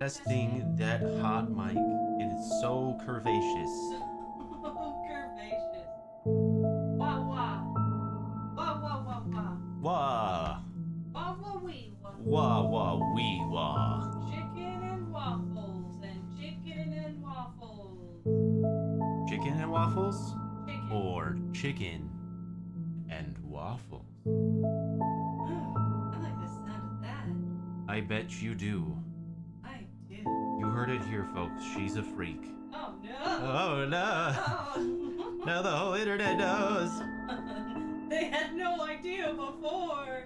Testing that hot mic. It is so curvaceous. So curvaceous. Wah wah. Wah wah wah wah. Wah. Wah wah wee wah. Wah wah wee wah. Chicken and waffles and chicken and waffles. Chicken and waffles? Chicken chicken. or chicken and waffles? Oh, I like the sound of that. I bet you do. I do. You heard it here, folks. She's a freak. Oh no. Oh no! Oh. Now the whole internet knows. They had no idea before.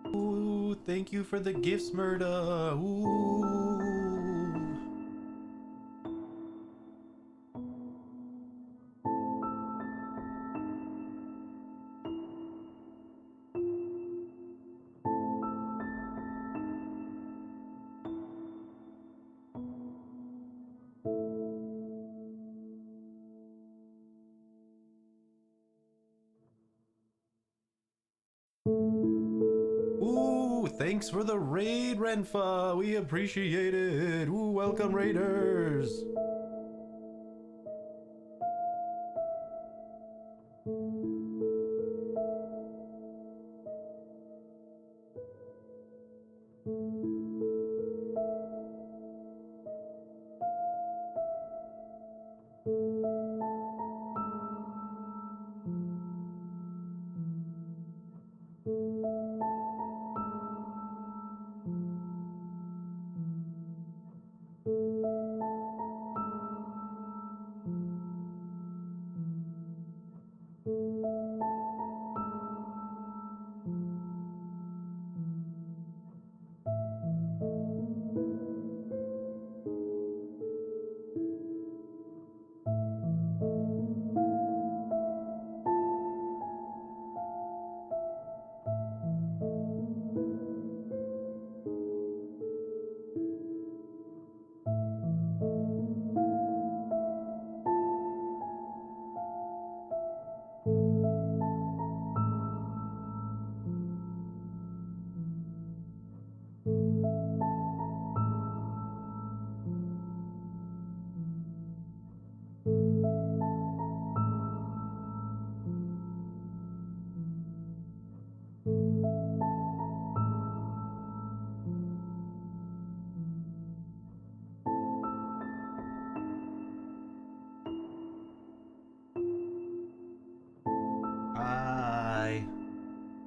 Ooh, thank you for the gifts, Murda. Ooh. Ooh, thanks for the raid, Renfa. We appreciate it. Ooh, welcome, raiders.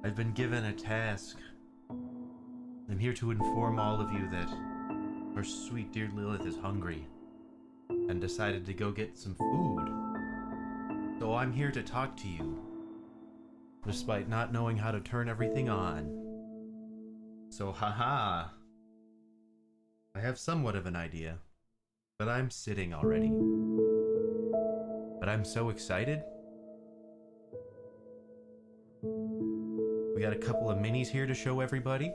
I've been given a task. I'm here to inform all of you that our sweet dear Lilith is hungry and decided to go get some food. So I'm here to talk to you, despite not knowing how to turn everything on. So haha, I have somewhat of an idea, but I'm sitting already. But I'm so excited. We got a couple of minis here to show everybody.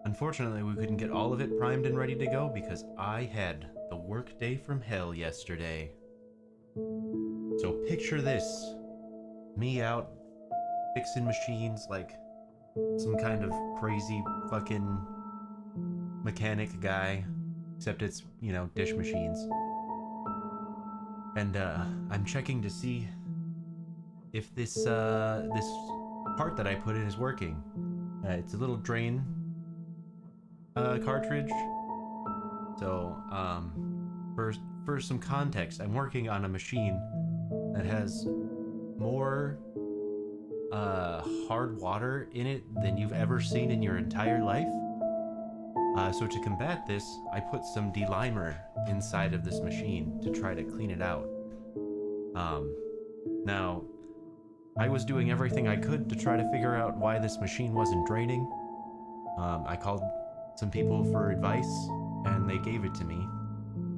Unfortunately, we couldn't get all of it primed and ready to go because I had the work day from hell yesterday. So picture this. Me out fixing machines like some kind of crazy fucking mechanic guy. Except it's, you know, dish machines. And I'm checking to see if this this part that I put in is working. It's a little drain cartridge. So for some context, I'm working on a machine that has more hard water in it than you've ever seen in your entire life. So to combat this, I put some delimer inside of this machine to try to clean it out. Now, I was doing everything I could to try to figure out why this machine wasn't draining. I called some people for advice, and they gave it to me.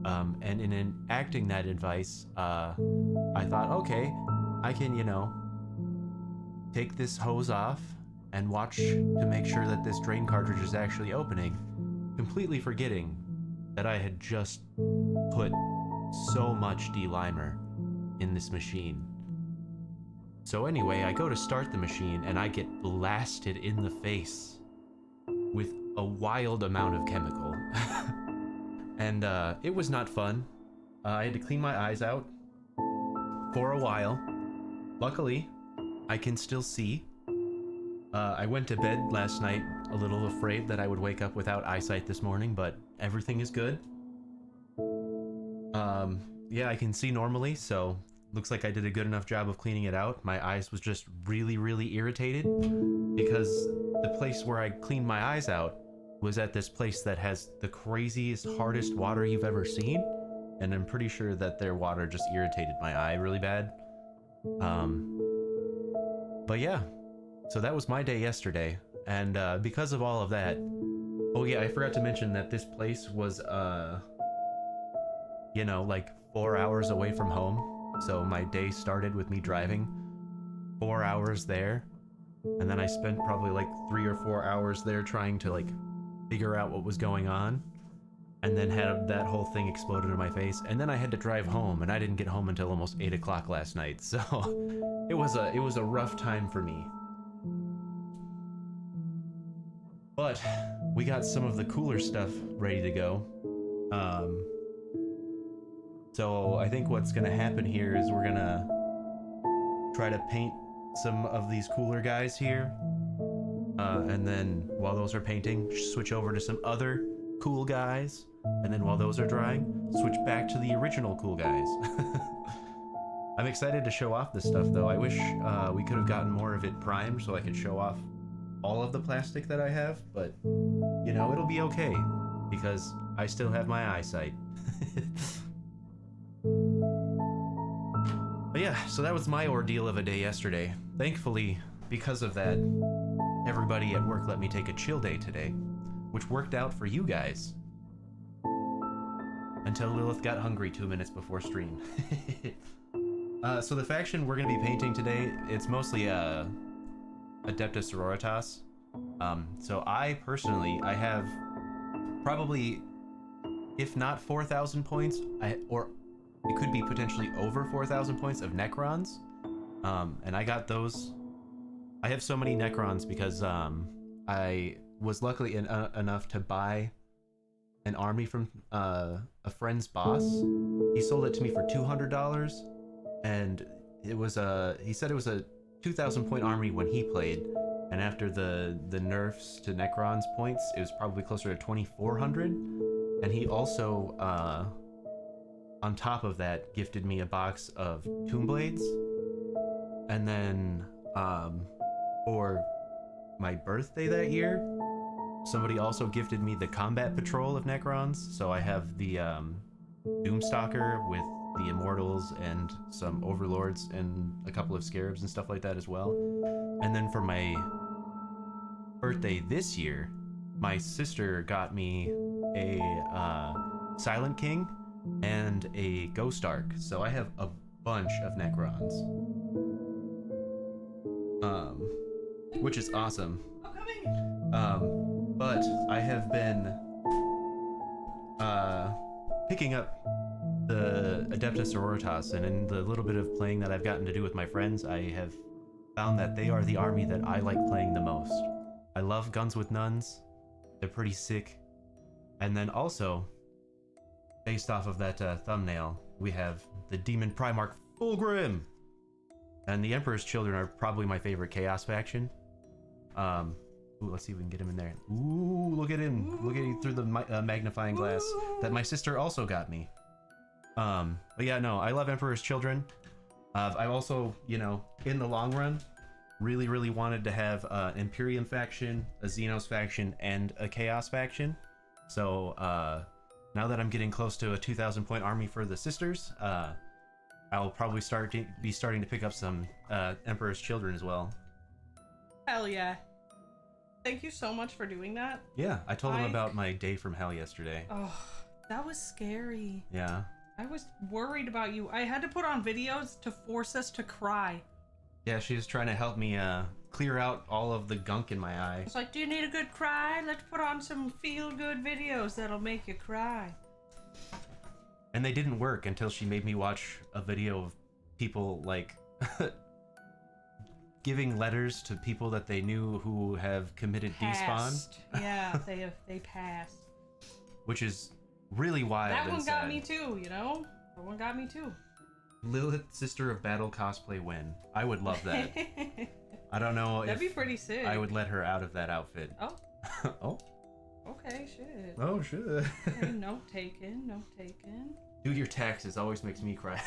And in enacting that advice, I thought, okay, I can, take this hose off and watch to make sure that this drain cartridge is actually opening, completely forgetting that I had just put so much delimer in this machine. So anyway, I go to start the machine and I get blasted in the face with a wild amount of chemical. And it was not fun. I had to clean my eyes out for a while. Luckily, I can still see. I went to bed last night a little afraid that I would wake up without eyesight this morning, but everything is good. Yeah, I can see normally, so looks like I did a good enough job of cleaning it out. My eyes was just really, really irritated because the place where I cleaned my eyes out was at this place that has the craziest, hardest water you've ever seen, and I'm pretty sure that their water just irritated my eye really bad. But yeah, so that was my day yesterday, and because of all of that, oh yeah, I forgot to mention that this place was, like 4 hours away from home, so my day started with me driving 4 hours there, and then I spent probably like 3 or 4 hours there trying to like figure out what was going on, and then had that whole thing exploded in my face, and then I had to drive home, and I didn't get home until almost 8 o'clock last night, so it was a rough time for me. But we got some of the cooler stuff ready to go. So I think what's gonna happen here is we're gonna try to paint some of these cooler guys here. And then while those are painting, switch over to some other cool guys. And then while those are drying, switch back to the original cool guys. I'm excited to show off this stuff though. I wish we could have gotten more of it primed so I could show off all of the plastic that I have, but it'll be okay because I still have my eyesight. But yeah, so that was my ordeal of a day yesterday. Thankfully, because of that, everybody at work let me take a chill day today, which worked out for you guys. Until Lilith got hungry 2 minutes before stream. So the faction we're going to be painting today, it's mostly Adeptus Sororitas. So I personally, I have probably, if not 4,000 points, or it could be potentially over 4,000 points of Necrons. And I got those. I have so many Necrons because I was luckily enough to buy an army from a friend's boss. He sold it to me for $200, and it was he said it was a 2,000 point army when he played, and after the nerfs to Necron's points, it was probably closer to 2,400. And he also on top of that gifted me a box of Tomb Blades, and then for my birthday that year, somebody also gifted me the Combat Patrol of Necrons, so I have the Doomstalker with the Immortals and some Overlords and a couple of Scarabs and stuff like that as well. And then for my birthday this year, my sister got me a Silent King and a Ghost Ark, so I have a bunch of Necrons. Which is awesome. But I have been picking up the Adeptus Sororitas, and in the little bit of playing that I've gotten to do with my friends, I have found that they are the army that I like playing the most. I love guns with nuns. They're pretty sick. And then also, based off of that thumbnail, we have the Demon Primarch Fulgrim. And the Emperor's Children are probably my favorite Chaos faction. Ooh, let's see if we can get him in there. Ooh, look at him. Look at him through the magnifying glass that my sister also got me. But yeah, no, I love Emperor's Children. I've also, in the long run, really wanted to have an Imperium faction, a Xenos faction, and a Chaos faction. So now that I'm getting close to a 2,000 point army for the sisters, I'll probably be starting to pick up some Emperor's Children as well. Hell yeah. Thank you so much for doing that. Yeah, I told him about my day from hell yesterday. Oh, that was scary. Yeah. I was worried about you. I had to put on videos to force us to cry. Yeah, she was trying to help me clear out all of the gunk in my eye. It's like, do you need a good cry? Let's put on some feel-good videos that'll make you cry. And they didn't work until she made me watch a video of people, like, giving letters to people that they knew who have committed despawn. Yeah, they passed. Which is really wild. That one and got sad. me too, you know? That one got me too. Lilith, Sister of Battle cosplay win. I would love that. I don't know That'd be if pretty sick. I would let her out of that outfit. Oh. Oh. Okay, shit. Oh, shit. Okay, note taken, note taken. Do your taxes always makes me cry.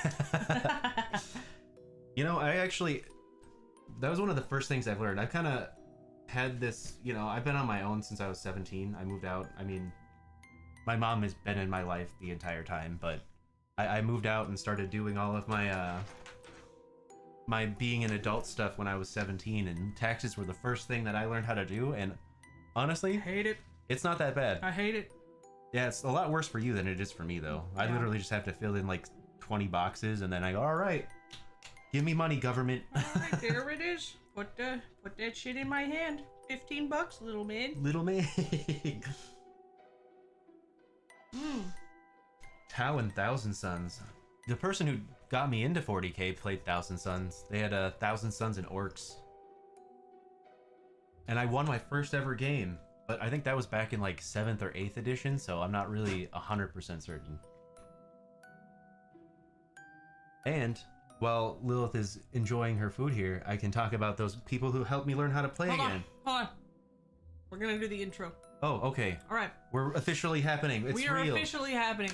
You know, that was one of the first things I've learned. I've kind of had this, you know, I've been on my own since I was 17. I moved out. I mean, my mom has been in my life the entire time, but I moved out and started doing all of my my being an adult stuff when I was 17, and taxes were the first thing that I learned how to do, and honestly, I hate it. It's not that bad. I hate it. Yeah, it's a lot worse for you than it is for me, though. I literally just have to fill in like 20 boxes, and then I go, all right, give me money, government. All right, there it is. Put that shit in my hand. $15, little man. Little man. Tau and Thousand Sons. The person who got me into 40k played Thousand Sons. They had a Thousand Sons and Orcs. And I won my first ever game. But I think that was back in like 7th or 8th edition, so I'm not really 100% certain. And while Lilith is enjoying her food here, I can talk about those people who helped me learn how to play again. Hold on. We're gonna do the intro. Oh, okay. All right. We're officially happening. It's we are real. officially happening.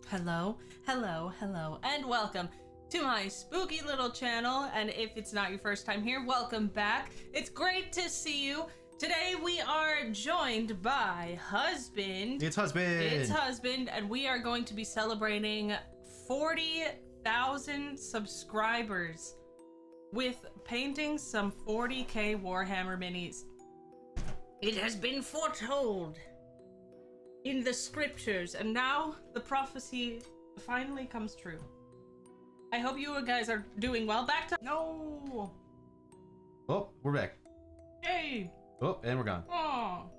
Hello, hello, hello, and welcome to my spooky little channel. And if it's not your first time here, welcome back. It's great to see you. Today we are joined by Husband. It's Husband. It's Husband, and we are going to be celebrating 40,000 subscribers with painting some 40k Warhammer minis. It has been foretold in the scriptures, and now the prophecy finally comes true. I hope you guys are doing well. Back to no. Oh, we're back. Hey. Oh, and we're gone. Oh.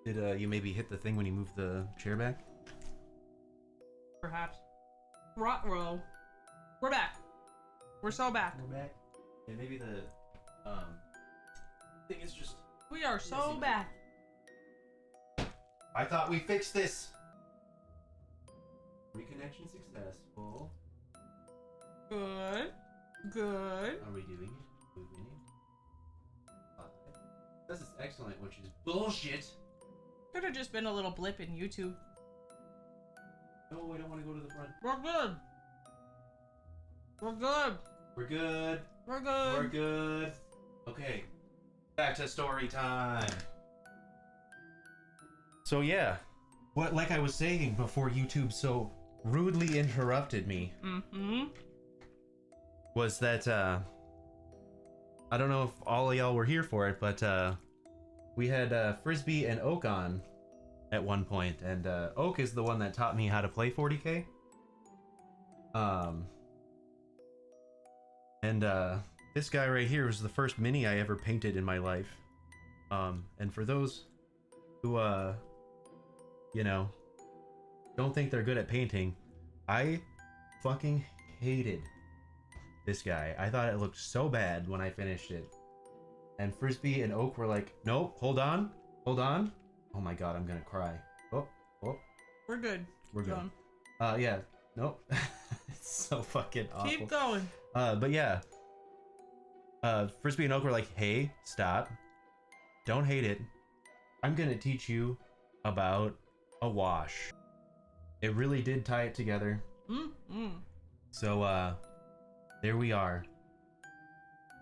Did you maybe hit the thing when you moved the chair back? Perhaps. Rot-row. We're back. We're so back. We're back. And maybe the thing is just. We are so back. I thought we fixed this. Reconnection successful. Good. Good. Are we doing it? Are we winning? This is excellent, which is bullshit. Could have just been a little blip in YouTube. No, I don't want to go to the front. We're good. We're good. We're good. We're good. We're good. Okay. Back to story time. So yeah, like I was saying before YouTube so rudely interrupted me, was that I don't know if all of y'all were here for it, but we had Frisbee and Oak on at one point, and Oak is the one that taught me how to play 40k. And this guy right here was the first mini I ever painted in my life. And for those who you know, don't think they're good at painting, I fucking hated this guy. I thought it looked so bad when I finished it. And Frisbee and Oak were like, nope, hold on. Oh my god, I'm gonna cry. Oh. We're good. We're Keep good. going. Yeah, nope. It's so fucking awful. Keep going. But yeah. Frisbee and Oak were like, hey, stop. Don't hate it. I'm gonna teach you about a wash. It really did tie it together. So there we are.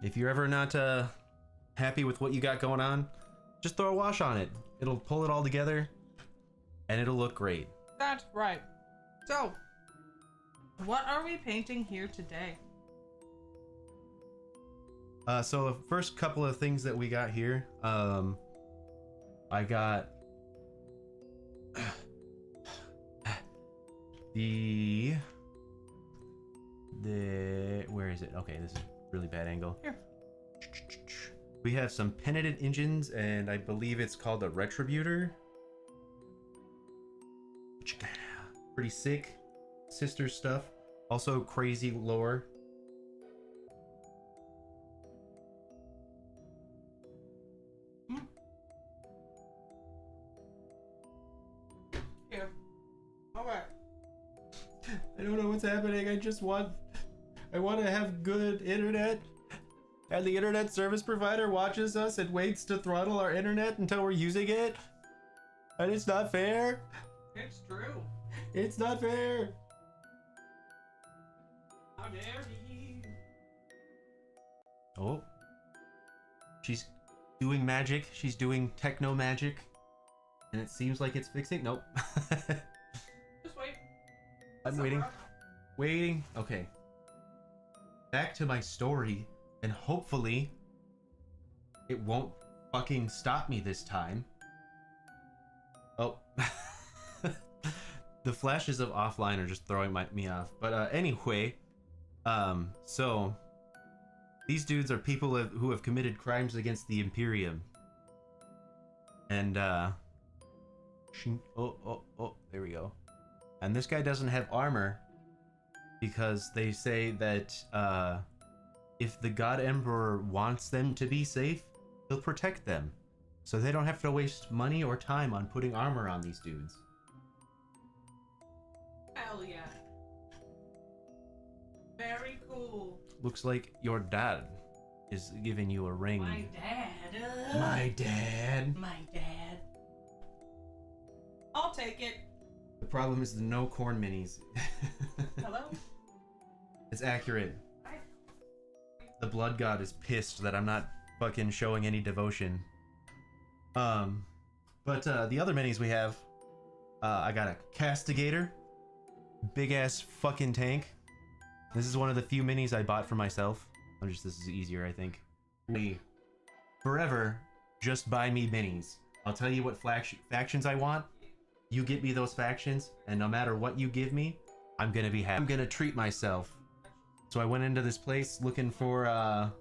If you're ever not happy with what you got going on, just throw a wash on it. It'll pull it all together. and it'll look great. That's right. So, what are we painting here today? So the first couple of things that we got here, I got the where is it? Okay, this is a really bad angle. Here. We have some penitent engines, and I believe it's called a retributor. Pretty sick sister stuff. Also crazy lore. Here. Alright. I don't know what's happening. I want to have good internet. And the internet service provider watches us and waits to throttle our internet until we're using it. And it's not fair. It's true. It's not fair. How dare he? Oh. She's doing magic. She's doing techno magic. And it seems like it's fixing. Nope. Just wait. I'm waiting. Waiting. Okay. Back to my story. And hopefully it won't fucking stop me this time. Oh. The flashes of offline are just throwing me off. But anyway, so these dudes are people who have committed crimes against the Imperium. And there we go. And this guy doesn't have armor because they say that if the God Emperor wants them to be safe, he'll protect them. So they don't have to waste money or time on putting armor on these dudes. Hell yeah. Very cool. Looks like your dad is giving you a ring. My dad. My dad. My dad. I'll take it. The problem is the no corn minis. Hello? It's accurate. The blood god is pissed that I'm not fucking showing any devotion. But the other minis we have, I got a castigator, big ass fucking tank. This is one of the few minis I bought for myself. This is easier, I think. Forever, just buy me minis. I'll tell you what factions I want. You get me those factions, and no matter what you give me, I'm gonna be happy. I'm gonna treat myself. So I went into this place looking for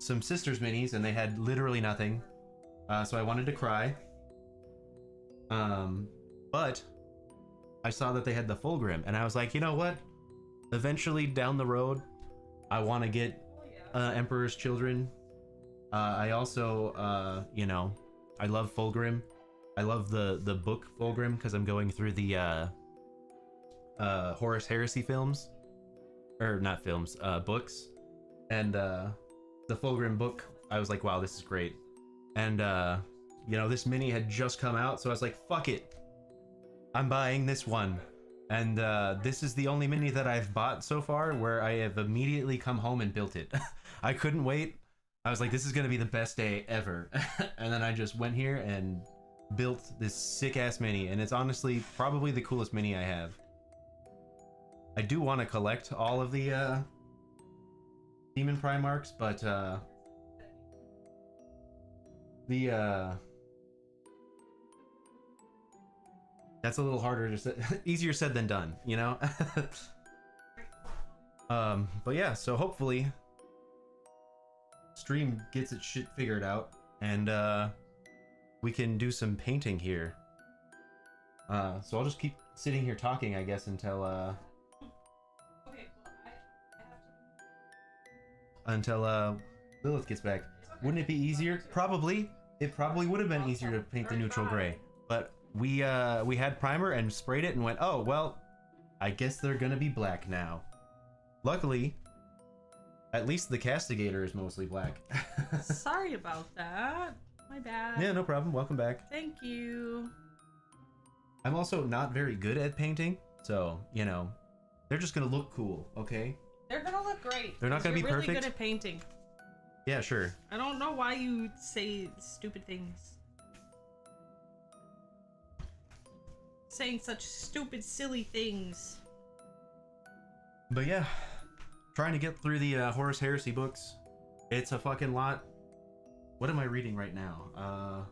some sisters minis, and they had literally nothing. So I wanted to cry. But I saw that they had the Fulgrim, and I was like, you know what? Eventually down the road, I want to get Emperor's Children. I also, you know, I love Fulgrim. I love the book Fulgrim because I'm going through the Horus Heresy films, or not films, books, and the Fulgrim book. I was like, wow, this is great. And you know, this mini had just come out, so I was like, fuck it, I'm buying this one. And this is the only mini that I've bought so far where I have immediately come home and built it. I couldn't wait. I was like, this is gonna be the best day ever. And then I just went here and built this sick ass mini, and it's honestly probably the coolest mini I have. I do want to collect all of the Demon Primarchs, but that's a little harder to say. Easier said than done, you know. But yeah, so hopefully stream gets its shit figured out, and we can do some painting here. So I'll just keep sitting here talking, I guess, until Lilith gets back. Wouldn't it be easier? Probably. It probably would have been easier to paint the neutral gray, but we had primer and sprayed it and went, oh well, I guess they're gonna be black now. Luckily, at least the castigator is mostly black. Sorry about that. My bad. Yeah, no problem. Welcome back. Thank you. I'm also not very good at painting, so, you know, they're just gonna look cool, okay? They're gonna look great. They're not gonna be really perfect. Good at painting. Yeah, sure. I don't know why you say stupid things. saying such stupid, silly things. But yeah, trying to get through the Horus Heresy books. It's a fucking lot. What am I reading right now?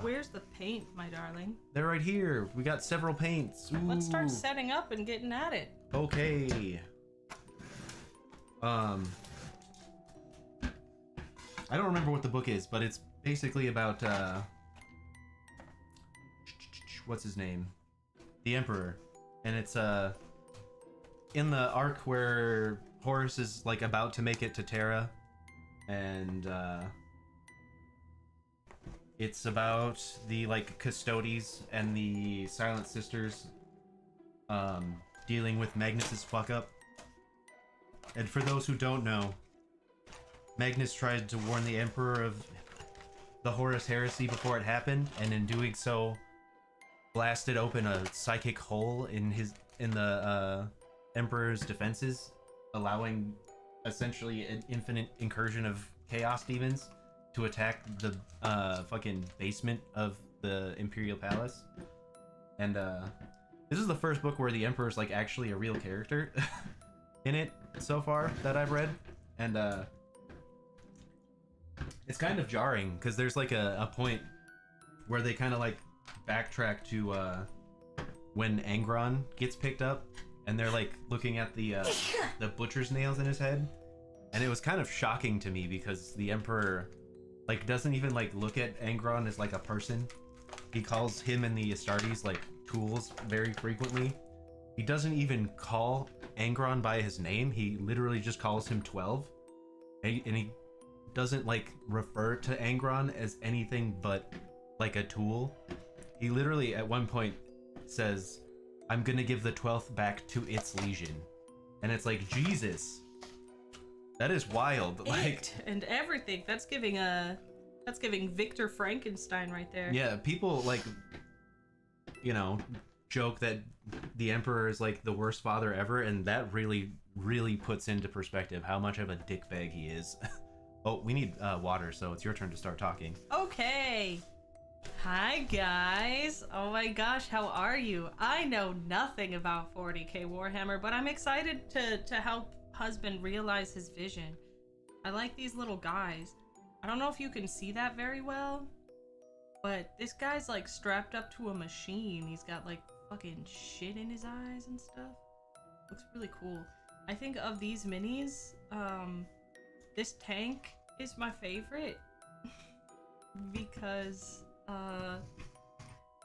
Where's the paint, my darling? They're right here. We got several paints. Ooh. Let's start setting up and getting at it. Okay. I don't remember what the book is, but it's basically about what's his name? The Emperor. And it's in the arc where Horus is like about to make it to Terra, and it's about the like Custodes and the Silent Sisters dealing with Magnus's fuck up. And for those who don't know, Magnus tried to warn the Emperor of the Horus Heresy before it happened, and in doing so blasted open a psychic hole in the Emperor's defenses, allowing essentially an infinite incursion of chaos demons to attack the fucking basement of the Imperial Palace. And this is the first book where the Emperor's like actually a real character in it so far that I've read. And it's kind of jarring because there's like a point where they kind of like backtrack to when Angron gets picked up, and they're like looking at the butcher's nails in his head, and it was kind of shocking to me because the Emperor like doesn't even like look at Angron as like a person. He calls him and the Astartes like tools very frequently. He doesn't even call Angron by his name. He literally just calls him 12, and he doesn't like refer to Angron as anything but like a tool. He literally at one point says, "I'm gonna give the 12th back to its legion," and it's like, Jesus, that is wild. Like, and everything. That's giving Victor Frankenstein right there. yeah, people like, you know, joke that the Emperor is like the worst father ever, and that really puts into perspective how much of a dickbag he is. Oh, we need water, so it's your turn to start talking. Okay. Hi guys. Oh my gosh, how are you? I know nothing about 40k Warhammer, but I'm excited to help husband realize his vision. I like these little guys. I don't know if you can see that very well, but this guy's like strapped up to a machine. He's got like fucking shit in his eyes and stuff. Looks really cool. I think of these minis, this tank is my favorite because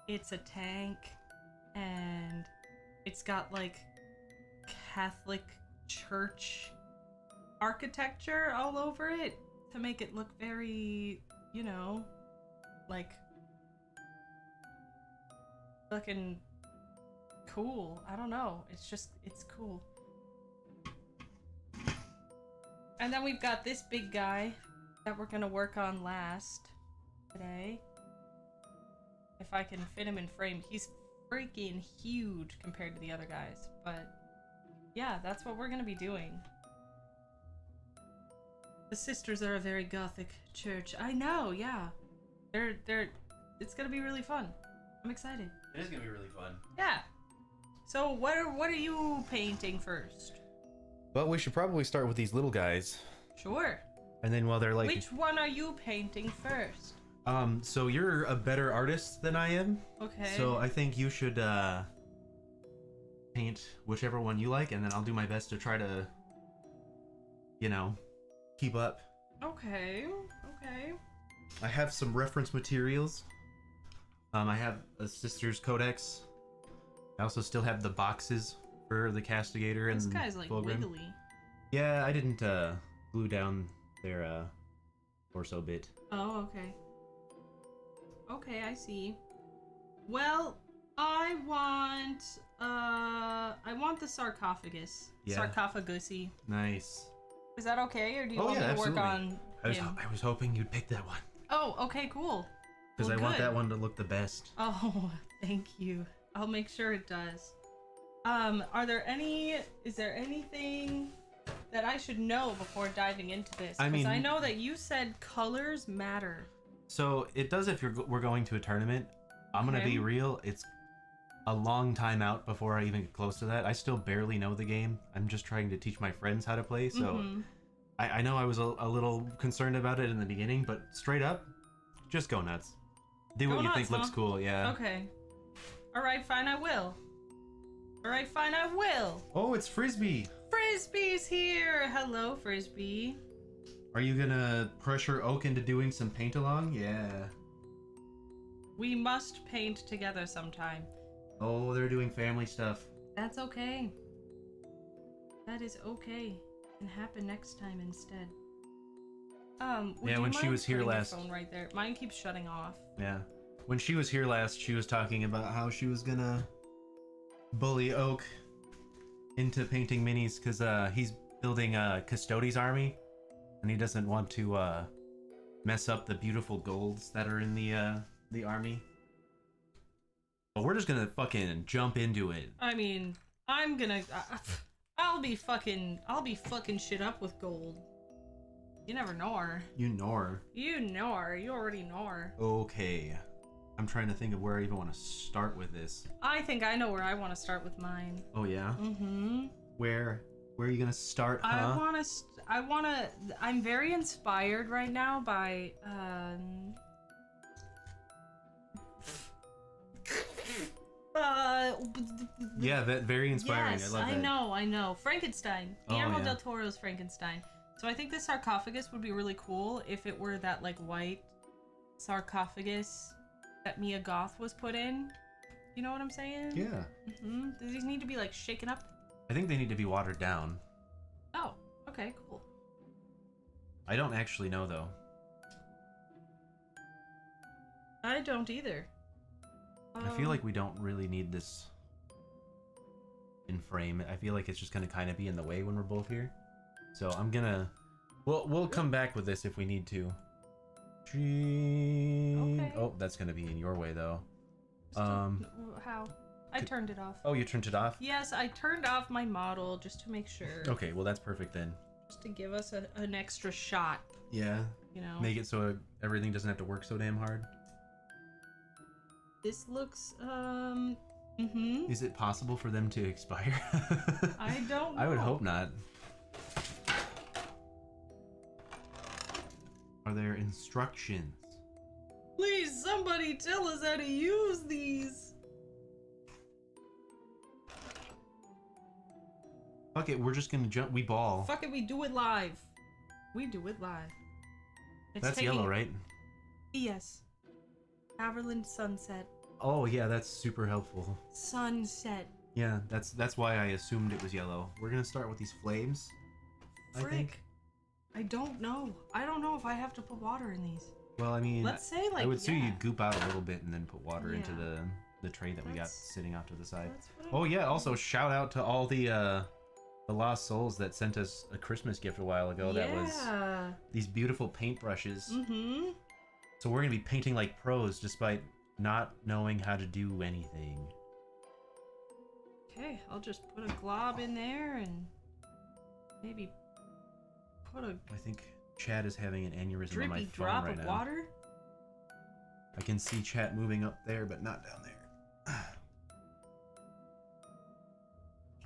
it's a tank and it's got like Catholic church architecture all over it to make it look very, you know, like fucking cool. I don't know. It's cool. And then we've got this big guy that we're gonna work on last today. If I can fit him in frame. He's freaking huge compared to the other guys, but yeah, that's what we're gonna be doing. The sisters are a very gothic church. I know, yeah. It's gonna be really fun. I'm excited. It is gonna be really fun. Yeah. So what are you painting first? Well, we should probably start with these little guys. Sure. And then while they're like... Which one are you painting first? So you're a better artist than I am. Okay. So I think you should, paint whichever one you like, and then I'll do my best to try to, you know, keep up. Okay. Okay. I have some reference materials. I have a Sister's Codex. I also still have the boxes for the Castigator and this guy's like Fulgrim. wiggly. Yeah, I didn't glue down their torso bit. Oh, okay. Okay, I see. Well, I want the sarcophagus. Yeah. Sarcophagusy. Nice. Is that okay, or do you Oh, want yeah, me to work absolutely. on him? I was hoping you'd pick that one. Oh, okay, cool. Because Well, I want good. that one to look the best. Oh, thank you. I'll make sure it does. Is there anything that I should know before diving into this? I Because mean- I know that you said colors matter. So it does if we're going to a tournament. I'm gonna be real. It's a long time out before I even get close to that. I still barely know the game. I'm just trying to teach my friends how to play. So I know I was a little concerned about it in the beginning, but straight up, just go nuts. Do what you think looks cool. Yeah. Okay. All right, fine. I will. All right, fine. I will. Oh, it's Frisbee. Frisbee's here. Hello, Frisbee. Are you gonna pressure Oak into doing some paint along? Yeah. We must paint together sometime. Oh, they're doing family stuff. That's okay. That is okay. It can happen next time instead. Yeah, when she was here last. Phone right there. Mine keeps shutting off. Yeah. When she was here last, she was talking about how she was gonna bully Oak into painting minis because he's building a Custodes army, and he doesn't want to mess up the beautiful golds that are in the army. But we're just gonna fucking jump into it. I mean, I'm gonna. I'll be fucking shit up with gold. You never know her. You know her. You know her. You already know her. Okay. I'm trying to think of where I even want to start with this. I think I know where I want to start with mine. Oh yeah? Mm-hmm. Where are you gonna start, huh? I'm very inspired right now by, yeah, that very inspiring. Yes, I love that. I know. Frankenstein. Guillermo yeah. del Toro's Frankenstein. So I think this sarcophagus would be really cool if it were that, like, white sarcophagus that Mia Goth was put in. You know what I'm saying? Yeah. Mm-hmm. Do these need to be, like, shaken up? I think they need to be watered down. Oh, okay, cool. I don't actually know, though. I don't either. I feel like we don't really need this in frame. I feel like it's just gonna kind of be in the way when we're both here. So I'm gonna... We'll come back with this if we need to. Okay. Oh, that's gonna be in your way, though. How? I turned it off. Oh, you turned it off? Yes, I turned off my model just to make sure. Okay, well that's perfect then. Just to give us an extra shot. Yeah. You know. Make it so everything doesn't have to work so damn hard. This looks, Is it possible for them to expire? I don't know. I would hope not. Are there instructions? Please, somebody tell us how to use these. Fuck it, we're just gonna jump. We ball. Fuck it, we do it live. We do it live. That's yellow, right? Yes. Haverland Sunset. Oh yeah, that's super helpful. Sunset. Yeah, that's why I assumed it was yellow. We're gonna start with these flames. Frick. I think. I don't know. I don't know if I have to put water in these. Well, I mean, let's say like I would say you goop out a little bit and then put water into Yeah. the tray that we got sitting off to the side. That's what Oh yeah, also shout out to all the lost souls that sent us a Christmas gift a while ago. That was these beautiful paintbrushes. Mm-hmm. So we're gonna be painting like pros despite not knowing how to do anything. Okay, I'll just put a glob in there and maybe put a I think Chad is having an aneurysm on my drippy phone drop right of now. water. I can see chat moving up there, but not down there.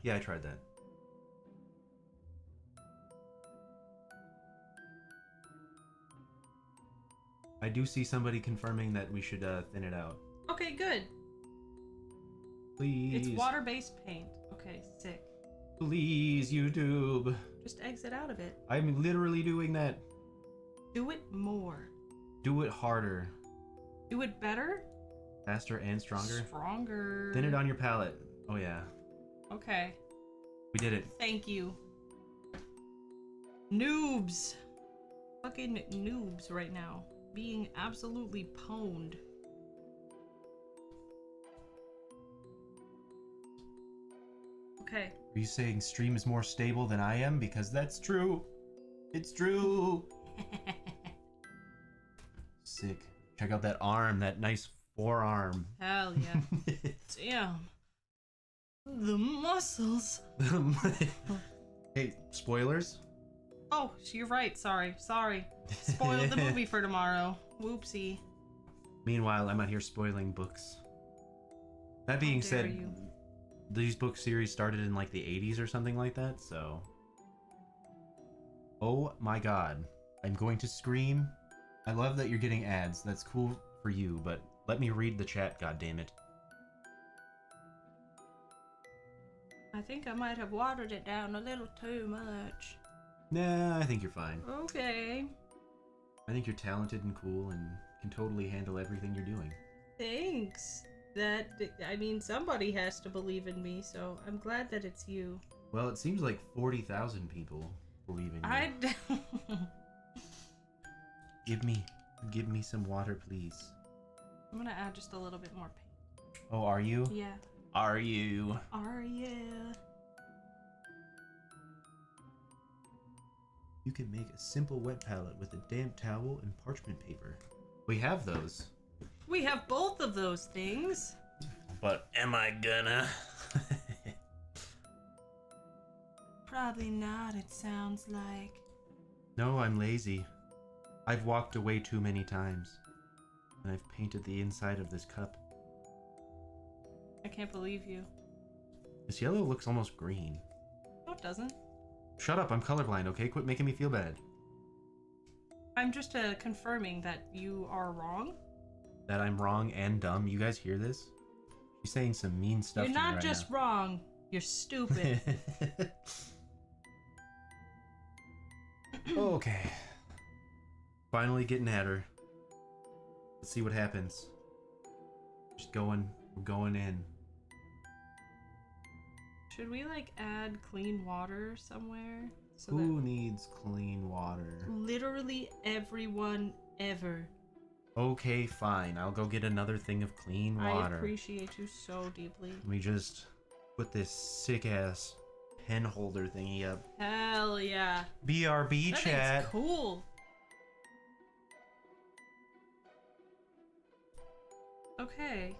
Yeah, I tried that. I do see somebody confirming that we should thin it out. Okay, good. Please. It's water-based paint. Okay, sick. Please, YouTube. Just exit out of it. I'm literally doing that. Do it more. Do it harder. Do it better? Faster and stronger. Stronger. Thin it on your palette. Oh yeah. Okay. We did it. Thank you. Noobs. Fucking noobs right now. Being absolutely pwned. Okay. Are you saying stream is more stable than I am? Because that's true. It's true. Sick. Check out that arm, that nice forearm. Hell yeah. Damn. The muscles. Hey, spoilers? Oh, you're right. Sorry. Spoiled the movie for tomorrow. Whoopsie. Meanwhile, I'm out here spoiling books. That being How dare said, you. these book series started in like the 80s or something like that, so... Oh my god. I'm going to scream. I love that you're getting ads. That's cool for you, but let me read the chat, goddammit. I think I might have watered it down a little too much. Nah, I think you're fine. Okay. I think you're talented and cool and can totally handle everything you're doing. Thanks. I mean, somebody has to believe in me, so I'm glad that it's you. Well, it seems like 40,000 people believe in you. Give me some water, please. I'm gonna add just a little bit more paint. Oh, are you? Yeah. Are you? Are ya? You can make a simple wet palette with a damp towel and parchment paper. We have those. We have both of those things. But am I gonna? Probably not, it sounds like. No, I'm lazy. I've walked away too many times. And I've painted the inside of this cup. I can't believe you. This yellow looks almost green. No, it doesn't. Shut up, I'm colorblind, okay? Quit making me feel bad. I'm just confirming that you are wrong. That I'm wrong and dumb. You guys hear this? She's saying some mean stuff You're to me not right just now. wrong, you're stupid. Okay. Finally getting at her. Let's see what happens. We're going in. Should we like add clean water somewhere? So Who needs clean water? that literally everyone ever. Okay, fine. I'll go get another thing of clean water. I appreciate you so deeply. Let me just put this sick ass pen holder thingy up. Hell yeah. BRB That chat. thing's cool. Okay.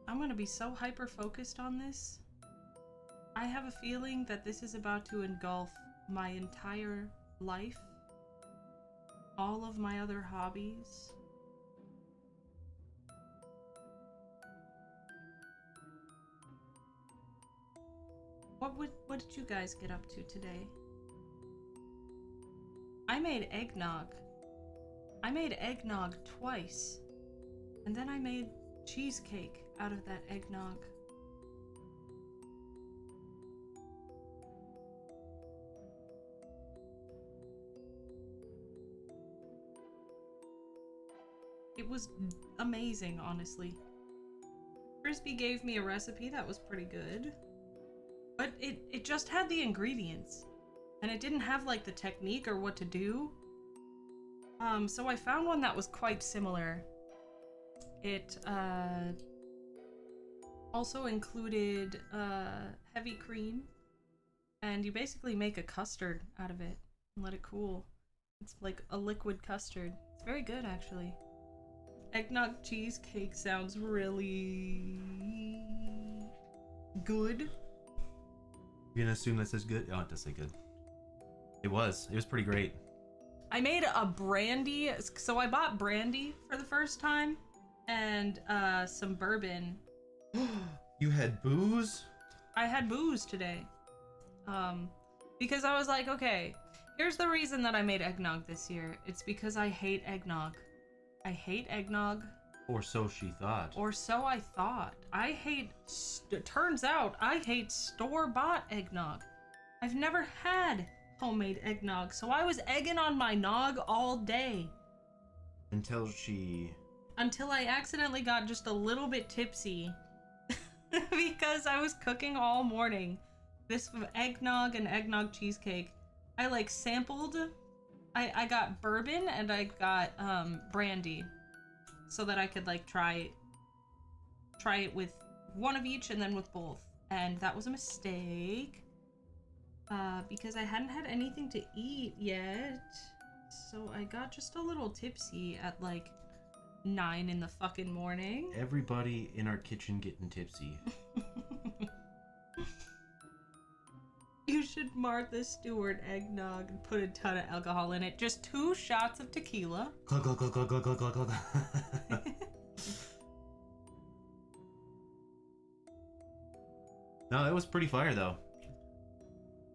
I'm gonna be so hyper focused on this. I have a feeling that this is about to engulf my entire life, all of my other hobbies. What did you guys get up to today? I made eggnog. I made eggnog twice. And then I made cheesecake out of that eggnog. It was amazing, honestly. Frisbee gave me a recipe that was pretty good. But it just had the ingredients. And it didn't have like the technique or what to do. So I found one that was quite similar. It also included heavy cream. And you basically make a custard out of it and let it cool. It's like a liquid custard. It's very good, actually. Eggnog cheesecake sounds really good. You're gonna assume this is good? Oh, it does say good. It was pretty great. I made a brandy, so I bought brandy for the first time, and some bourbon. You had booze? I had booze today. Because I was like, okay, here's the reason that I made eggnog this year. It's because I hate eggnog. I hate eggnog. Or so she thought. Or so I thought. I hate, turns out, I hate store-bought eggnog. I've never had homemade eggnog, so I was egging on my nog all day. Until I accidentally got just a little bit tipsy. Because I was cooking all morning. This eggnog and eggnog cheesecake. I like sampled, I got bourbon and I got brandy. So that I could like try it with one of each and then with both. And that was a mistake. Because I hadn't had anything to eat yet. So I got just a little tipsy at like 9 in the fucking morning. Everybody in our kitchen getting tipsy. You should Martha Stewart eggnog and put a ton of alcohol in it. Just 2 shots of tequila. Glug, glug, glug, glug, glug, glug, glug, glug. No, that was pretty fire though.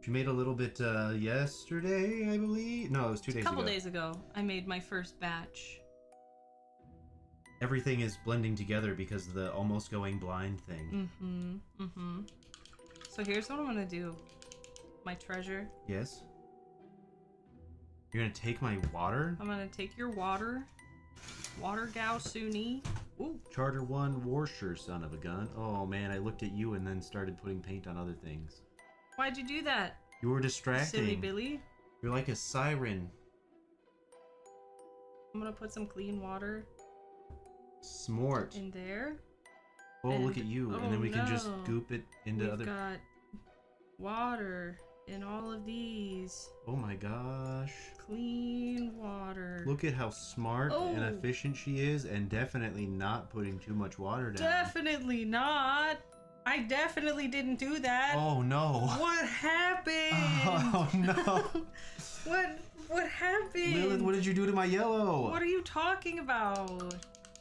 She made a little bit yesterday, I believe. No, it was 2 days ago. A couple days ago, I made my first batch. Everything is blending together because of the almost going blind thing. So here's what I'm gonna do. My treasure. Yes. You're gonna take my water? I'm gonna take your water. Water Gao Suni. Ooh. Charter 1 Warsher, son of a gun. Oh man, I looked at you and then started putting paint on other things. Why'd you do that? You were distracting. Silly Billy. You're like a siren. I'm gonna put some clean water Smart. in there. Oh, and, look at you. And then we can just scoop it into We've other... got water in all of these. Oh my gosh. Clean water. Look at how smart and efficient she is, and definitely not putting too much water down. Definitely not. I definitely didn't do that. Oh no. What happened? Oh no. What happened? Lilith, what did you do to my yellow? What are you talking about?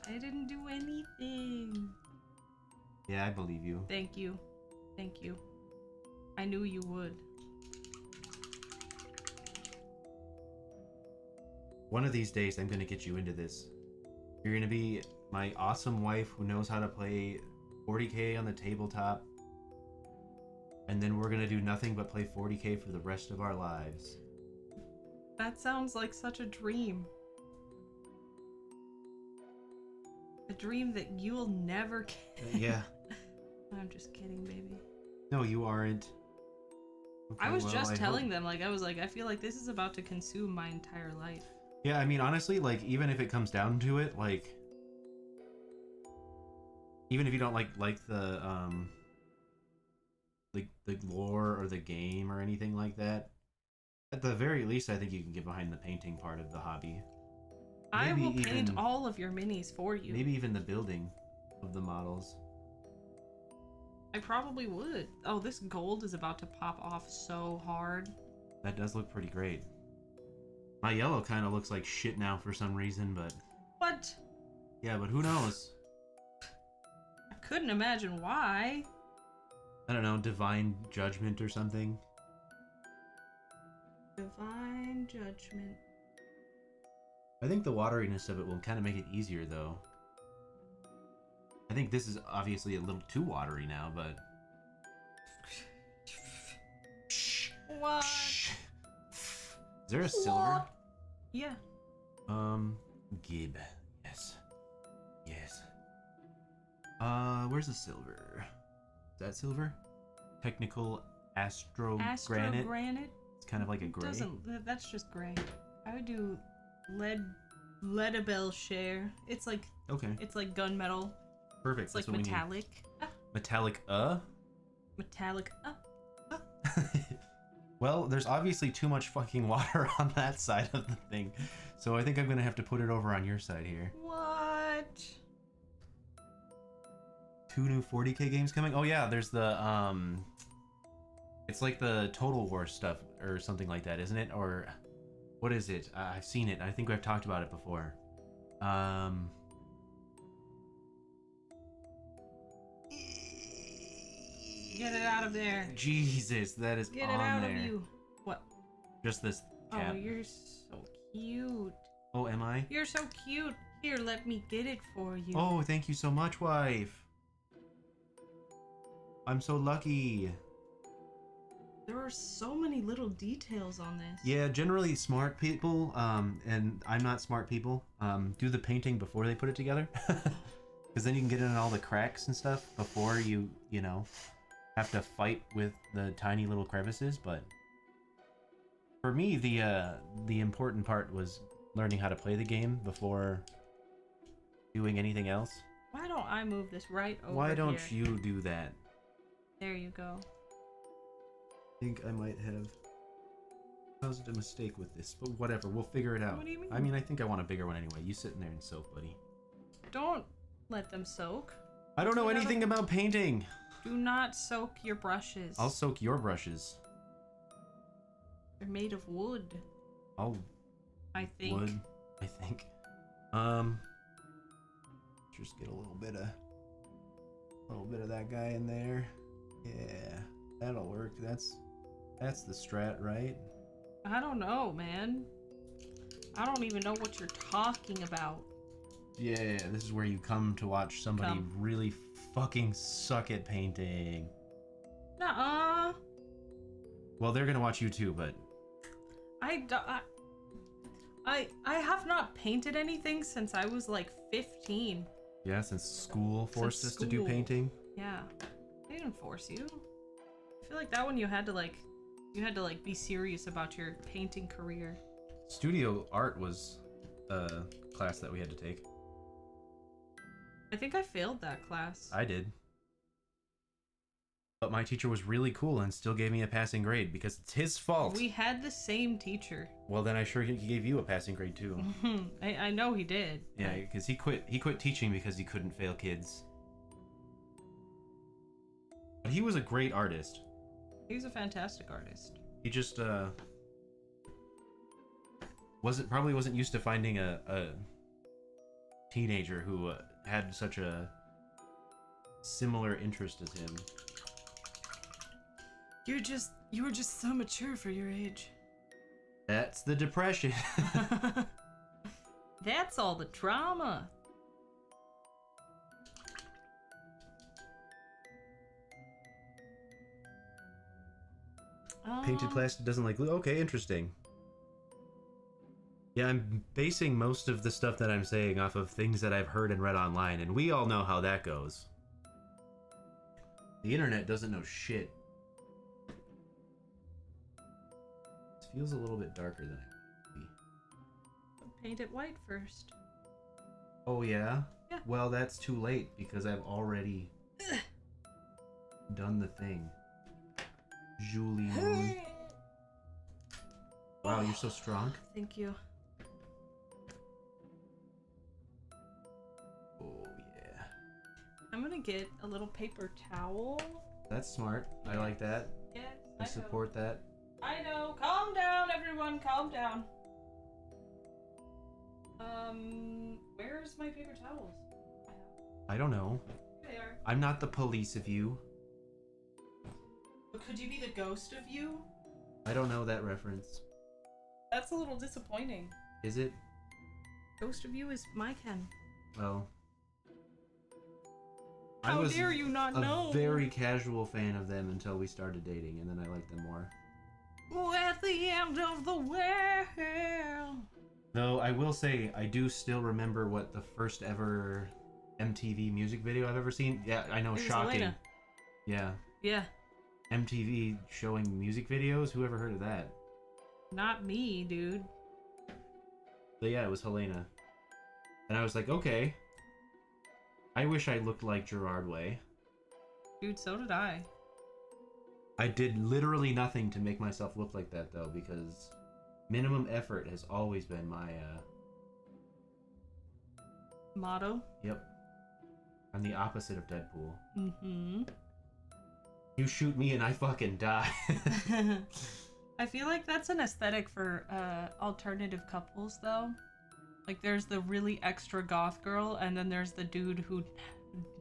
I didn't do anything. Yeah, I believe you. Thank you. Thank you. I knew you would. One of these days, I'm gonna get you into this. You're gonna be my awesome wife who knows how to play 40k on the tabletop. And then we're gonna do nothing but play 40k for the rest of our lives. That sounds like such a dream. A dream that you'll never get. Yeah. I'm just kidding, baby. No, you aren't. Okay, I was well, just I telling hope... them, like, I feel like this is about to consume my entire life. Yeah, I mean, honestly, like, even if it comes down to it, like... Even if you don't like the lore or the game or anything like that, at the very least, I think you can get behind the painting part of the hobby. I Maybe will paint even, all of your minis for you. Maybe even the building of the models. I probably would. Oh, this gold is about to pop off so hard. That does look pretty great. My yellow kind of looks like shit now for some reason, but... What? Yeah, but who knows? I couldn't imagine why. I don't know, divine judgment or something? Divine judgment. I think the wateriness of it will kind of make it easier, though. I think this is obviously a little too watery now, but... What? Is there a silver? Yeah. Gib. Yes. Yes. Where's the silver? Is that silver? Technical astro granite. Granite? It's kind of like a gray. That's just gray. I would do leadabelle share. It's like It's like gunmetal. Perfect. It's That's like what metallic. Metallic. Metallic. Well, there's obviously too much fucking water on that side of the thing, so I think I'm gonna have to put it over on your side here. What? 2 new 40k games coming? Oh yeah, there's the it's like the Total War stuff or something like that, isn't it? Or what is it? I've seen it. I think I've talked about it before. Get it out of there. Jesus, that is Get on it out there. of you. What? Just this cap. Oh, you're so cute. Oh, am I? You're so cute. Here, let me get it for you. Oh, thank you so much, wife. I'm so lucky. There are so many little details on this. Yeah, generally smart people, and I'm not smart people, do the painting before they put it together. Because then you can get in all the cracks and stuff before you know, have to fight with the tiny little crevices. But for me, the important part was learning how to play the game before doing anything else. Why don't I move this right over Why don't here? you do that? There you go. I think I might have caused a mistake with this, but whatever, we'll figure it out. What do you mean? I mean, I think I want a bigger one anyway. You sit in there and soak, buddy. Don't let them soak. I don't know anything about painting. Do not soak your brushes. I'll soak your brushes. They're made of wood. Oh, I think. wood. I think. Just get a little bit of that guy in there. Yeah, that'll work. That's the strat, right? I don't know, man. I don't even know what you're talking about. Yeah, this is where you come to watch somebody really fucking suck at painting. Nuh-uh. Well, they're gonna watch you too, but I have not painted anything since I was like 15. yeah, since school forced us to do painting. Yeah, they didn't force you. I feel like that one you had to be serious about your painting career. Studio art was a class that we had to take. I think I failed that class. I did. But my teacher was really cool and still gave me a passing grade because it's his fault. We had the same teacher. Well, then I sure he gave you a passing grade too. I know he did. Yeah, because he quit teaching because he couldn't fail kids. But he was a great artist. He was a fantastic artist. He just wasn't used to finding a teenager who had such a similar interest as him. You were just so mature for your age. That's the depression. That's all the trauma. Painted plastic doesn't like glue. Okay, interesting. Yeah, I'm basing most of the stuff that I'm saying off of things that I've heard and read online, and we all know how that goes. The internet doesn't know shit. This feels a little bit darker than it could be. Paint it white first. Oh yeah? Yeah. Well, that's too late because I've already done the thing. Julie Moon. Wow, you're so strong. Thank you. Oh yeah. I'm gonna get a little paper towel. That's smart. I like that. Yes, I support that. I know. Calm down, everyone. Calm down. Where's my paper towels? I don't know. Here they are. I'm not the police of you. But could you be the ghost of you? I don't know that reference. That's a little disappointing. Is it? Ghost of you is my Ken. Well. How dare you not know? A very casual fan of them until we started dating, and then I liked them more. Oh, at the end of the world. Though I will say, I do still remember what the first ever MTV music video I've ever seen. Yeah, I know, shocking. Elena. Yeah. Yeah. MTV showing music videos? Who ever heard of that? Not me, dude. But yeah, it was Helena. And I was like, okay. I wish I looked like Gerard Way. Dude, so did I. I did literally nothing to make myself look like that, though, because minimum effort has always been my, motto? Yep. I'm the opposite of Deadpool. Mm-hmm. You shoot me and I fucking die. I feel like that's an aesthetic for alternative couples, though. Like, there's the really extra goth girl, and then there's the dude who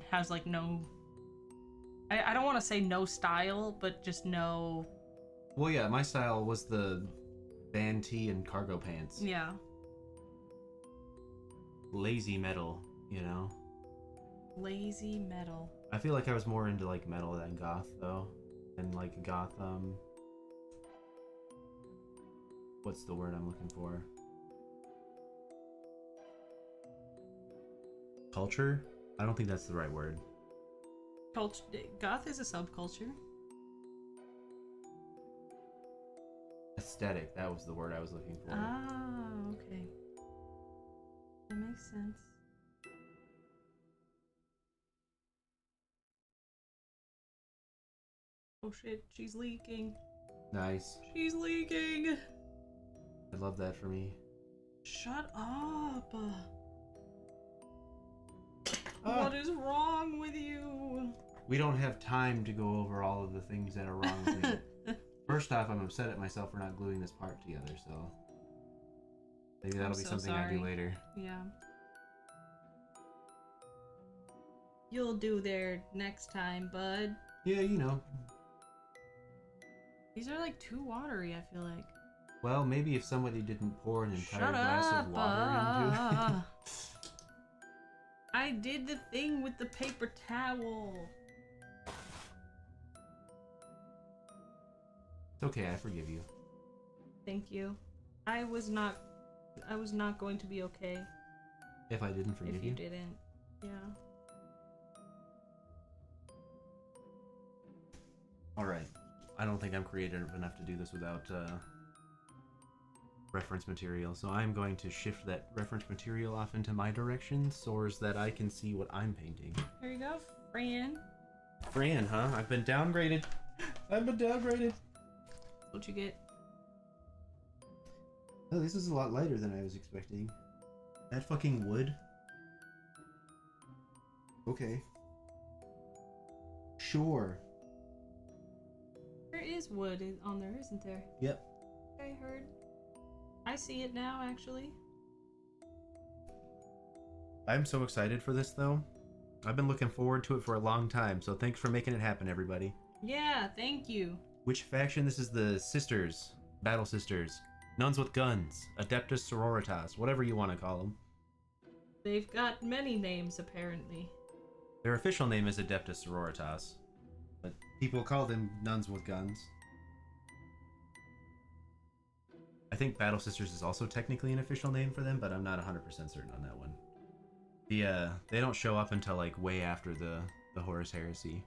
has, like, no... I don't want to say no style, but just no... Well, yeah, my style was the band tee and cargo pants. Yeah. Lazy metal, you know? Lazy metal. I feel like I was more into, like, metal than goth, though. And, like, goth, what's the word I'm looking for? Culture? I don't think that's the right word. Goth is a subculture. Aesthetic, that was the word I was looking for. Ah, okay. That makes sense. Oh shit, she's leaking. Nice. She's leaking! I love that for me. Shut up! What is wrong with you? We don't have time to go over all of the things that are wrong with me. First off, I'm upset at myself for not gluing this part together, so maybe that'll be so something I do later. Yeah. You'll do there next time, bud. Yeah, you know. These are like too watery, I feel like. Well, maybe if somebody didn't pour an entire glass of water into it. I did the thing with the paper towel. It's okay, I forgive you. Thank you. I was not going to be okay If I didn't forgive if you didn't. Yeah. Alright. I don't think I'm creative enough to do this without reference material, so I'm going to shift that reference material off into my direction so that I can see what I'm painting. Here you go, Fran. Fran, huh? I've been downgraded. I've been downgraded. What'd you get? Oh, this is a lot lighter than I was expecting. That fucking wood? Okay. Sure. There is wood on there, isn't there? Yep. I heard. I see it now, actually. I'm so excited for this, though. I've been looking forward to it for a long time, so thanks for making it happen, everybody. Yeah, thank you. Which faction? This is the Sisters. Battle Sisters. Nuns with Guns. Adeptus Sororitas. Whatever you want to call them. They've got many names, apparently. Their official name is Adeptus Sororitas. But people call them Nuns with Guns. I think Battle Sisters is also technically an official name for them, but I'm not 100% certain on that one. They don't show up until like way after the Horus Heresy.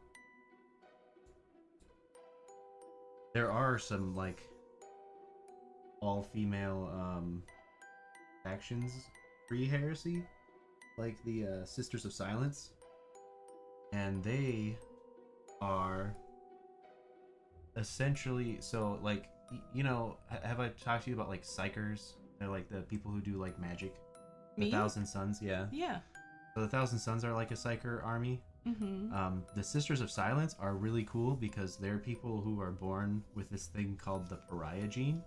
There are some like all-female factions pre-Heresy, like the Sisters of Silence, and they are essentially so like you know, have I talked to you about like psychers? They're like the people who do like magic. The Me? Thousand Sons, yeah. Yeah. So the Thousand Sons are like a psyker army. Mm-hmm. The Sisters of Silence are really cool because they're people who are born with this thing called the pariah gene.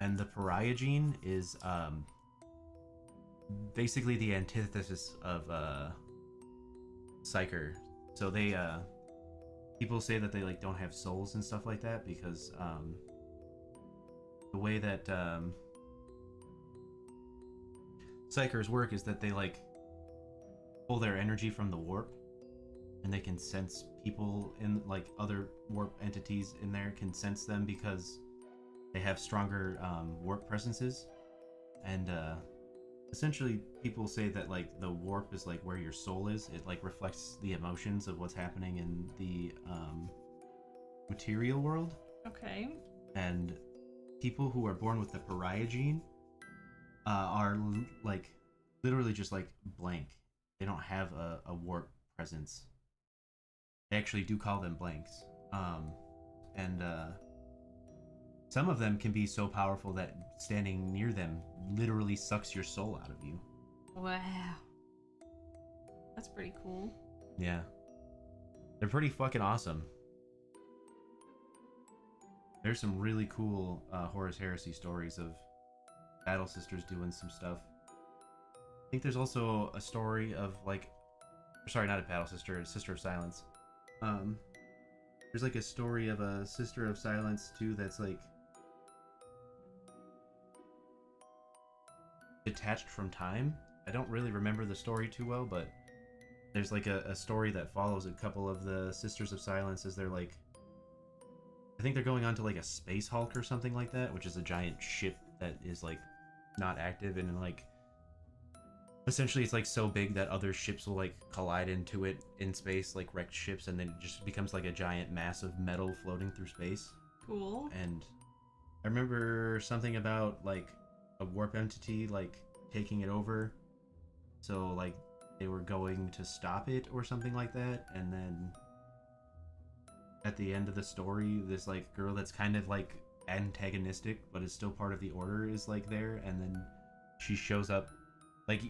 And the pariah gene is basically the antithesis of psyker. So they people say that they like don't have souls and stuff like that because the way that psychers work is that they like pull their energy from the warp, and they can sense people in like other warp entities in there can sense them because they have stronger warp presences. And essentially people say that like the warp is like where your soul is. It like reflects the emotions of what's happening in the material world. Okay. And people who are born with the pariah gene are like literally just like blank. They don't have a warp presence. They actually do call them blanks. And some of them can be so powerful that standing near them literally sucks your soul out of you. Wow. That's pretty cool. Yeah. They're pretty fucking awesome. There's some really cool Horus Heresy stories of Battle Sisters doing some stuff. I think there's also a story of like... Sorry, not a Battle Sister, a Sister of Silence. There's like a story of a Sister of Silence too that's like detached from time. I don't really remember the story too well, but there's like a story that follows a couple of the Sisters of Silence as they're like, I think they're going on to like a space Hulk or something like that, which is a giant ship that is like not active, and like essentially it's like so big that other ships will like collide into it in space, like wrecked ships, and then it just becomes like a giant mass of metal floating through space. Cool. And I remember something about like a warp entity like taking it over, so like they were going to stop it or something like that, and then at the end of the story this like girl that's kind of like antagonistic but is still part of the order is like there, and then she shows up Like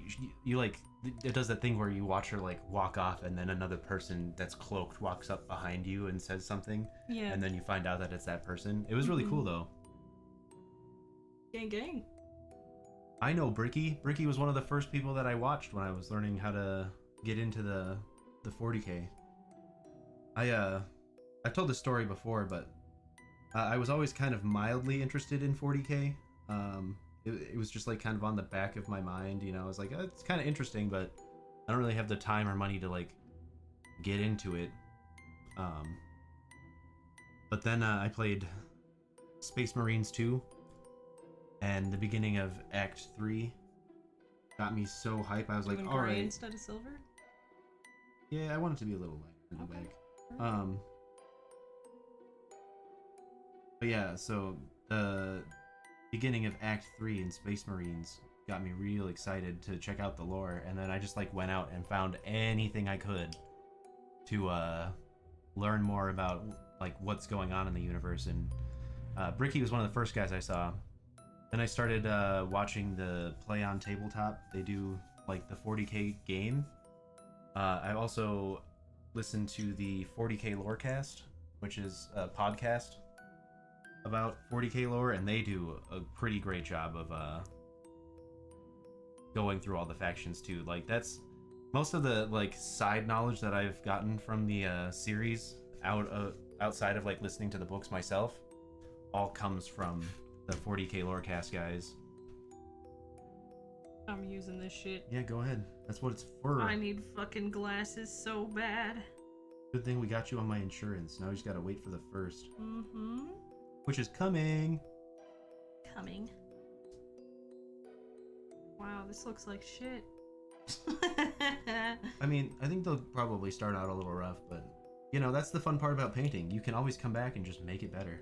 you like it does that thing where you watch her like walk off, and then another person that's cloaked walks up behind you and says something. Yeah. And then you find out that it's that person. It was really cool though. Gang gang. I know Bricky. Bricky was one of the first people that I watched when I was learning how to get into the 40K. I've told this story before, but I was always kind of mildly interested in 40K. It was just like kind of on the back of my mind, you know. I was like, it's kind of interesting, but I don't really have the time or money to like get into it. But then I played Space Marines 2, and the beginning of Act 3 got me so hype. I was like, all right. Instead of silver? Yeah, I want it to be a little lighter in the back. But yeah, so the beginning of Act 3 in Space Marines got me real excited to check out the lore, and then I just like went out and found anything I could to learn more about like what's going on in the universe. And Bricky was one of the first guys I saw. Then I started watching the Play on Tabletop. They do like the 40K game. I also listened to the 40K Lorecast, which is a podcast about 40K lore, and they do a pretty great job of going through all the factions too. Like that's most of the like side knowledge that I've gotten from the series outside of like listening to the books myself, all comes from the 40K Lorecast guys. I'm using this shit. Yeah, go ahead. That's what it's for. I need fucking glasses so bad. Good thing we got you on my insurance. Now we just gotta wait for the first. Mm-hmm. Which is coming. Coming. Wow, this looks like shit. I mean, I think they'll probably start out a little rough, but you know, that's the fun part about painting. You can always come back and just make it better.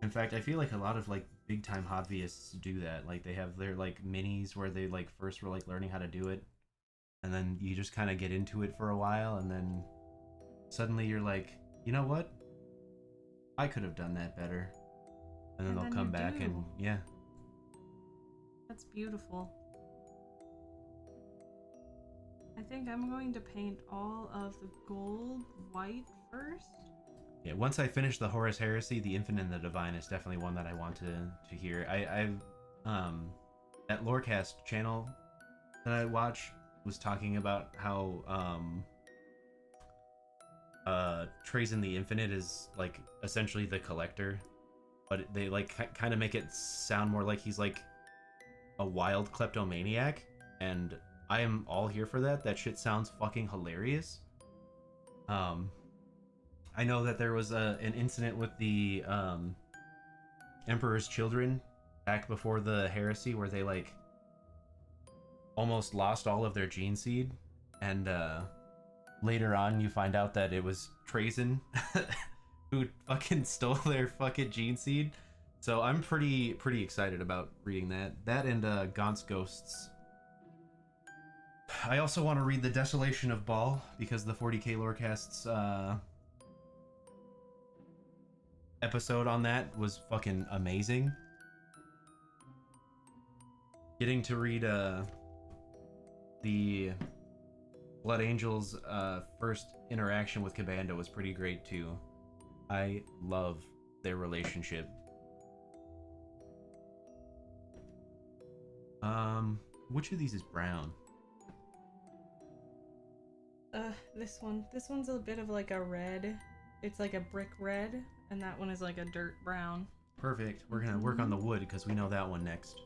In fact, I feel like a lot of like big time hobbyists do that. Like they have their like minis where they like first were like learning how to do it, and then you just kind of get into it for a while, and then suddenly you're like, you know what? I could have done that better. And then they'll come back and yeah. That's beautiful. I think I'm going to paint all of the gold white first. Yeah, once I finish the Horus Heresy, the Infinite and the Divine is definitely one that I want to hear. I've that Lorecast channel that I watch was talking about how Trazyn the Infinite is like essentially the collector, but they like kind of make it sound more like he's like a wild kleptomaniac, and I am all here for that. That shit sounds fucking hilarious. I know that there was an incident with the Emperor's Children back before the Heresy where they like almost lost all of their gene seed, and later on you find out that it was Trazyn who fucking stole their fucking gene seed. So I'm pretty excited about reading that. That and Gaunt's Ghosts. I also want to read The Desolation of Baal because the 40K Lorecast's episode on that was fucking amazing. Getting to read the Blood Angels' first interaction with Cabanda was pretty great too. I love their relationship. Which of these is brown? This one. This one's a bit of like a red. It's like a brick red, and that one is like a dirt brown. Perfect. We're gonna work on the wood because we know that one next.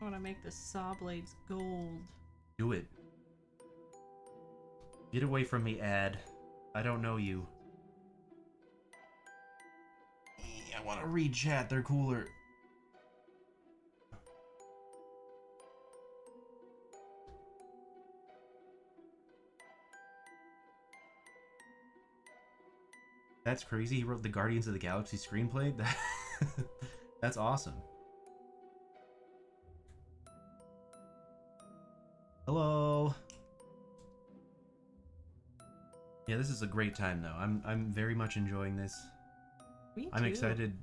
I want to make the saw blades gold. Do it. Get away from me, Ad. I don't know you. I want to read chat. They're cooler. That's crazy. He wrote the Guardians of the Galaxy screenplay. That's awesome. Hello. Yeah, this is a great time though. I'm very much enjoying this. Me too. I'm excited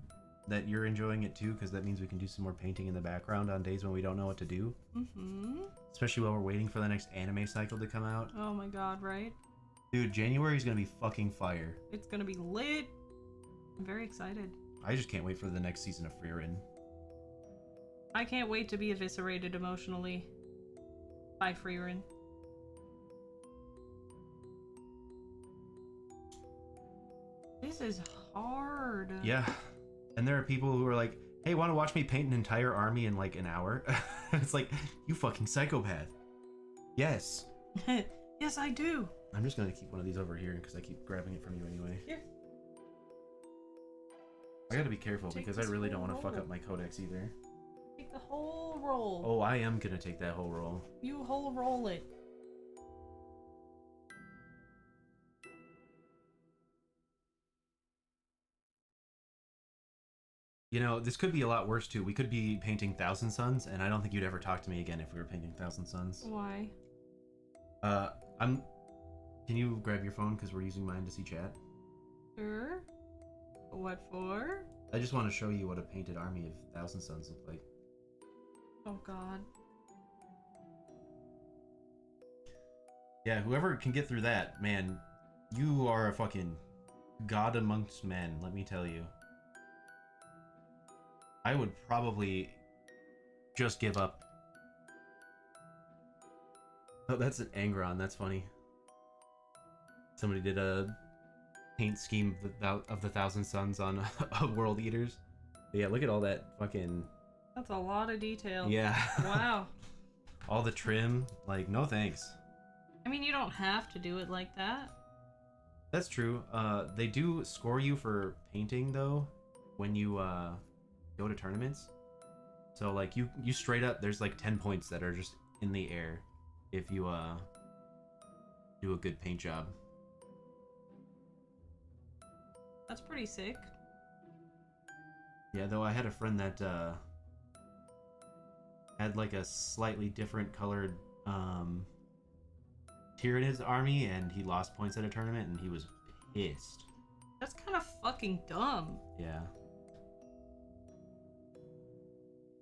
that you're enjoying it too, because that means we can do some more painting in the background on days when we don't know what to do. Mm-hmm. Especially while we're waiting for the next anime cycle to come out. Oh my god, right? Dude, January is gonna be fucking fire. It's gonna be lit. I'm very excited. I just can't wait for the next season of Frieren. I can't wait to be eviscerated emotionally by Frieren. This is hard. Yeah. And there are people who are like, hey, want to watch me paint an entire army in like an hour? It's like, you fucking psychopath. Yes. Yes, I do. I'm just gonna keep one of these over here because I keep grabbing it from you anyway. Here. I gotta be careful Take because I this really whole don't want to fuck roll. up my codex either. Take the whole roll. Oh, I am gonna take that whole roll. You whole roll it. You know, this could be a lot worse too. We could be painting Thousand Suns, and I don't think you'd ever talk to me again if we were painting Thousand Suns. Why? Can you grab your phone because we're using mine to see chat? Sure. What for? I just want to show you what a painted army of Thousand Suns look like. Oh god. Yeah, whoever can get through that, man, you are a fucking god amongst men, let me tell you. I would probably just give up. Oh, that's an Angron, that's funny. Somebody did a paint scheme of the Thousand Suns on World Eaters. But yeah, look at all that fucking... That's a lot of detail. Yeah. Wow. All the trim, like, no thanks. I mean, you don't have to do it like that. That's true. They do score you for painting, though, when you go to tournaments. So, like, you straight up, there's like 10 points that are just in the air if you do a good paint job. That's pretty sick. Yeah, though I had a friend that had like a slightly different colored tier in his army, and he lost points at a tournament, and he was pissed. That's kind of fucking dumb. Yeah.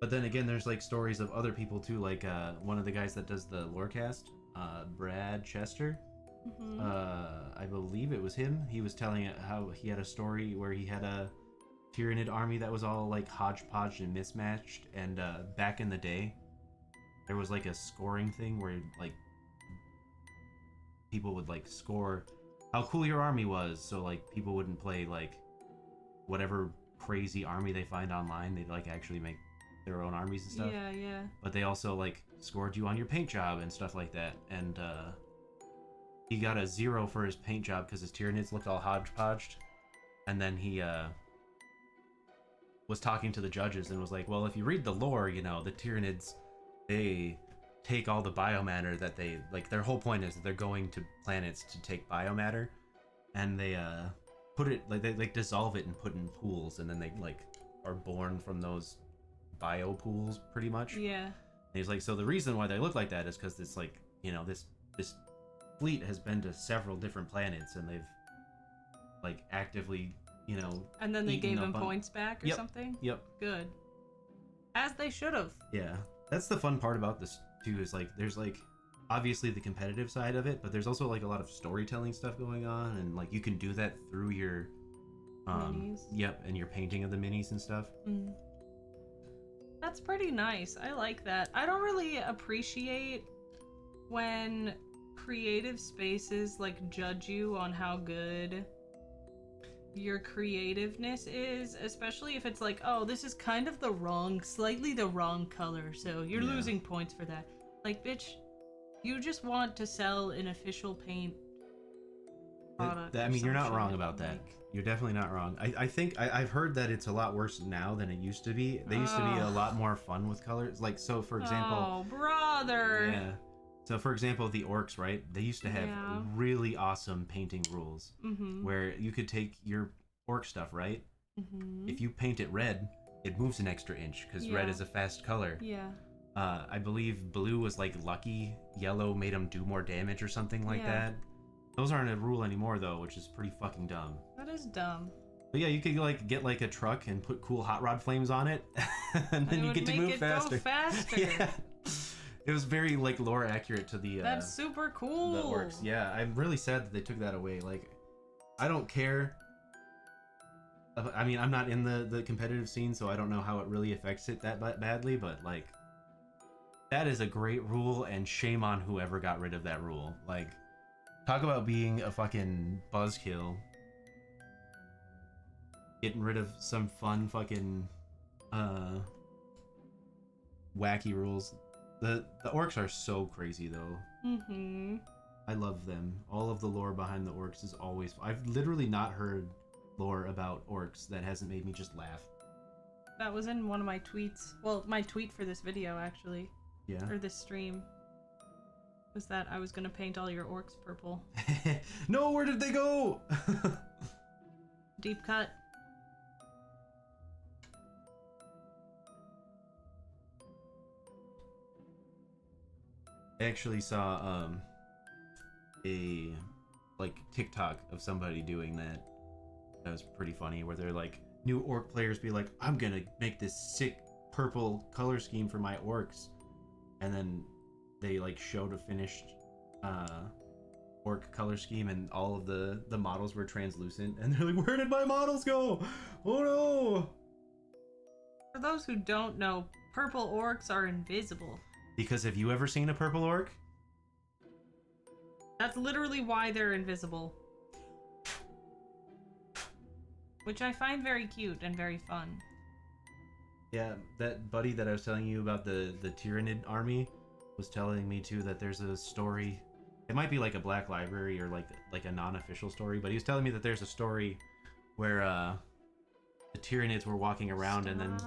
But then again, there's like stories of other people too, like one of the guys that does the lorecast, Brad Chester. Mm-hmm. I believe it was him. He was telling it how he had a story where he had a Tyranid army that was all like hodgepodge and mismatched, and back in the day there was like a scoring thing where like people would like score how cool your army was, so like people wouldn't play like whatever crazy army they find online. They'd like actually make their own armies and stuff. Yeah, yeah. But they also like scored you on your paint job and stuff like that, and he got a 0 for his paint job because his Tyranids looked all hodgepodged. And then he was talking to the judges and was like, well, if you read the lore, you know, the Tyranids, they take all the biomatter that they, like, their whole point is that they're going to planets to take biomatter, and they put it, like, they like dissolve it and put in pools, and then they like are born from those bio pools pretty much. Yeah. And he's like, so the reason why they look like that is because it's like, you know, this fleet has been to several different planets, and they've like actively, you know, And then they eaten gave up him on... points back or Yep. something? Yep. Good. As they should have. Yeah. That's the fun part about this too, is like there's like obviously the competitive side of it, but there's also like a lot of storytelling stuff going on, and like you can do that through your Minis. Yep, and your painting of the minis and stuff. Mm. That's pretty nice. I like that. I don't really appreciate when creative spaces like judge you on how good your creativeness is, especially if it's like, oh, this is kind of slightly the wrong color, so you're Yeah. losing points for that. Like, bitch, you just want to sell an official paint product. I or mean, you're some not wrong shit. about that. Like, You're definitely not wrong. I think I've heard that it's a lot worse now than it used to be. They used to be a Ugh. lot more fun with colors. Like, so for example, oh, brother. yeah. So for example, the orcs, right? They used to have Yeah. really awesome painting rules Mm-hmm. where you could take your orc stuff, right? Mm-hmm. If you paint it red, it moves an extra inch because red Yeah. is a fast color. Yeah. I believe blue was like lucky, yellow made them do more damage or something like Yeah. that. Those aren't a rule anymore though, which is pretty fucking dumb. That is dumb. But yeah, you could like get like a truck and put cool hot rod flames on it, and then you get to move faster. Go faster. Yeah. It was very like lore accurate to the. That's super cool. The orcs. Yeah, I'm really sad that they took that away. Like, I don't care. I mean, I'm not in the competitive scene, so I don't know how it really affects it that badly. But like, that is a great rule, and shame on whoever got rid of that rule. Like, talk about being a fucking buzzkill. Getting rid of some fun fucking wacky rules. The orcs are so crazy though. Mm-hmm. I love them. All of the lore behind the orcs is always. I've literally not heard lore about orcs that hasn't made me just laugh. That was in one of my tweets. Well, my tweet for this video actually. Yeah. Or this stream. Was that I was gonna paint all your orcs purple. No, where did they go? Deep cut. I actually saw a like TikTok of somebody doing that. That was pretty funny, where they're like, new orc players be like, I'm gonna make this sick purple color scheme for my orcs, and then they like showed a finished orc color scheme, and all of the models were translucent, and they're like, where did my models go? Oh no! For those who don't know, purple orcs are invisible. Because have you ever seen a purple orc? That's literally why they're invisible. Which I find very cute and very fun. Yeah, that buddy that I was telling you about, the Tyrannid army, was telling me too that there's a story. It might be like a Black Library or like a non-official story, but he was telling me that there's a story where the Tyrannids were walking around and then.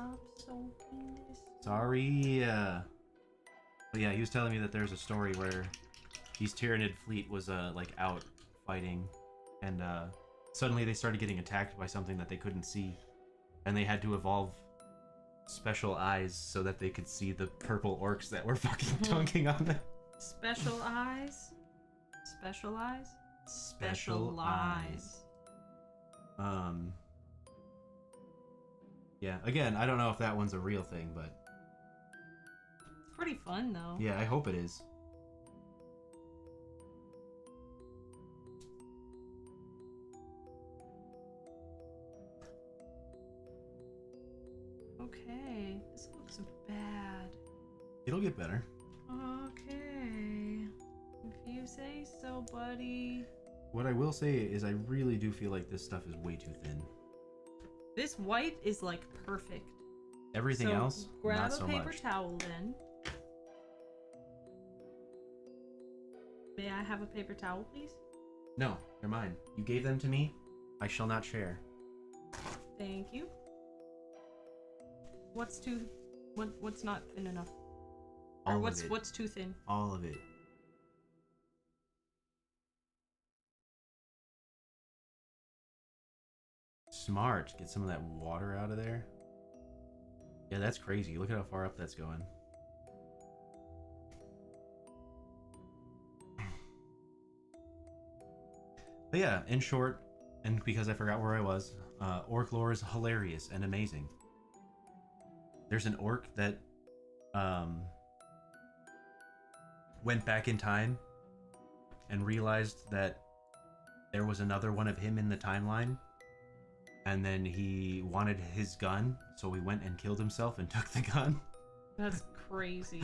Sorry. But yeah, he was telling me that there's a story where these Tyrannid fleet was like out fighting, and suddenly they started getting attacked by something that they couldn't see, and they had to evolve special eyes so that they could see the purple orcs that were fucking dunking on them. Special eyes? Special eyes? Special eyes. Yeah, again, I don't know if that one's a real thing, but pretty fun though. yeah, I hope it is. Okay, this looks bad. It'll get better. Okay, if you say so, buddy. What I will say is I really do feel like this stuff is way too thin. This white is like perfect. Everything else, grab not so a paper much. towel then. May I have a paper towel, please? No, they're mine. You gave them to me. I shall not share. Thank you. What's not thin enough? All Or of it. what's too thin? All of it. Smart. Get some of that water out of there. Yeah, that's crazy. Look at how far up that's going. But yeah, in short, and because I forgot where I was, orc lore is hilarious and amazing. There's an orc that went back in time and realized that there was another one of him in the timeline, and then he wanted his gun, so he went and killed himself and took the gun. That's crazy.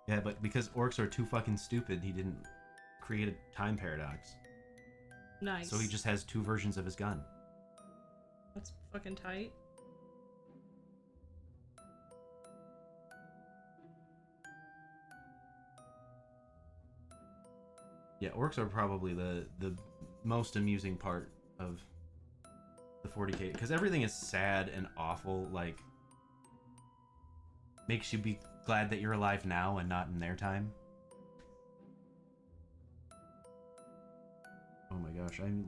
Yeah, but because orcs are too fucking stupid, he didn't create a time paradox. Nice. So he just has two versions of his gun. That's fucking tight. Yeah, orcs are probably the most amusing part of the 40k, because everything is sad and awful, like makes you be glad that you're alive now and not in their time. Oh my gosh, I'm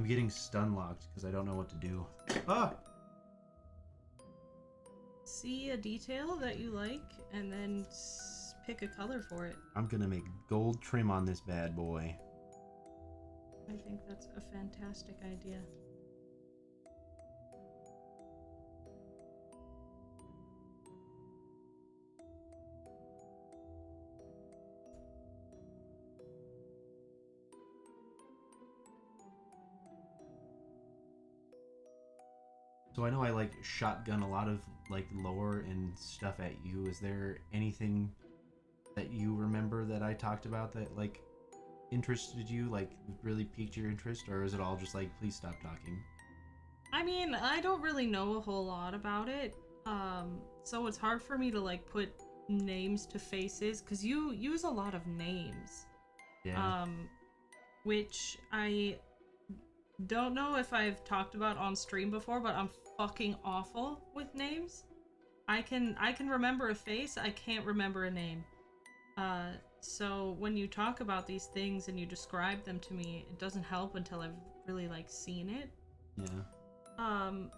getting stun locked because I don't know what to do. Ah! See a detail that you like and then pick a color for it. I'm gonna make gold trim on this bad boy. I think that's a fantastic idea. So I know I like shotgun a lot of like lore and stuff at you. Is there anything that you remember that I talked about that like interested you, like really piqued your interest, or is it all just like please stop talking? I mean, I don't really know a whole lot about it. So it's hard for me to like put names to faces because you use a lot of names. Yeah. Which I don't know if I've talked about on stream before, but I'm fucking awful with names. I can remember a face, I can't remember a name. So when you talk about these things and you describe them to me, it doesn't help until I've really like seen it. Yeah.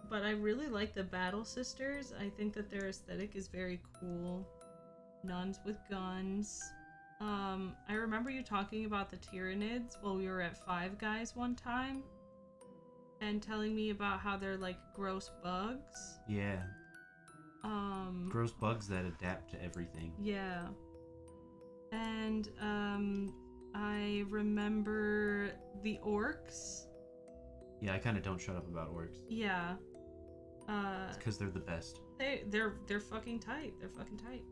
But I really like the Battle Sisters. I think that their aesthetic is very cool. Nuns with guns. I remember you talking about the Tyranids while we were at Five Guys one time. And telling me about how they're like gross bugs. Yeah. Gross bugs that adapt to everything. Yeah. And, I remember the orcs. Yeah, I kind of don't shut up about orcs. Yeah. It's because they're the best. They're fucking tight. They're fucking tight.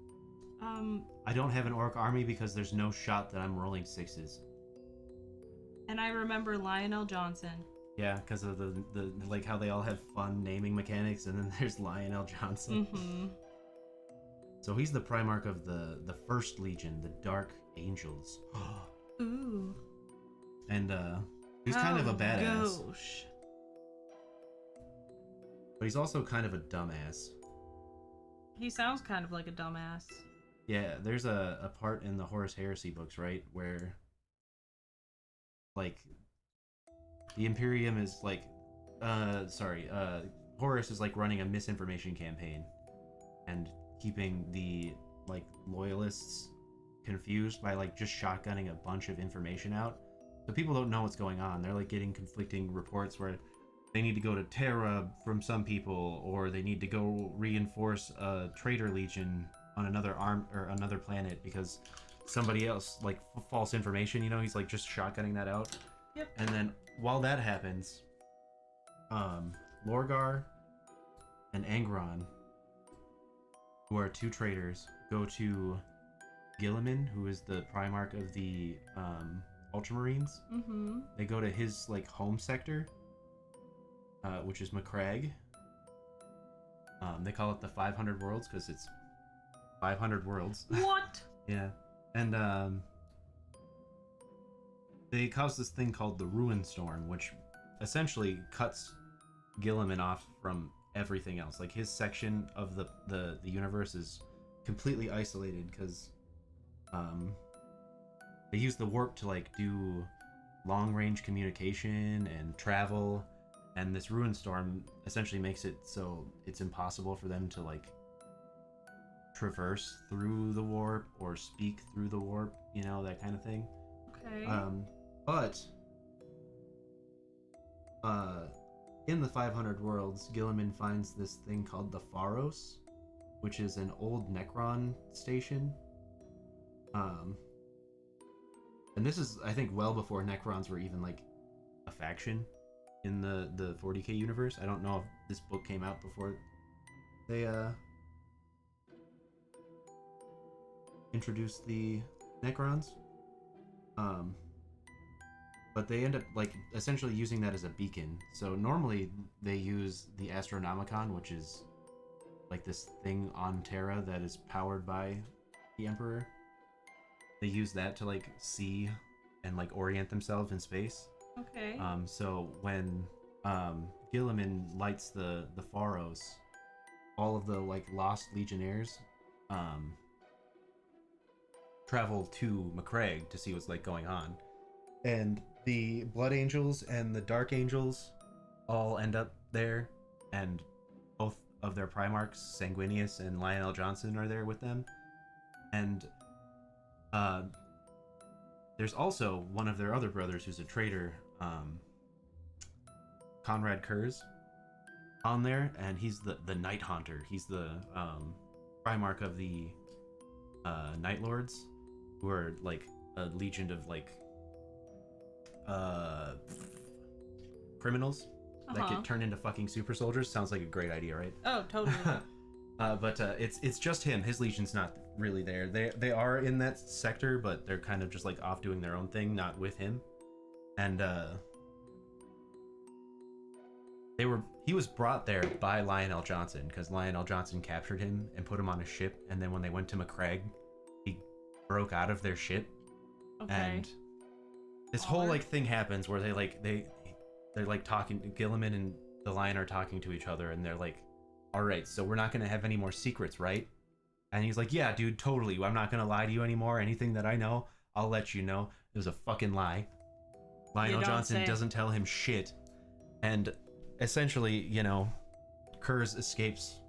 I don't have an orc army because there's no shot that I'm rolling sixes. And I remember Lionel Johnson. Yeah, because of the like how they all have fun naming mechanics, and then there's Lionel Johnson. Mm-hmm. So he's the Primarch of the First Legion, the Dark Angels. Ooh. And he's kind of a badass. Gosh. But he's also kind of a dumbass. He sounds kind of like a dumbass. Yeah, there's a part in the Horus Heresy books, right, where like the Imperium is like Horus is like running a misinformation campaign and keeping the like loyalists confused by like just shotgunning a bunch of information out. So people don't know what's going on. They're like getting conflicting reports where they need to go to Terra from some people, or they need to go reinforce a traitor legion on another another planet because somebody else like false information, you know, he's like just shotgunning that out. Yep. And then while that happens, Lorgar and Angron, who are two traitors, go to Guilliman, who is the Primarch of the Ultramarines. Mm-hmm. They go to his like home sector, which is Macragge. They call it the 500 Worlds because it's 500 worlds. What? Yeah. And they cause this thing called the Ruin Storm, which essentially cuts Guilliman off from everything else. Like his section of the universe is completely isolated because they use the warp to like do long range communication and travel, and this Ruin Storm essentially makes it so it's impossible for them to like traverse through the warp or speak through the warp, you know, that kind of thing. Okay. But in the 500 Worlds, Guilliman finds this thing called the Pharos, which is an old Necron station. And this is, I think, well before Necrons were even like a faction in the 40k universe. I don't know if this book came out before they introduced the Necrons. But they end up like essentially using that as a beacon. So normally they use the Astronomicon, which is like this thing on Terra that is powered by the Emperor. They use that to like see and like orient themselves in space. Okay. So when Guilliman lights the Pharos, all of the like lost legionnaires travel to Macragge to see what's like going on. And the Blood Angels and the Dark Angels all end up there, and both of their Primarchs, Sanguinius and Lionel Johnson, are there with them. And there's also one of their other brothers who's a traitor, Conrad Kurz, on there, and he's the Night Haunter. He's the Primarch of the Night Lords, who are like a legion of like criminals. that get turned into fucking super soldiers. Sounds like a great idea, right? Oh, totally. But it's just him. His legion's not really there. They are in that sector, but they're kind of just like off doing their own thing, not with him. And he was brought there by Lionel Johnson because Lionel Johnson captured him and put him on a ship. And then when they went to McCraig, he broke out of their ship. Okay. And this whole like thing happens where they're like talking. Gilliman and the Lion are talking to each other, and they're like, "All right, so we're not gonna have any more secrets, right?" And he's like, "Yeah, dude, totally. I'm not gonna lie to you anymore. Anything that I know, I'll let you know." It was a fucking lie. Lionel Johnson doesn't tell him shit, and essentially, you know, Kurz escapes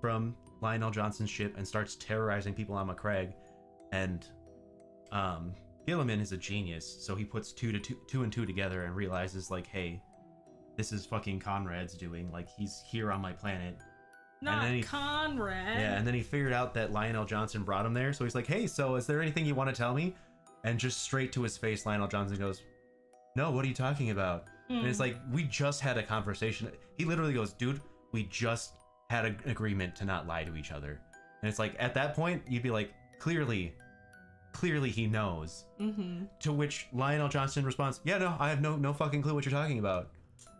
from Lionel Johnson's ship and starts terrorizing people on McCraig, and Gilliman is a genius, so he puts two and two together and realizes, like, hey, this is fucking Conrad's doing. Like, he's here on my planet. Not Conrad. Yeah, and then he figured out that Lionel Johnson brought him there, so he's like, hey, so is there anything you want to tell me? And just straight to his face, Lionel Johnson goes, no, what are you talking about? And it's like, we just had a conversation. He literally goes, dude, we just had an agreement to not lie to each other. And it's like, at that point, you'd be like, clearly he knows. To which Lionel Johnson responds, yeah, no, I have no fucking clue what you're talking about.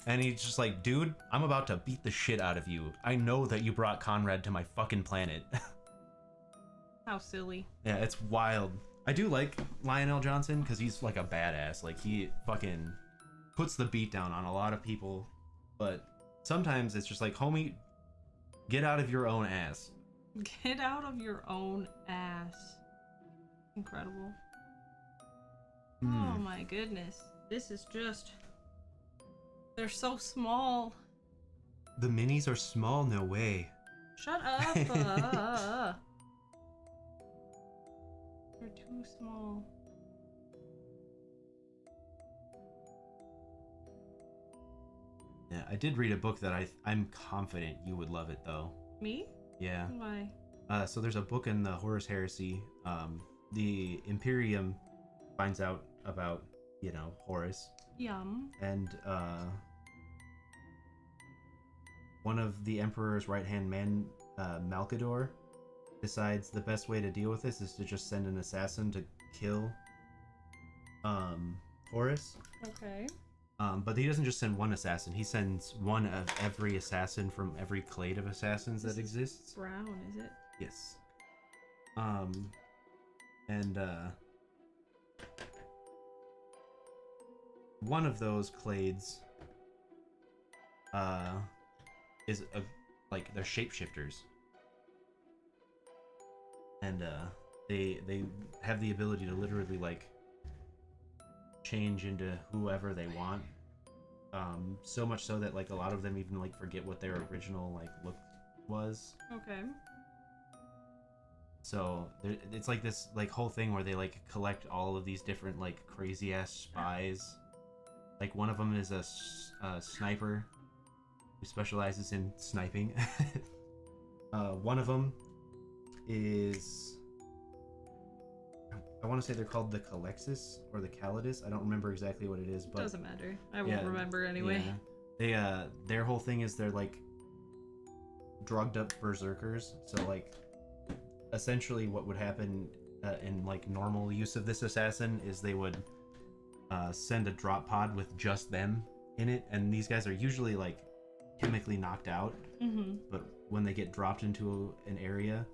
And he's just like, dude, I'm about to beat the shit out of you. I know that you brought Conrad to my fucking planet. How silly. Yeah, it's wild. I do like Lionel Johnson because he's like a badass. Like, he fucking puts the beat down on a lot of people. But sometimes it's just like, homie, get out of your own ass. Get out of your own ass. Incredible. Oh my goodness. This is just... They're so small. The minis are small? No way. Shut up. They're too small. Yeah, I did read a book that I'm confident you would love it, though. Me? Yeah. Why? So there's a book in the Horus Heresy. The Imperium finds out about, you know, Horus. Yum. And one of the Emperor's right-hand man, Malkador, decides the best way to deal with this is to just send an assassin to kill Horus. Okay. But he doesn't just send one assassin. He sends one of every assassin from every clade of assassins that exists. Brown, is it? Yes. And one of those clades is like they're shapeshifters, and they have the ability to literally like change into whoever they want. So much so that like a lot of them even like forget what their original like look was. Okay. So it's like this like whole thing where they like collect all of these different like crazy ass spies. Like one of them is a sniper who specializes in sniping. One of them is, I want to say they're called the Calexis or the Calidus. I don't remember exactly what it is, but doesn't matter. I won't remember anyway. Yeah. Their whole thing is they're like drugged up berserkers. So like essentially what would happen in like normal use of this assassin is they would send a drop pod with just them in it, and these guys are usually like chemically knocked out, but when they get dropped into an area,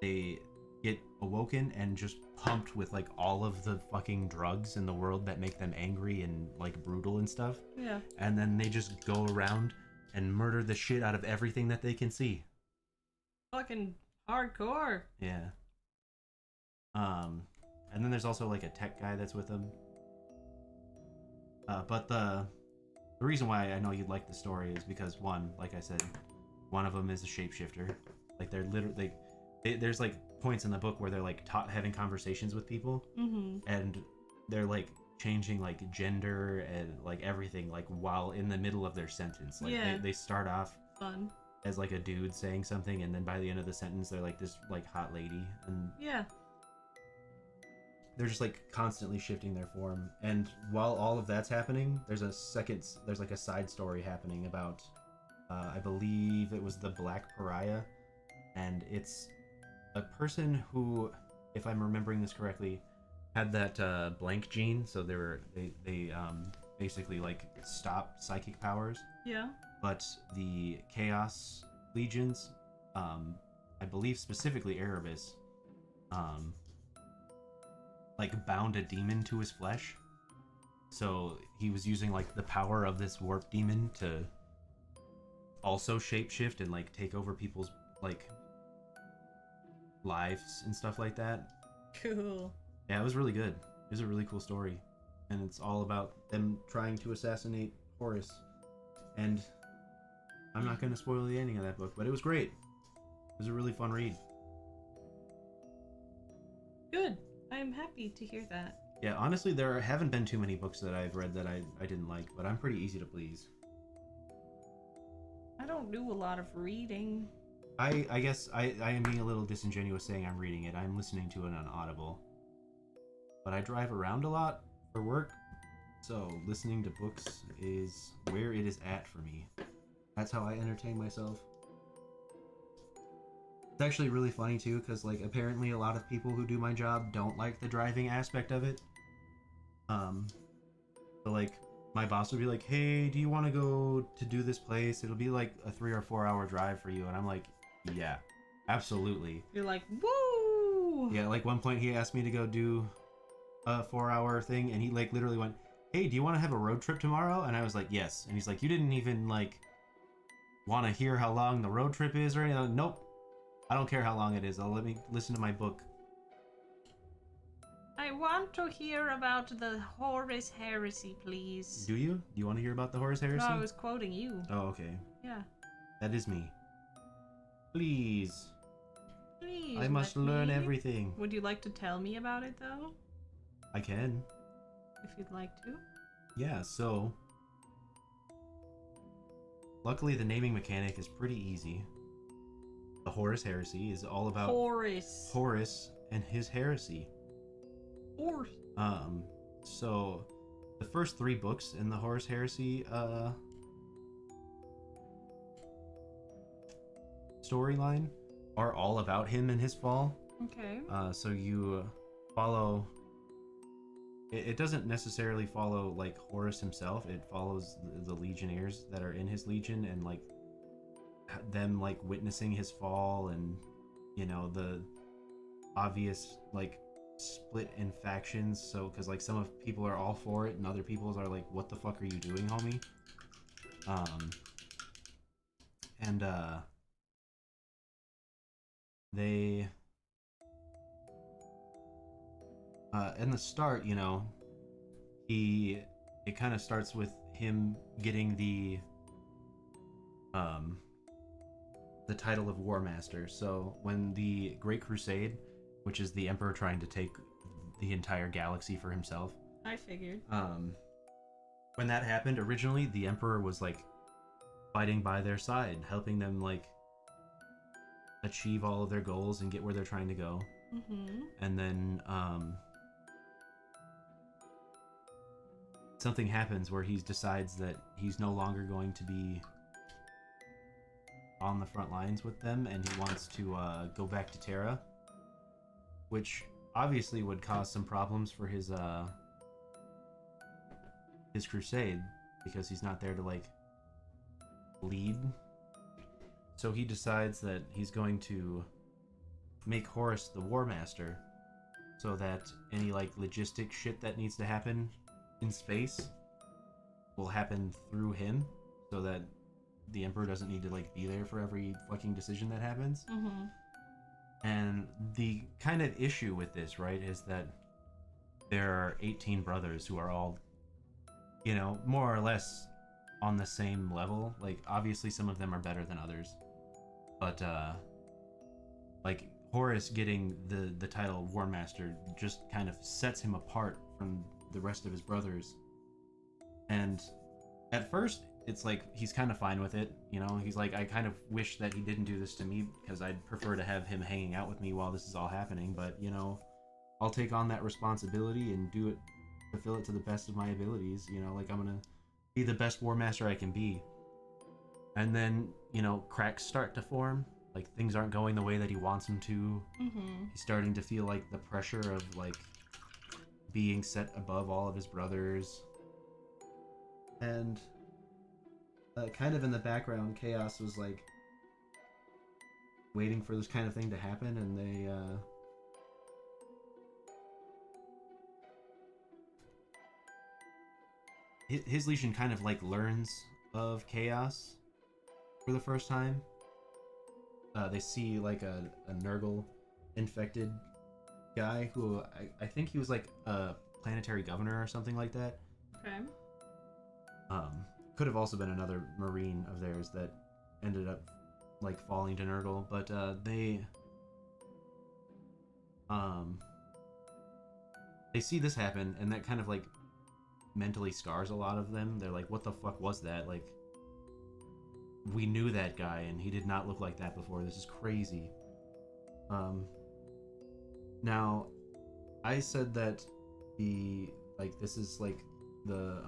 they get awoken and just pumped with like all of the fucking drugs in the world that make them angry and like brutal and stuff. Yeah. And then they just go around and murder the shit out of everything that they can see. Fucking hardcore. Yeah. And then there's also like a tech guy that's with them. But the reason why I know you'd like the story is because one, like I said, one of them is a shapeshifter. Like they're literally, there's like points in the book where they're like having conversations with people, and they're like changing like gender and like everything like while in the middle of their sentence. Like they start off fun as like a dude saying something, and then by the end of the sentence they're like this like hot lady. And they're just like constantly shifting their form. And while all of that's happening, there's like a side story happening about, I believe it was the Black Pariah, and it's a person who, if I'm remembering this correctly, had that blank gene, so they basically like stop psychic powers. Yeah. But the Chaos Legions, I believe specifically Erebus, like bound a demon to his flesh. So he was using like the power of this warp demon to also shapeshift and like take over people's like lives and stuff like that. Cool. Yeah, it was really good. It was a really cool story. And it's all about them trying to assassinate Horus. And I'm not going to spoil the ending of that book, but it was great. It was a really fun read. Good. I'm happy to hear that. Yeah, honestly, there haven't been too many books that I've read that I didn't like, but I'm pretty easy to please. I don't do a lot of reading. I guess I am being a little disingenuous saying I'm reading it. I'm listening to it on Audible. But I drive around a lot for work, so listening to books is where it is at for me. That's how I entertain myself. It's actually really funny too, because like apparently a lot of people who do my job don't like the driving aspect of it. So like my boss would be like, "Hey, do you want to go to do this place? It'll be like a 3 or 4 hour drive for you." And I'm like, "Yeah, absolutely." You're like, woo! Yeah, like one point he asked me to go do a 4-hour thing, and he like literally went, "Hey, do you want to have a road trip tomorrow?" And I was like, "Yes." And he's like, "You didn't even like want to hear how long the road trip is or anything?" Like, nope, I don't care how long it is. I'll let me listen to my book. I want to hear about the Horus Heresy, please. Do you? Do you want to hear about the Horus Heresy? No, I was quoting you. Oh, okay. Yeah. That is me. Please. Please. I must let learn me. everything. Would you like to tell me about it, though? I can. If you'd like to. Yeah, so luckily the naming mechanic is pretty easy. The Horus Heresy is all about Horus and his heresy. Horus. So the first 3 books in the Horus Heresy storyline are all about him and his fall. Okay. So you follow. It doesn't necessarily follow like Horus himself. It follows the legionnaires that are in his legion and like them like witnessing his fall, and you know the obvious like split in factions. So because like some of people are all for it and other people are like, "What the fuck are you doing, homie?" And they in the start, you know, it kind of starts with him getting the title of War Master. So when the Great Crusade, which is the Emperor trying to take the entire galaxy for himself, I figured. when that happened, originally the Emperor was like fighting by their side, helping them like achieve all of their goals and get where they're trying to go. Mm-hmm. And then something happens where he decides that he's no longer going to be on the front lines with them, and he wants to go back to Terra, which obviously would cause some problems for his crusade, because he's not there to like lead. So he decides that he's going to make Horus the War Master, so that any like logistic shit that needs to happen in space will happen through him, so that the Emperor doesn't need to like be there for every fucking decision that happens. Mm-hmm. And the kind of issue with this, right, is that there are 18 brothers who are all, you know, more or less on the same level. Like, obviously some of them are better than others, but like Horus getting the title War Master just kind of sets him apart from the rest of his brothers. And at first it's like he's kind of fine with it, you know. He's like, I kind of wish that he didn't do this to me, because I'd prefer to have him hanging out with me while this is all happening. But you know, I'll take on that responsibility and do it, fulfill it to the best of my abilities. You know, like I'm gonna be the best war master I can be. And then, you know, cracks start to form. Like things aren't going the way that he wants them to. He's starting to feel like the pressure of like being set above all of his brothers. And kind of in the background, Chaos was like waiting for this kind of thing to happen, and his Legion kind of like learns of Chaos for the first time. They see like a Nurgle infected guy who I think he was like a planetary governor or something like that. Okay. Could have also been another Marine of theirs that ended up like falling to Nurgle, but they see this happen, and that kind of like mentally scars a lot of them. They're like, what the fuck was that? Like, we knew that guy and he did not look like that before. This is crazy. Now I said that this is like the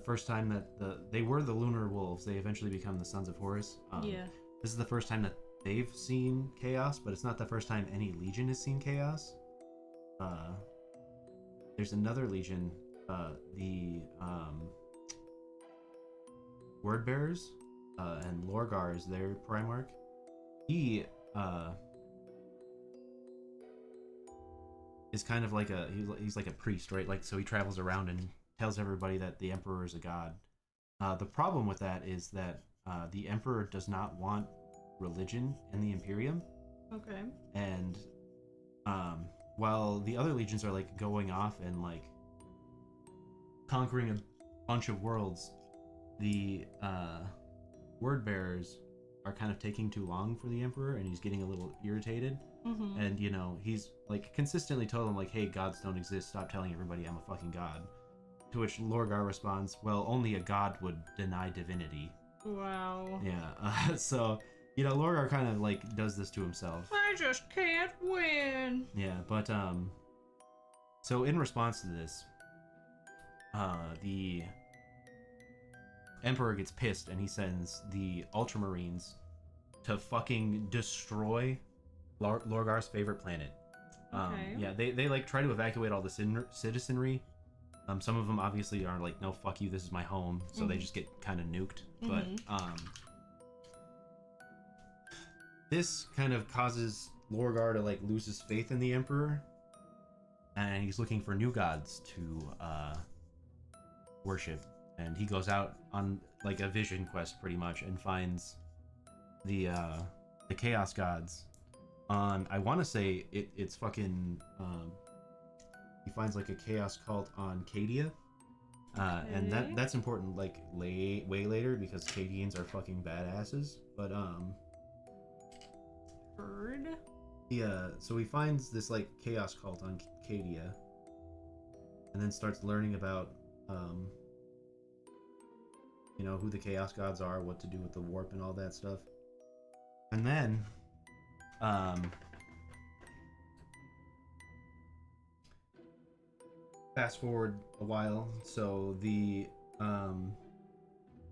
first time that they were the Lunar Wolves. They eventually become the Sons of Horus. Yeah. This is the first time that they've seen Chaos, but it's not the first time any Legion has seen Chaos. There's another Legion, the Word Bearers, and Lorgar is their Primarch. He is kind of like he's like a priest, right? Like, so he travels around and tells everybody that the Emperor is a god. The problem with that is that the Emperor does not want religion in the Imperium. Okay. And while the other legions are like going off and like conquering a bunch of worlds, the Word Bearers are kind of taking too long for the Emperor, and he's getting a little irritated. And, you know, he's like consistently told them like, hey, gods don't exist, stop telling everybody I'm a fucking god. To which Lorgar responds, well, only a god would deny divinity. Wow. Yeah, so, you know, Lorgar kind of like does this to himself. I just can't win. Yeah, but so in response to this, the Emperor gets pissed and he sends the Ultramarines to fucking destroy Lorgar's favorite planet. Okay. Yeah, they like try to evacuate all the citizenry. Some of them obviously are like, no, fuck you, this is my home, so they just get kind of nuked. But this kind of causes Lorgar to like lose his faith in the Emperor, and he's looking for new gods to worship. And he goes out on like a vision quest pretty much and finds the Chaos gods on, I want to say it's fucking he finds like a Chaos cult on Cadia. And that's important like way later, because Cadians are fucking badasses. But Bird. Yeah, so he finds this like Chaos cult on Cadia, and then starts learning about you know, who the Chaos gods are, what to do with the warp and all that stuff. And then fast forward a while, so the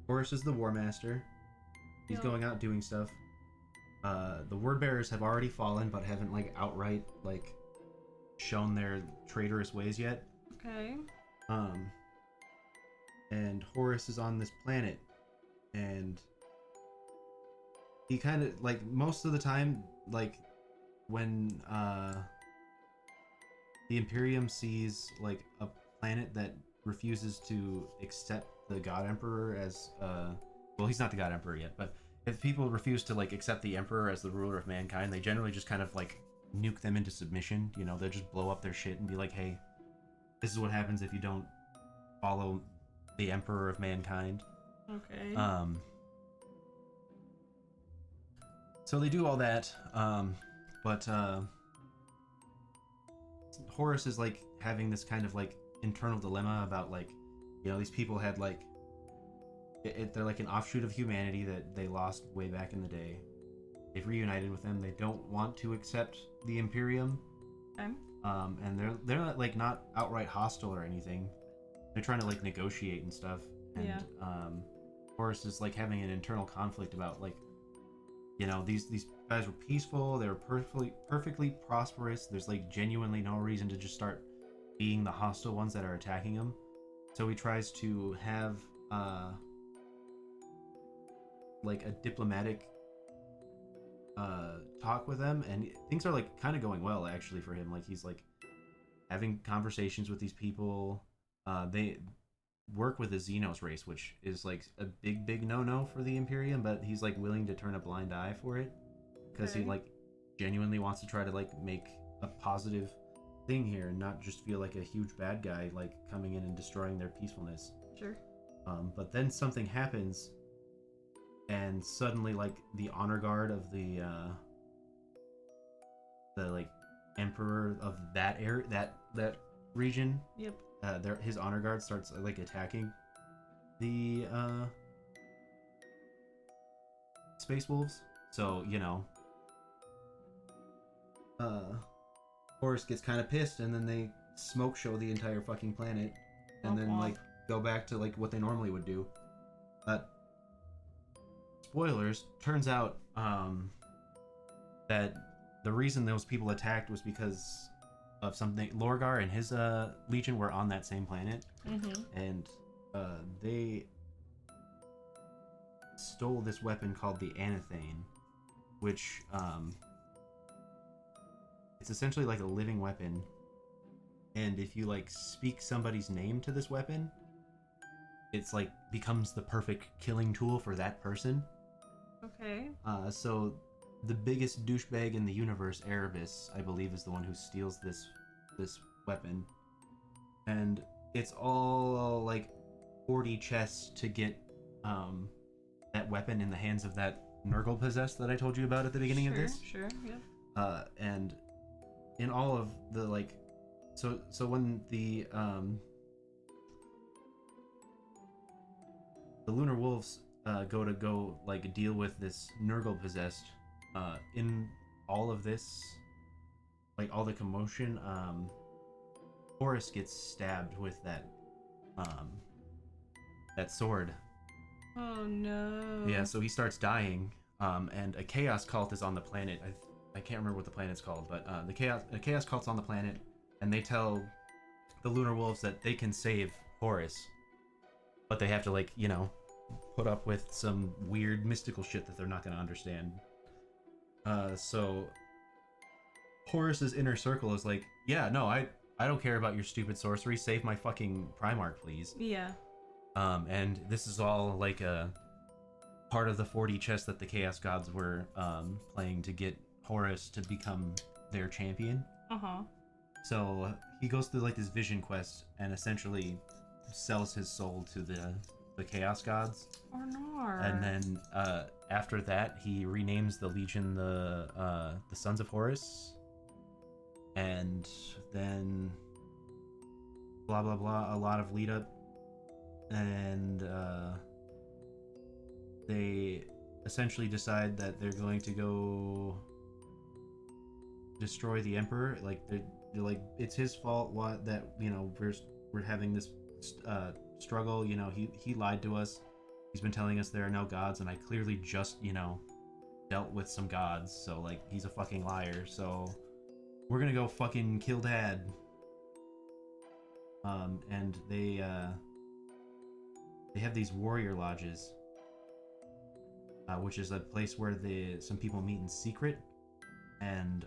Horus is the War Master. He's going out doing stuff. The Word Bearers have already fallen, but haven't like outright like shown their traitorous ways yet. Okay. And Horus is on this planet, and he kind of like most of the time, like when the Imperium sees like a planet that refuses to accept the God Emperor as well, he's not the God Emperor yet, but if people refuse to like accept the Emperor as the ruler of mankind, they generally just kind of like nuke them into submission. You know, they'll just blow up their shit and be like, hey, this is what happens if you don't follow the Emperor of mankind. Okay. So they do all that, but Horus is like having this kind of like internal dilemma about like, you know, these people had like they're like an offshoot of humanity that they lost way back in the day, they've reunited with them. They don't want to accept the Imperium. Okay. And they're not, like, not outright hostile or anything. They're trying to, like, negotiate and stuff. And Horus is, like, having an internal conflict about, like, you know, these guys were peaceful. They were perfectly prosperous. There's, like, genuinely no reason to just start being the hostile ones that are attacking them. So he tries to have like a diplomatic talk with them, and things are like kind of going well actually for him. Like he's like having conversations with these people. They work with the Xenos race, which is like a big no-no for the Imperium, but he's like willing to turn a blind eye for it because he like genuinely wants to try to like make a positive thing here and not just feel like a huge bad guy like coming in and destroying their peacefulness. Sure. But then something happens, and suddenly like the honor guard of the like emperor of that area, that region. Yep. His honor guard starts like attacking the space wolves. So you know, Horus gets kind of pissed, and then they smoke show the entire fucking planet, and then like go back to like what they normally would do. Spoilers, turns out that the reason those people attacked was because of something. Lorgar and his legion were on that same planet, and they stole this weapon called the Anathane, which it's essentially like a living weapon, and if you like speak somebody's name to this weapon, it's like becomes the perfect killing tool for that person. Okay. So the biggest douchebag in the universe, Erebus, I believe, is the one who steals this weapon, and it's all like 40 chests to get that weapon in the hands of that Nurgle possessed that I told you about at the beginning of this. Sure. Yep. And in all of the like, so when the Lunar Wolves go like deal with this Nurgle possessed, in all of this, like all the commotion, Horus gets stabbed with that sword. Oh no. Yeah, so he starts dying, and a chaos cult is on the planet. I can't remember what the planet's called, but the chaos cult's on the planet, and they tell the Lunar Wolves that they can save Horus, but they have to, like, you know, put up with some weird mystical shit that they're not going to understand. So Horus's inner circle is like, yeah, no, I don't care about your stupid sorcery. Save my fucking Primarch, please. Yeah. And this is all like a part of the 40 chests that the Chaos Gods were playing to get Horus to become their champion. So he goes through like this vision quest and essentially sells his soul to the Chaos Gods. Or no. And then after that, he renames the Legion the Sons of Horus. And then blah blah blah, a lot of lead up, and they essentially decide that they're going to go destroy the Emperor. Like they're like, it's his fault that, you know, we're having this struggle. You know, he lied to us. He's been telling us there are no gods, and I clearly just, you know, dealt with some gods. So like, he's a fucking liar. So we're gonna go fucking kill Dad. And they have these warrior lodges, which is a place where some people meet in secret, and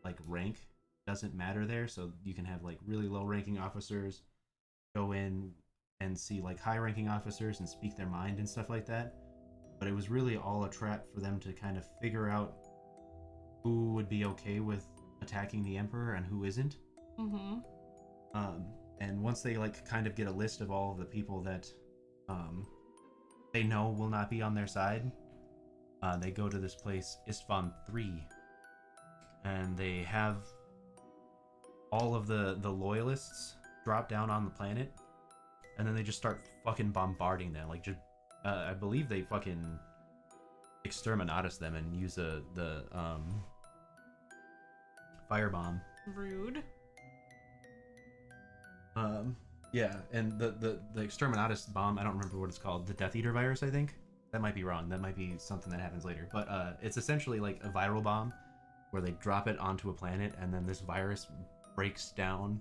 like rank doesn't matter there, so you can have like really low ranking officers go in and see like high ranking officers and speak their mind and stuff like that. But it was really all a trap for them to kind of figure out who would be okay with attacking the Emperor and who isn't. And once they like kind of get a list of all of the people that they know will not be on their side, they go to this place, Istvan 3, and they have all of the loyalists drop down on the planet, and then they just start fucking bombarding them. Like, just I believe they fucking exterminatus them and use the firebomb. Rude. Yeah, and the exterminatus bomb, I don't remember what it's called, the Death Eater virus, I think. That might be wrong. That might be something that happens later. But it's essentially like a viral bomb where they drop it onto a planet, and then this virus breaks down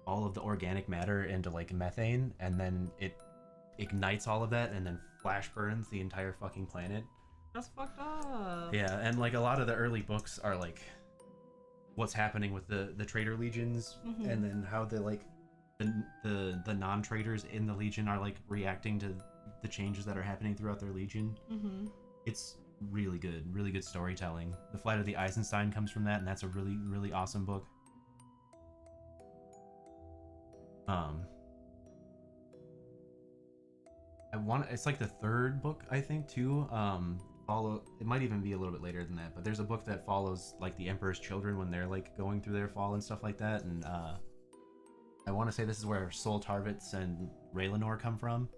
all of the organic matter into like methane, and then it ignites all of that and then flash burns the entire fucking planet. That's fucked up. Yeah, and like a lot of the early books are like what's happening with the traitor legions, and then how the like the non-traitors in the legion are like reacting to the changes that are happening throughout their legion. It's really good storytelling. The Flight of the Eisenstein comes from that, and that's a really awesome book. It's like the third book, I think, too. It might even be a little bit later than that, but there's a book that follows like the Emperor's children when they're like going through their fall and stuff like that, and I want to say this is where Sol Tarvitz and Raylanor come from.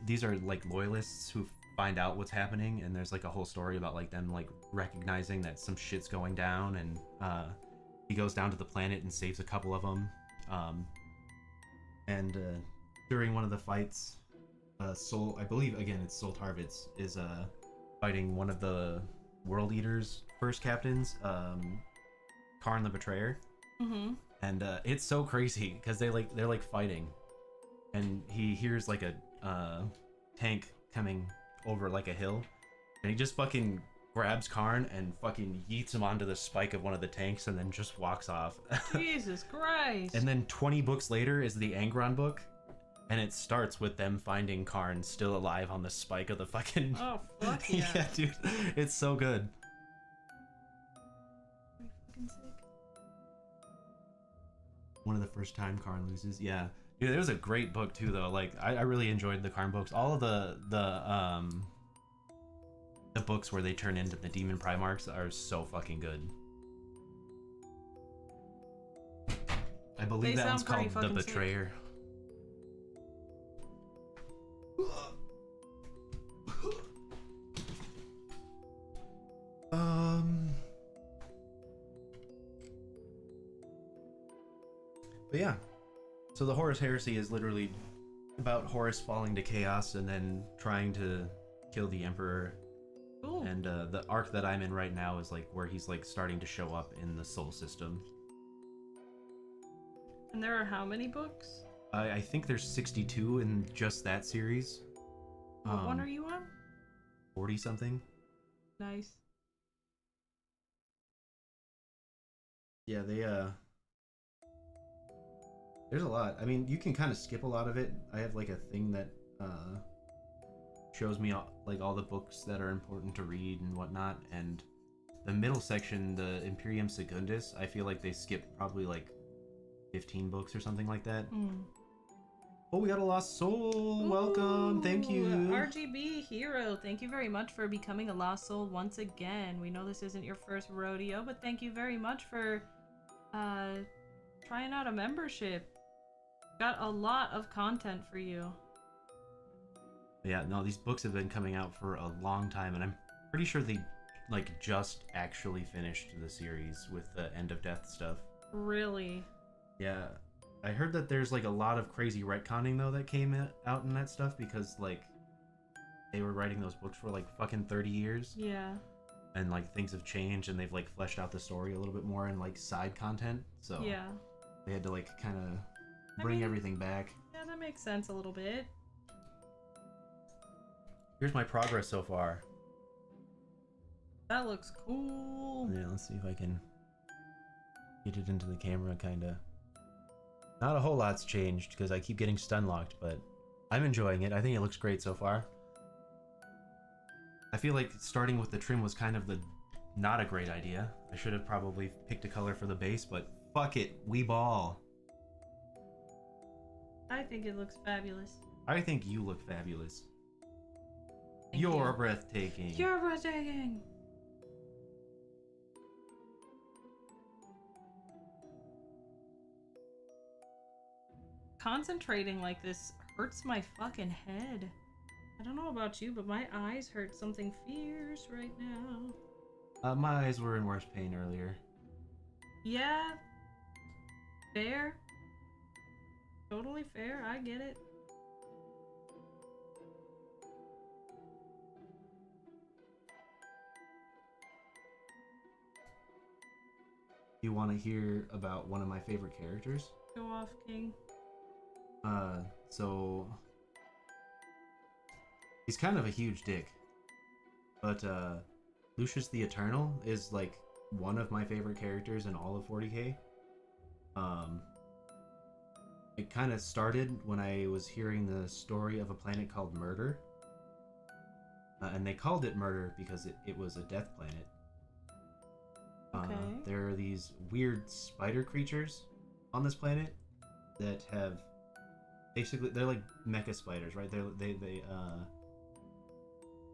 These are like loyalists who find out what's happening, and there's like a whole story about like them like recognizing that some shit's going down, and he goes down to the planet and saves a couple of them. And during one of the fights, I believe again it's Sol Tarvitz is fighting one of the World Eater's first captains, Karn the Betrayer. And it's so crazy because they're like fighting, and he hears like a tank coming over like a hill, and he just fucking grabs Karn and fucking yeets him onto the spike of one of the tanks and then just walks off. Jesus Christ. And then 20 books later is the Angron book, and it starts with them finding Karn still alive on the spike of the fucking... Oh, fuck yeah. Yeah, dude. It's so good. Are you fucking sick? One of the first time Karn loses. Yeah. Dude, it was a great book too, though. Like, I really enjoyed the Karn books. All of the books where they turn into the Demon Primarchs are so fucking good. I believe that one's called The Betrayer. But yeah, so the Horus Heresy is literally about Horus falling to chaos and then trying to kill the Emperor. Cool. And the arc that I'm in right now is like where he's like starting to show up in the Sol system. And there are how many books? I think there's 62 in just that series. What one are you on? 40 something. Nice. Yeah, there's a lot. I mean, you can kind of skip a lot of it. I have like a thing that shows me all the books that are important to read and whatnot, and the middle section, the Imperium Secundus, I feel like they skipped probably like 15 books or something like that. Oh, we got a Lost Soul. Ooh, welcome. Thank you. RGB Hero, thank you very much for becoming a Lost Soul once again. We know this isn't your first rodeo, but thank you very much for trying out a membership. Got a lot of content for you. Yeah, no, these books have been coming out for a long time, and I'm pretty sure they like just actually finished the series with the End of Death stuff. Really? Yeah. I heard that there's like a lot of crazy retconning though that came out in that stuff because like they were writing those books for like fucking 30 years. Yeah. And like things have changed and they've like fleshed out the story a little bit more in like side content. So yeah, they had to like kind of bring everything back. Yeah, that makes sense a little bit. Here's my progress so far. That looks cool. Yeah, let's see if I can get it into the camera kind of. Not a whole lot's changed because I keep getting stun locked, but I'm enjoying it. I think it looks great so far. I feel like starting with the trim was kind of not a great idea. I should have probably picked a color for the base, but fuck it, we ball. I think it looks fabulous. I think you look fabulous. Thank You're you. breathtaking. You're breathtaking. Concentrating like this hurts my fucking head. I don't know about you, but my eyes hurt something fierce right now. My eyes were in worse pain earlier. Yeah. Fair. Totally fair. I get it. You want to hear about one of my favorite characters? Go off, King. So he's kind of a huge dick, but Lucius the Eternal is like one of my favorite characters in all of 40k. It kind of started when I was hearing the story of a planet called Murder, and they called it Murder because it was a death planet. Okay. There are these weird spider creatures on this planet that have basically, they're like mecha spiders, right?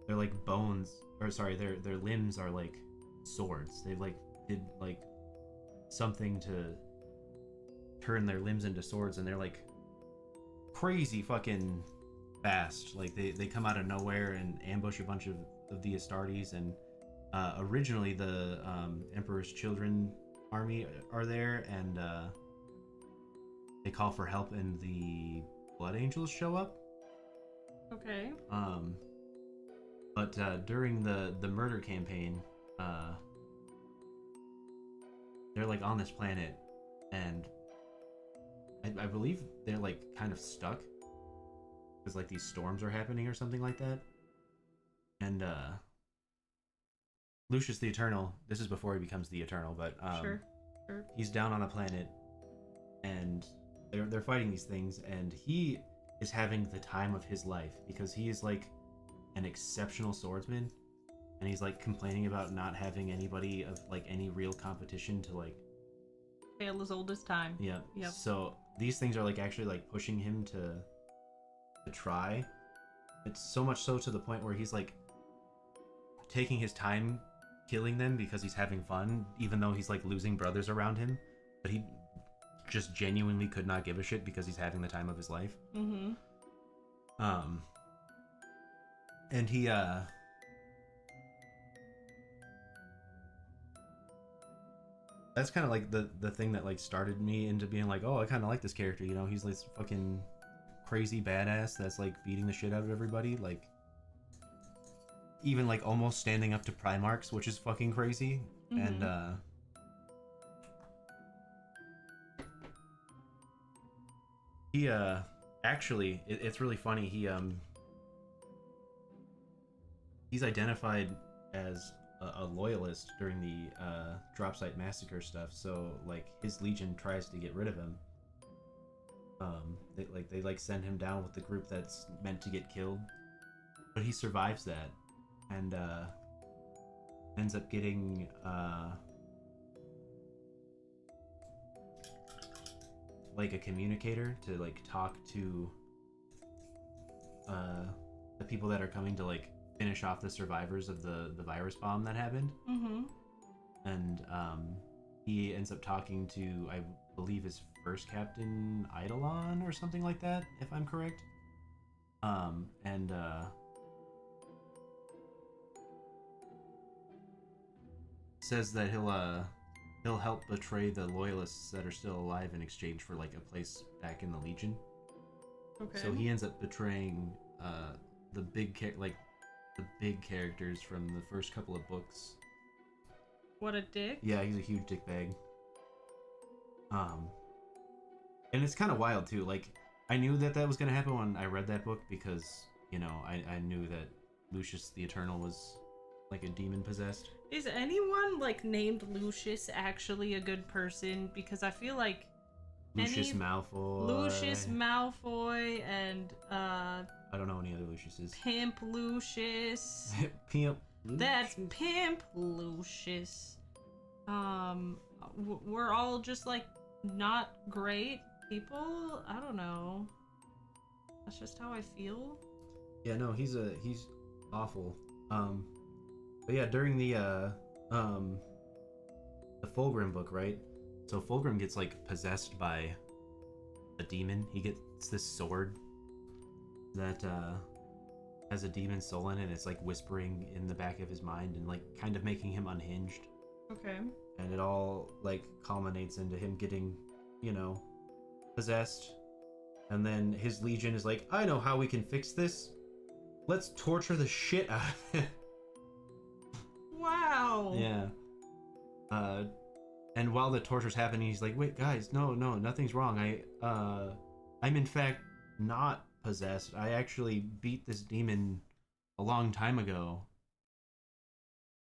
They're like bones, or sorry, their limbs are like swords. They like did like something to turn their limbs into swords, and they're like crazy fucking fast. Like they come out of nowhere and ambush a bunch of the Astartes. And originally the Emperor's Children army are there, and they call for help, and the Blood Angels show up. Okay. But during the murder campaign, they're like on this planet, and I believe they're like kind of stuck because like these storms are happening or something like that. And Lucius the Eternal, this is before he becomes the Eternal, but Sure. He's down on a planet, and they're fighting these things, and he is having the time of his life because he is like an exceptional swordsman, and he's like complaining about not having anybody of like any real competition to like Tale as old as time. Yep. Yep. So these things are like actually like pushing him to try. It's so much so to the point where he's like taking his time killing them because he's having fun, even though he's like losing brothers around him. But he just genuinely could not give a shit because he's having the time of his life. Mm-hmm. And he that's kind of like the thing that like started me into being like, oh, I kind of like this character, you know. He's this fucking crazy badass that's like beating the shit out of everybody, like even like almost standing up to Primarchs, which is fucking crazy. Mm-hmm. And he actually it's really funny, he's identified as a loyalist during the Dropsite Massacre stuff, so like his legion tries to get rid of him. They send him down with the group that's meant to get killed, but he survives that, and ends up getting like a communicator to like talk to the people that are coming to like finish off the survivors of the virus bomb that happened. Mm-hmm. And he ends up talking to, I believe, his first captain, Eidolon, or something like that, if I'm correct. And says that he'll help betray the loyalists that are still alive in exchange for like a place back in the Legion. Okay. So he ends up betraying the big characters from the first couple of books. What a dick. Yeah, he's a huge dickbag. And it's kind of wild too. Like, I knew that was gonna happen when I read that book because, you know, I knew that Lucius the Eternal was like a demon possessed. Is anyone like named Lucius actually a good person? Because I feel like Lucius Malfoy. Lucius Malfoy and I don't know any other Luciuses. Pimp Lucius. Pimp. Lucius. That's Pimp Lucius. We're all just like not great people. I don't know. That's just how I feel. Yeah, no, he's awful. But yeah, during the Fulgrim book, right? So Fulgrim gets like possessed by a demon. He gets this sword that has a demon soul in it. It's like whispering in the back of his mind and like kind of making him unhinged. Okay. And it all like culminates into him getting, you know, possessed. And then his legion is like, I know how we can fix this. Let's torture the shit out of it. Wow. Yeah. And while the torture's happening, he's like, wait, guys, no, nothing's wrong. I'm in fact not possessed. I actually beat this demon a long time ago.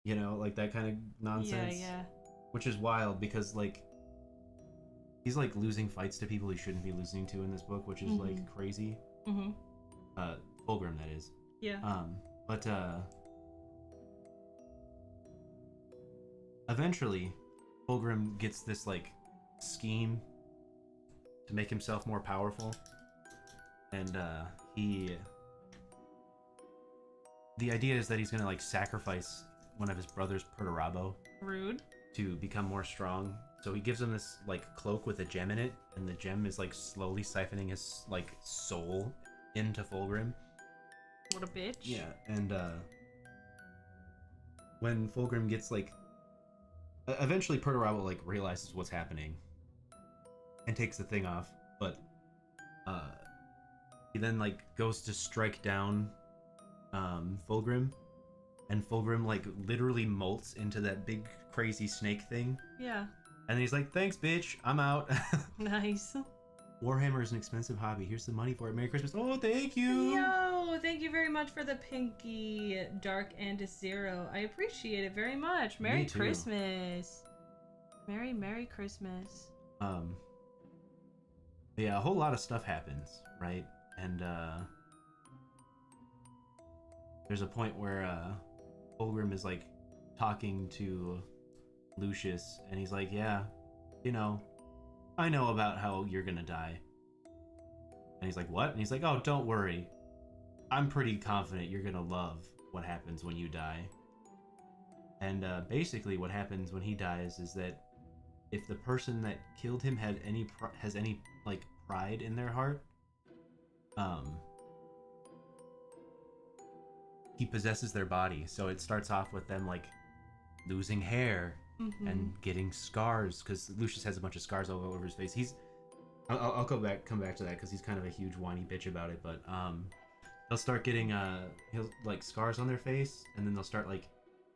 You know, like that kind of nonsense. Yeah. Which is wild because, like, he's, like, losing fights to people he shouldn't be losing to in this book, which is, like, crazy. Fulgrim, that is. Yeah. But, eventually, Fulgrim gets this, like, scheme to make himself more powerful. And, the idea is that he's gonna, like, sacrifice one of his brothers, Perturabo. Rude. To become more strong. So he gives him this, like, cloak with a gem in it, and the gem is, like, slowly siphoning his, like, soul into Fulgrim. What a bitch. Yeah, and, when Fulgrim gets, like... eventually Perturabo, like, realizes what's happening and takes the thing off, but, he then, like, goes to strike down, Fulgrim, and Fulgrim, like, literally molts into that big, crazy snake thing. Yeah. And he's like, thanks, bitch. I'm out. Nice. Warhammer is an expensive hobby. Here's the money for it. Merry Christmas. Oh, thank you. Yo, thank you very much for the pinky Dark and Zero. I appreciate it very much. Merry Christmas. Merry Christmas. Yeah, a whole lot of stuff happens, right? And, there's a point where, Fulgrim is, like, talking to Lucius, and he's like, yeah, you know, I know about how you're gonna die. And he's like, what? And he's like, oh, don't worry. I'm pretty confident you're gonna love what happens when you die. And basically what happens when he dies is that if the person that killed him has any like pride in their heart, he possesses their body. So it starts off with them like losing hair and getting scars, because Lucius has a bunch of scars all over his face. I'll come back to that because he's kind of a huge whiny bitch about it. But they'll start getting like scars on their face, and then they'll start like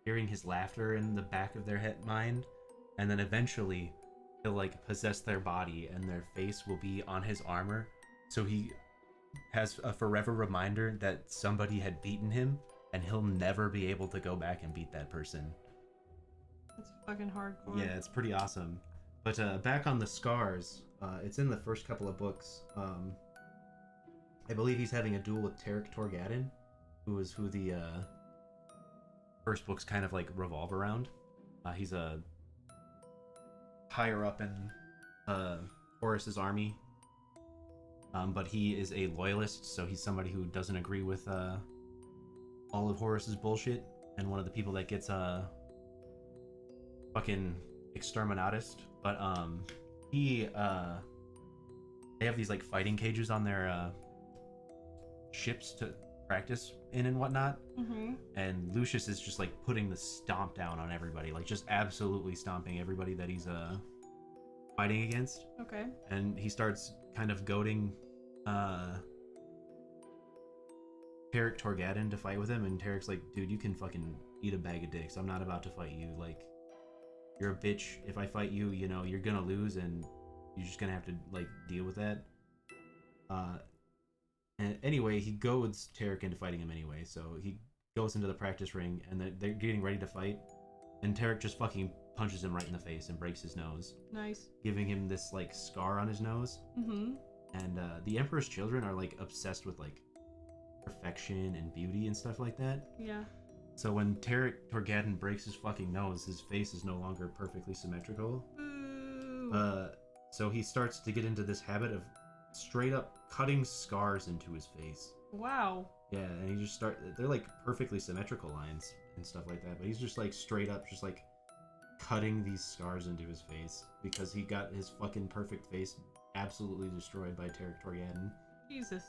hearing his laughter in the back of their mind, and then eventually he'll like possess their body, and their face will be on his armor, so he has a forever reminder that somebody had beaten him, and he'll never be able to go back and beat that person. That's fucking hardcore. Yeah, it's pretty awesome. But back on the scars, it's in the first couple of books. I believe he's having a duel with Tarek Torgadon, who the first books kind of like revolve around. He's a higher up in Horus's army, but he is a loyalist, so he's somebody who doesn't agree with all of Horus's bullshit, and one of the people that gets fucking exterminatist. But they have these like fighting cages on their ships to practice in and whatnot. And Lucius is just like putting the stomp down on everybody, like just absolutely stomping everybody that he's fighting against. Okay. And he starts kind of goading Tarek Torgadon to fight with him, and Tarek's like, dude, you can fucking eat a bag of dicks. I'm not about to fight you. Like, you're a bitch. If I fight you, you know, you're gonna lose, and you're just gonna have to like deal with that. And anyway, he goads Tarek into fighting him anyway, so he goes into the practice ring, and they're getting ready to fight, and Tarek just fucking punches him right in the face and breaks his nose. Nice. Giving him this like scar on his nose. And the Emperor's children are like obsessed with like perfection and beauty and stuff like that. Yeah. So when Tarek Torgadon breaks his fucking nose, his face is no longer perfectly symmetrical. Ooh. So he starts to get into this habit of straight up cutting scars into his face. Wow. Yeah, and he just they're like perfectly symmetrical lines and stuff like that, but he's just like straight up just like cutting these scars into his face because he got his fucking perfect face absolutely destroyed by Tarek Torgadon. Jesus.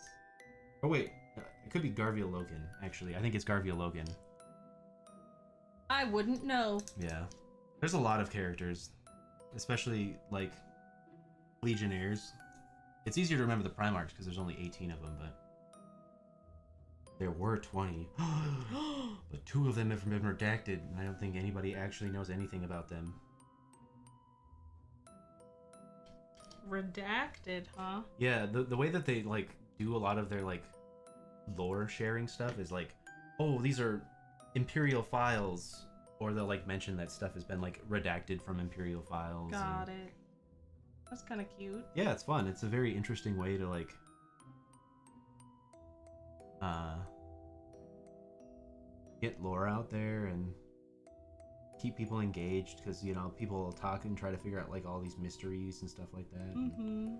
Oh wait, It could be Garvia Logan, actually. I think it's Garvia Logan. I wouldn't know. Yeah. There's a lot of characters, especially, like, Legionnaires. It's easier to remember the Primarchs because there's only 18 of them, but... There were 20. But 2 of them have been redacted, and I don't think anybody actually knows anything about them. Redacted, huh? Yeah, the way that they, like, do a lot of their, like, lore sharing stuff is like, oh, these are Imperial files, or they'll, like, mention that stuff has been, like, redacted from Imperial files. Got it. That's kind of cute. Yeah, it's fun. It's a very interesting way to, like, get lore out there and keep people engaged, because, you know, people will talk and try to figure out, like, all these mysteries and stuff like that. Mm-hmm.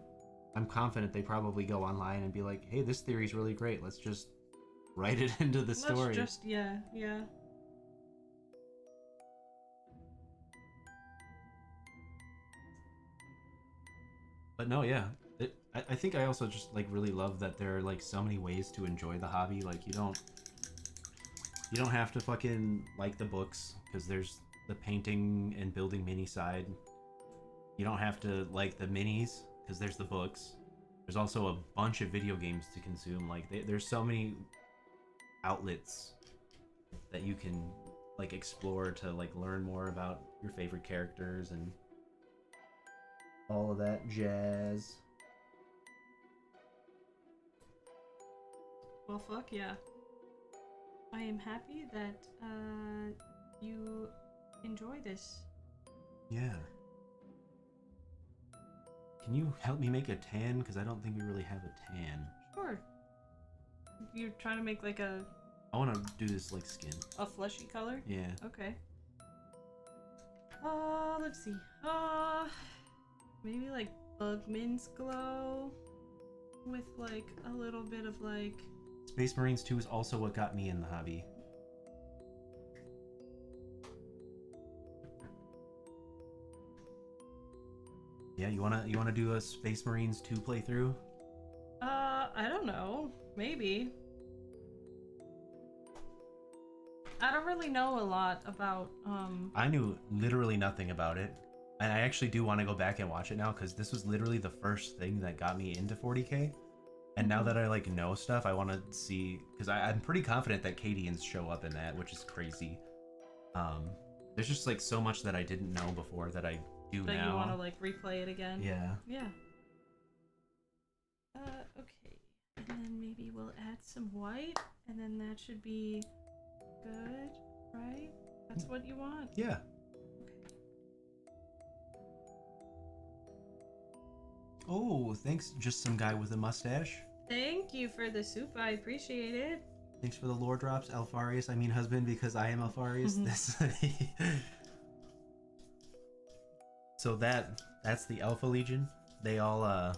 I'm confident they probably go online and be like, hey, this theory's really great. Let's just write it into the story. Let's just, yeah. But no, yeah. I think I also just, like, really love that there are, like, so many ways to enjoy the hobby. Like, you don't have to fucking like the books, because there's the painting and building mini side. You don't have to like the minis, because there's the books. There's also a bunch of video games to consume. Like, there's so many outlets that you can, like, explore to, like, learn more about your favorite characters and all of that jazz. Well, fuck yeah. I am happy that you enjoy this. Yeah. Can you help me make a tan? Because I don't think we really have a tan. Sure. You're trying to make, like, I want to do this, like, skin. a fleshy color? Yeah. Okay. Let's see. Maybe, like, Bugman's Glow with, like, a little bit of, like... Space Marines 2 is also what got me in the hobby. Yeah, you wanna do a Space Marines 2 playthrough? I don't know. Maybe. I don't really know a lot about, I knew literally nothing about it. And I actually do want to go back and watch it now, because this was literally the first thing that got me into 40k. And now that I, like, know stuff, I want to see... Because I'm pretty confident that Cadians show up in that, which is crazy. There's just, like, so much that I didn't know before that I do now. That you want to, like, replay it again? Yeah. Yeah. Okay. And then maybe we'll add some white, and then that should be good, right? That's what you want? Yeah. Okay. Oh, thanks, just some guy with a mustache. Thank you for the soup. I appreciate it. Thanks for the lore drops, Alfarius. I mean husband, because I am Alfarius. So that's the Alpha Legion. They all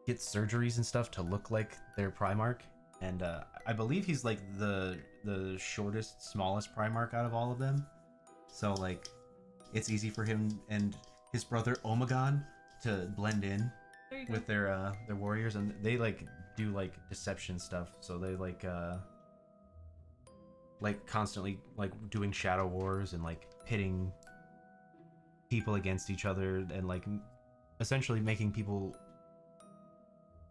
get surgeries and stuff to look like their Primarch. And I believe he's, like, the shortest, smallest Primarch out of all of them. So, like, it's easy for him and his brother Omegon to blend in with their warriors, and they, like, do, like, deception stuff. So they, like constantly, like, doing shadow wars and, like, pitting people against each other, and, like, essentially making people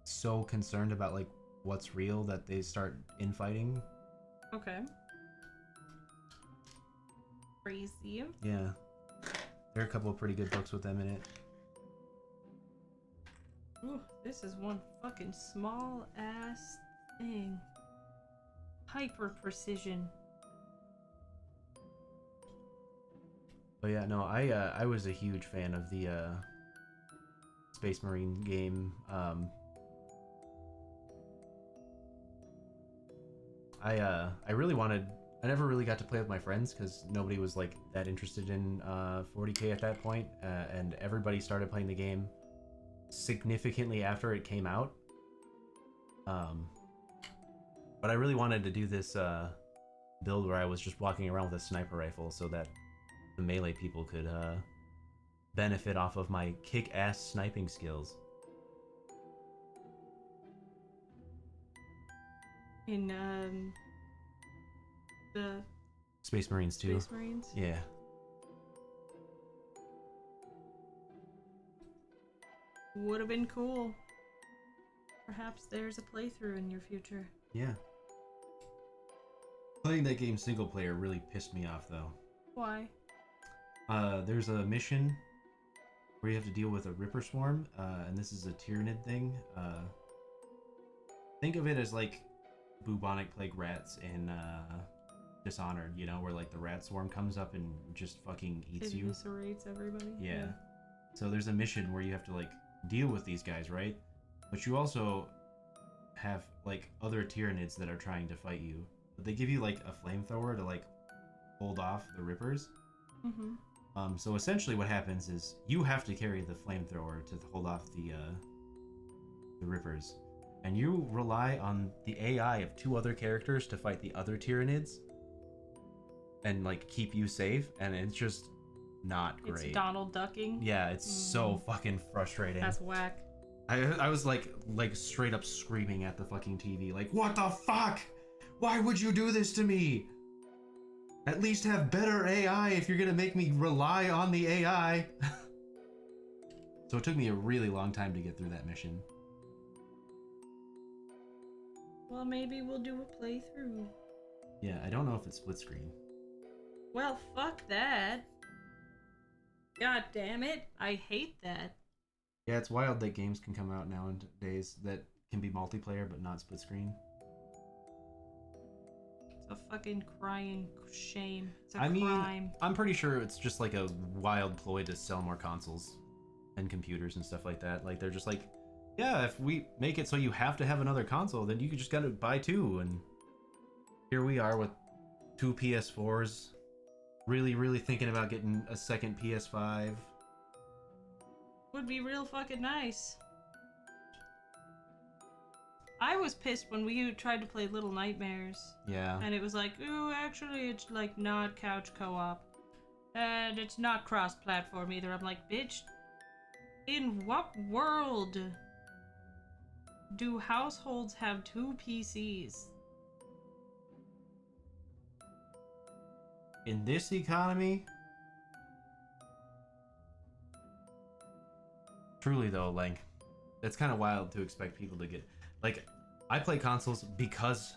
so concerned about, like, what's real that they start infighting. Okay. Crazy. Yeah. There are a couple of pretty good books with them in it. Ooh, this is one fucking small ass thing. Hyper precision. But yeah, no, I was a huge fan of the Space Marine game. I really wanted... I never really got to play with my friends because nobody was, like, that interested in 40k at that point, and everybody started playing the game significantly after it came out. But I really wanted to do this build where I was just walking around with a sniper rifle so that the melee people could benefit off of my kick-ass sniping skills. In the Space Marines too. Space Marines. Yeah. Would have been cool. Perhaps there's a playthrough in your future. Yeah. Playing that game single player really pissed me off though. Why? There's a mission where you have to deal with a Ripper Swarm, and this is a Tyranid thing. Think of it as like bubonic plague rats in Dishonored, you know, where like the rat swarm comes up and just fucking eats you. Eviscerates everybody. Yeah. So there's a mission where you have to like deal with these guys, right? But you also have like other Tyranids that are trying to fight you. But they give you like a flamethrower to like hold off the Rippers. Mm-hmm. So essentially what happens is you have to carry the flamethrower to hold off the Rippers. And you rely on the AI of 2 other characters to fight the other Tyranids and like keep you safe, and it's just not great. It's Donald ducking. Yeah, it's so fucking frustrating. That's whack. I was like straight up screaming at the fucking TV, like, what the fuck? Why would you do this to me? At least have better AI if you're gonna make me rely on the AI. So it took me a really long time to get through that mission. Well, maybe we'll do a playthrough. Yeah, I don't know if it's split screen. Well, fuck that. God damn it. I hate that. Yeah, it's wild that games can come out nowadays that can be multiplayer but not split screen. It's a fucking crying shame. It's a crime. I'm pretty sure it's just like a wild ploy to sell more consoles and computers and stuff like that. Like, they're just like, yeah, if we make it so you have to have another console, then you just gotta buy 2. And here we are with 2 PS4s. Really thinking about getting a second PS5. Would be real fucking nice. I was pissed when we tried to play Little Nightmares. Yeah. And it was like, ooh, actually it's like not couch co-op. And it's not cross-platform either. I'm like, bitch, in what world do households have 2 PCs? In this economy? Truly though, like, it's kind of wild to expect people to get... Like, I play consoles because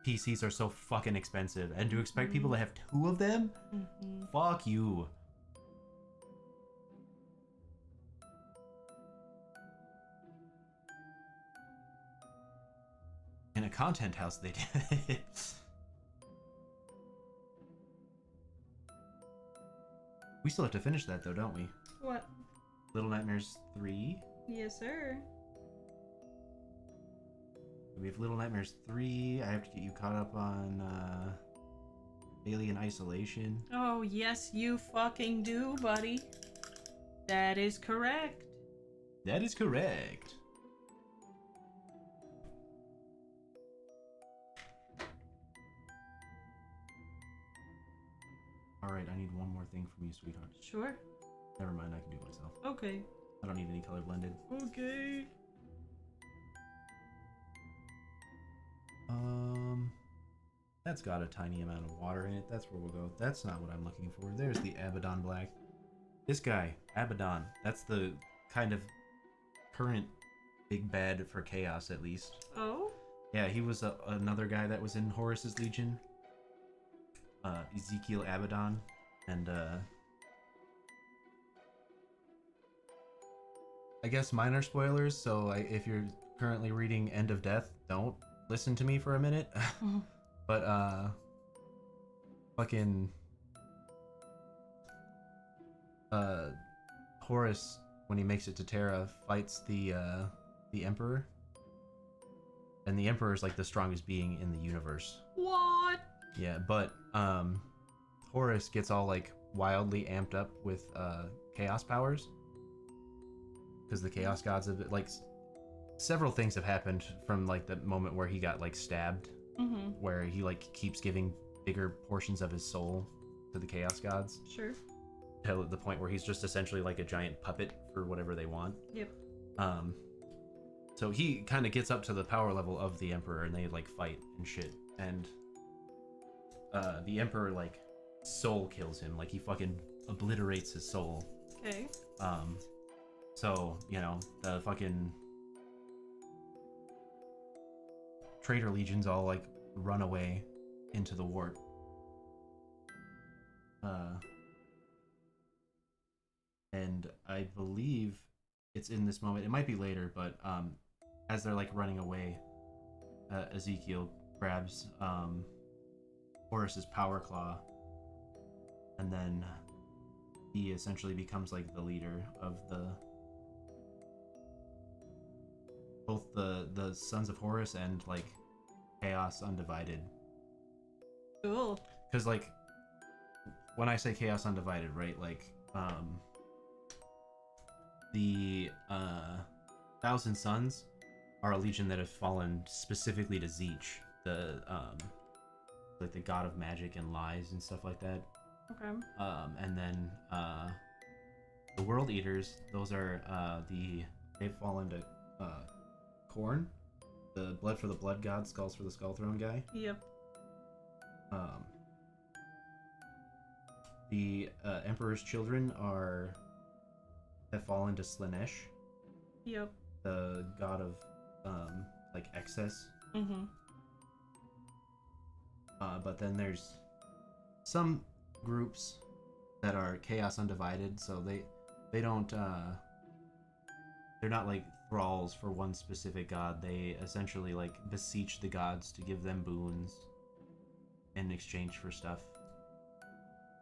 PCs are so fucking expensive, and to expect people to have 2 of them? Fuck you. In a content house, they did it. We still have to finish that, though, don't we? What? Little Nightmares 3? Yes, sir. We have Little Nightmares 3. I have to get you caught up on Alien Isolation. Oh, yes, you fucking do, buddy. That is correct. That is correct. Alright, I need one more thing from you, sweetheart. Sure. Never mind, I can do it myself. Okay. I don't need any color blended. Okay. That's got a tiny amount of water in it. That's where we'll go. That's not what I'm looking for. There's the Abaddon Black. This guy, Abaddon, that's the kind of current big bad for Chaos, at least. Oh? Yeah, he was another guy that was in Horus's Legion. Ezekiel Abaddon. And, I guess minor spoilers, so if you're currently reading End of Death, don't listen to me for a minute. But, fucking... Horus, when he makes it to Terra, fights the Emperor. And the Emperor is like the strongest being in the universe. What? Yeah, but Horus gets all like wildly amped up with chaos powers. Because the chaos gods have like several things have happened from like the moment where he got like stabbed, where he like keeps giving bigger portions of his soul to the chaos gods. Sure. Till the point where he's just essentially like a giant puppet for whatever they want. Yep. So he kind of gets up to the power level of the Emperor, and they like fight and shit. And the Emperor like soul kills him, like he fucking obliterates his soul. Okay. So you know the fucking traitor legions all like run away into the warp. And I believe it's in this moment. It might be later, but as they're like running away, Ezekiel grabs Horus's power claw, and then he essentially becomes like the leader of both the Sons of Horus and like Chaos Undivided. Cool. Because like when I say Chaos Undivided, right, like the Thousand Sons are a legion that have fallen specifically to Zeech, the like the god of magic and lies and stuff like that. Okay. And then the World Eaters, those are they've fallen to Khorne, the blood for the blood god, skulls for the skull throne guy. Yep. The Emperor's children have fallen to Slanesh. Yep. The god of like excess. Mm-hmm. But then there's some groups that are Chaos Undivided, so they don't they're not like thralls for one specific god. They essentially like beseech the gods to give them boons in exchange for stuff.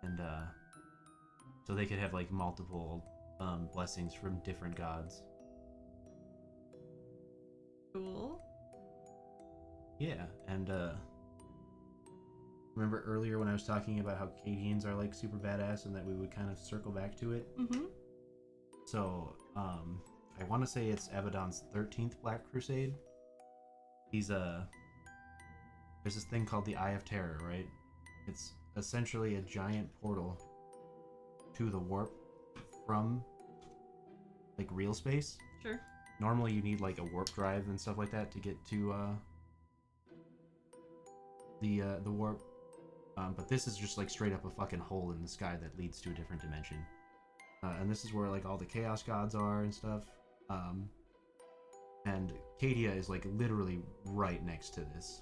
And so they could have like multiple blessings from different gods. Cool. Yeah, and remember earlier when I was talking about how Cadians are like super badass and that we would kind of circle back to it? Mm-hmm. So, I want to say it's Abaddon's 13th Black Crusade. There's this thing called the Eye of Terror, right? It's essentially a giant portal to the warp from like real space. Sure. Normally you need like a warp drive and stuff like that to get to the warp. But this is just like straight up a fucking hole in the sky that leads to a different dimension. And this is where like all the chaos gods are and stuff. And Cadia is like literally right next to this.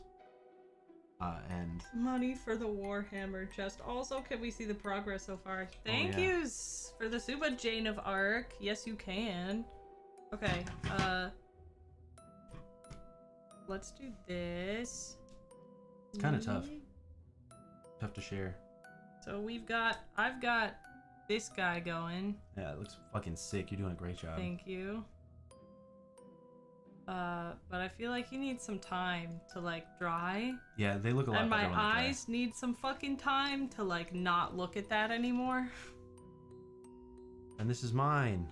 And money for the Warhammer chest. Also, can we see the progress so far? Thank yous for the Suba Jane of Arc. Yes, you can. Okay, let's do this. It's kind of tough. Tough to share. So I've got this guy going. Yeah, it looks fucking sick. You're doing a great job. Thank you. But I feel like he needs some time to like dry. Yeah, they look a lot and better my when they dry. eyes need some fucking time to like not look at that anymore. And this is mine.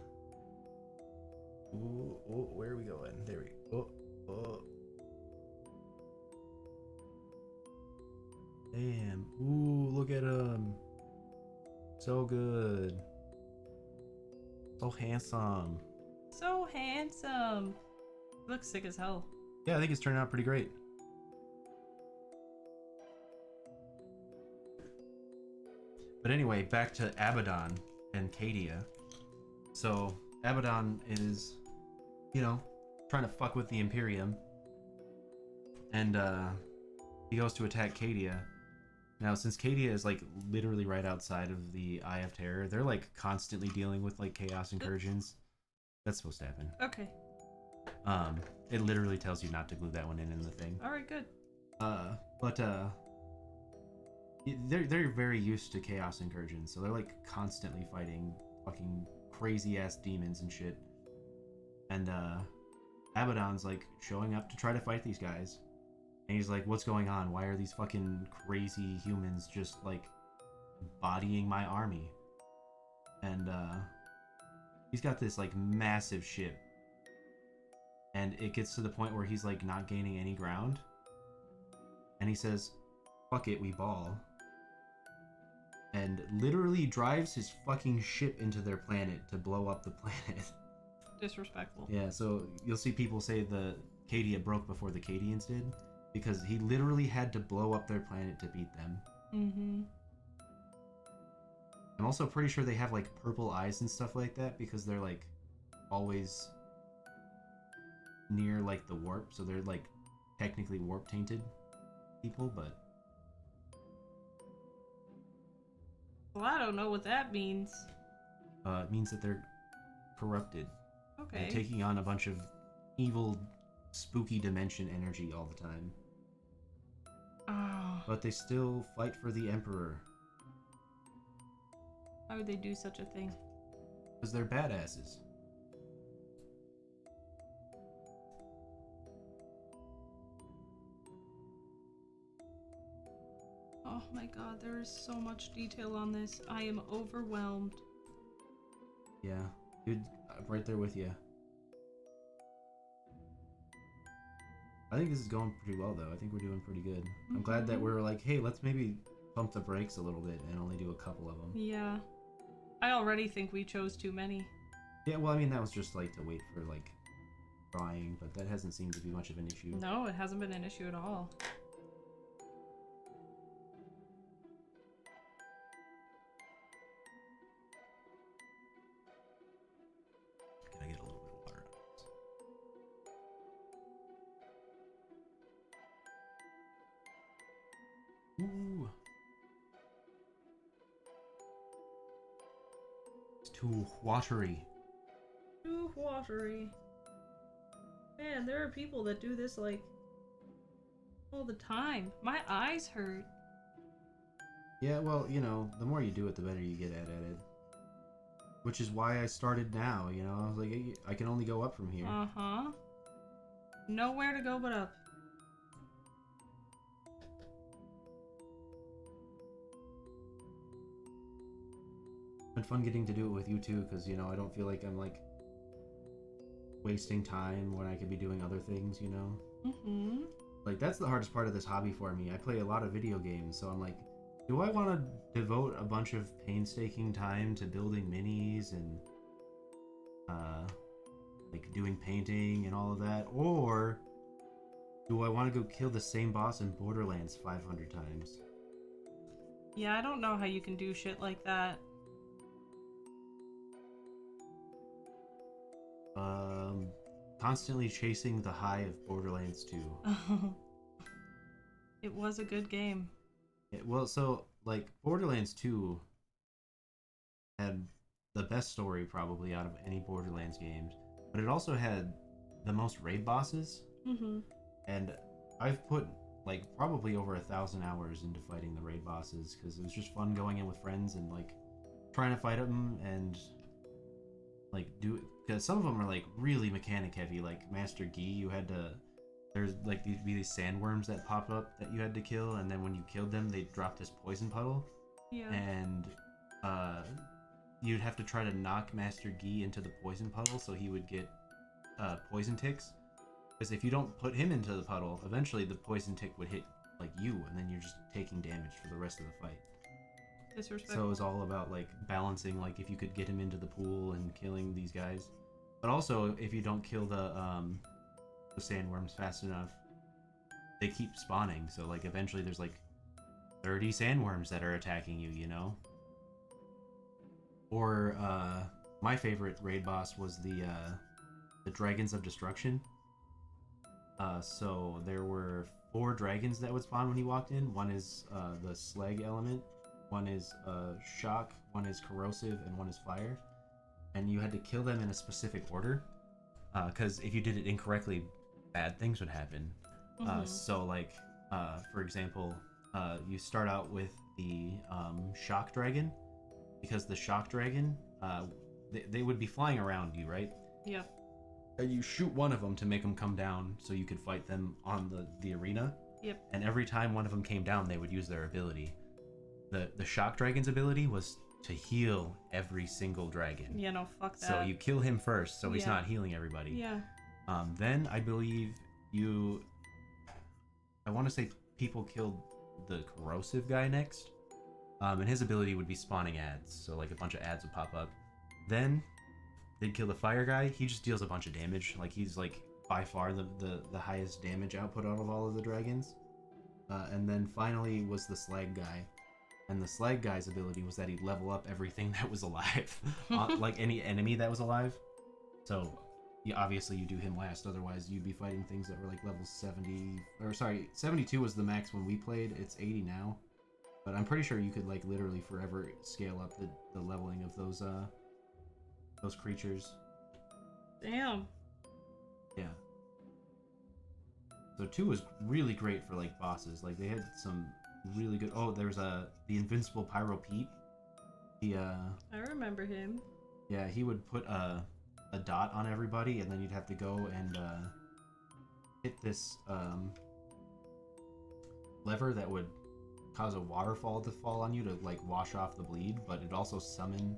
Ooh, oh, where are we going? There we go. Oh. Damn. Ooh, look at him. So good. So handsome. So handsome. Looks sick as hell. Yeah, I think it's turned out pretty great. But anyway, back to Abaddon and Cadia. So, Abaddon is, you know, trying to fuck with the Imperium. And, he goes to attack Cadia. Now, since Cadia is, like, literally right outside of the Eye of Terror, they're, like, constantly dealing with, like, chaos incursions. That's supposed to happen. Okay. It literally tells you not to glue that one in the thing. Alright, good. They're very used to chaos incursions, so they're like constantly fighting fucking crazy ass demons and shit. And Abaddon's like showing up to try to fight these guys. And he's like, what's going on? Why are these fucking crazy humans just like bodying my army? And he's got this like massive ship. And it gets to the point where he's like not gaining any ground. And he says, fuck it, we ball. And literally drives his fucking ship into their planet to blow up the planet. Disrespectful. Yeah, so you'll see people say the Cadia broke before the Cadians did, because he literally had to blow up their planet to beat them. Mm-hmm. I'm also pretty sure they have, like, purple eyes and stuff like that, because they're, like, always near, like, the warp, so they're, like, technically warp-tainted people, but... Well, I don't know what that means. It means that they're corrupted. Okay. And taking on a bunch of evil, spooky dimension energy all the time. Oh. But they still fight for the Emperor. Why would they do such a thing? Because they're badasses. Oh my god, there is so much detail on this. I am overwhelmed. Yeah, dude, I'm right there with you. I think this is going pretty well, though. I think we're doing pretty good. I'm glad that we're like, hey, let's maybe pump the brakes a little bit and only do a couple of them. Yeah. I already think we chose too many. Yeah, well, I mean, that was just like to wait for like drawing, but that hasn't seemed to be much of an issue. No, it hasn't been an issue at all. Can I get a little bit of water on this? Ooh. It's too watery. Too watery. Man, there are people that do this like all the time. My eyes hurt. Yeah, well, you know, the more you do it, the better you get at it. Which is why I started now, you know? I was like, I can only go up from here. Uh-huh. Nowhere to go but up. It's been fun getting to do it with you too, because, you know, I don't feel like I'm, like, wasting time when I could be doing other things, you know? Mm-hmm. Like, that's the hardest part of this hobby for me. I play a lot of video games, so I'm like, do I want to devote a bunch of painstaking time to building minis and, like, doing painting and all of that? Or do I want to go kill the same boss in Borderlands 500 times? Yeah, I don't know how you can do shit like that. Constantly chasing the high of Borderlands 2. It was a good game. Well, so, like, Borderlands 2 had the best story probably out of any Borderlands games, but it also had the most raid bosses. Mm-hmm. And I've put, like, probably over 1,000 hours into fighting the raid bosses, because it was just fun going in with friends and, like, trying to fight them and, like, do it. Because some of them are, like, really mechanic heavy, like Master Gi, you had to... There's, like, these sandworms that pop up that you had to kill, and then when you killed them, they dropped this poison puddle. Yeah. And, you'd have to try to knock Master Gi into the poison puddle so he would get, poison ticks. Because if you don't put him into the puddle, eventually the poison tick would hit, like, you, and then you're just taking damage for the rest of the fight. Disrespectful. So it was all about, like, balancing, like, if you could get him into the pool and killing these guys. But also, if you don't kill the sandworms fast enough, they keep spawning. So, like, eventually there's, like, 30 sandworms that are attacking you, you know? Or, my favorite raid boss was the Dragons of Destruction. So there were 4 dragons that would spawn when you walked in. One is, the slag element. One is, shock. One is corrosive. And one is fire. And you had to kill them in a specific order. Because if you did it incorrectly, bad things would happen. Mm-hmm. So, like, for example, you start out with the shock dragon, because the shock dragon, they would be flying around you, right? Yep. And you shoot one of them to make them come down so you could fight them on the arena. Yep. And every time one of them came down, they would use their ability. The shock dragon's ability was to heal every single dragon. Yeah, no, fuck that. So you kill him first, so he's not healing everybody. Yeah. Then I believe I want to say people killed the corrosive guy next. And his ability would be spawning ads. So, like, a bunch of ads would pop up. Then did kill the fire guy. He just deals a bunch of damage. Like, he's like by far the highest damage output out of all of the dragons. And then finally was the slag guy. And the slag guy's ability was that he'd level up everything that was alive. Like any enemy that was alive. So, yeah, obviously you do him last. Otherwise, you'd be fighting things that were like level 70... Or sorry, 72 was the max when we played. It's 80 now. But I'm pretty sure you could like literally forever scale up the leveling of those creatures. Damn. Yeah. So 2 was really great for like bosses. Like they had some really good. Oh, there's the invincible Pyro Pete. I remember him. Yeah, he would put a dot on everybody, and then you'd have to go and hit this lever that would cause a waterfall to fall on you to like wash off the bleed, but it'd also summon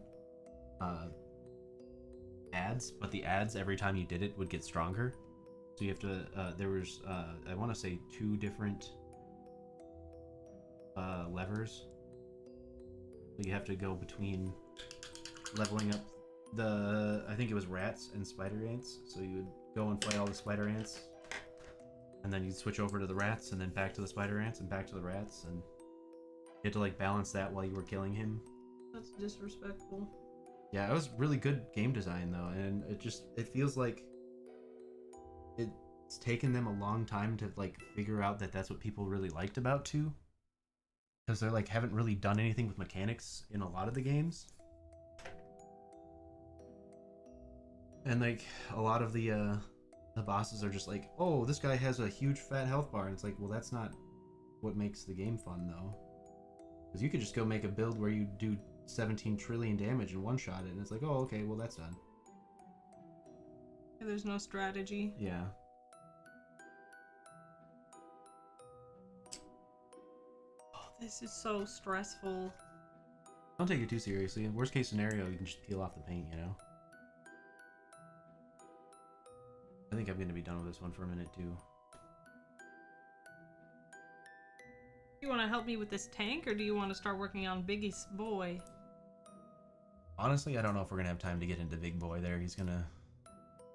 ads, but the ads every time you did it would get stronger. So you have to there was I want to say 2 different levers. So you have to go between leveling up I think it was rats and spider ants. So you would go and fight all the spider ants, and then you'd switch over to the rats, and then back to the spider ants, and back to the rats, and you had to like balance that while you were killing him. That's disrespectful. Yeah, it was really good game design though, and it feels like it's taken them a long time to like figure out that that's what people really liked about 2, because they're like haven't really done anything with mechanics in a lot of the games, and like a lot of the bosses are just like, oh, this guy has a huge fat health bar, and it's like, well, that's not what makes the game fun though, because you could just go make a build where you do 17 trillion damage in one shot, and it's like, oh, okay, well, that's done. There's no strategy. Yeah. Oh, this is so stressful. Don't take it too seriously. In worst case scenario, you can just peel off the paint, you know? I think I'm going to be done with this one for a minute, too. You want to help me with this tank, or do you want to start working on Biggie's boy? Honestly, I don't know if we're going to have time to get into Big Boy there. He's going to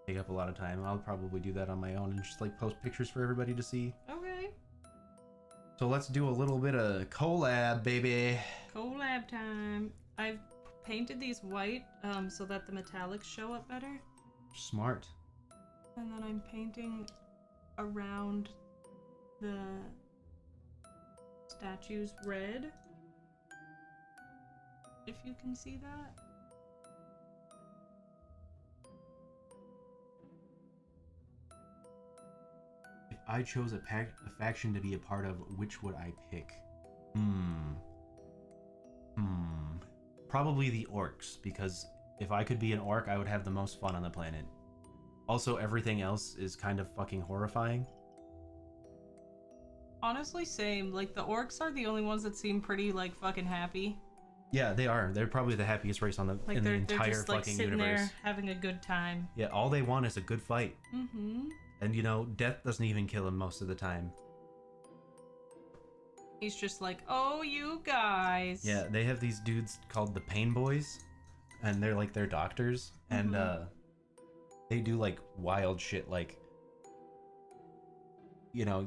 take up a lot of time. I'll probably do that on my own and just, like, post pictures for everybody to see. Okay. So let's do a little bit of collab, baby. Collab time. I've painted these white so that the metallics show up better. Smart. And then I'm painting around the statues red. If you can see that. If I chose a faction to be a part of, which would I pick? Probably the orcs, because if I could be an orc, I would have the most fun on the planet. Also, everything else is kind of fucking horrifying. Honestly, same. Like, the orcs are the only ones that seem pretty, like, fucking happy. Yeah, they are. They're probably the happiest race on like in the entire they're just, like, fucking sitting universe. there having a good time. Yeah, all they want is a good fight. Mm-hmm. And, you know, death doesn't even kill them most of the time. He's just like, oh, you guys. Yeah, they have these dudes called the Pain Boys, and they're, like, their doctors. And, they do, like, wild shit, like, you know,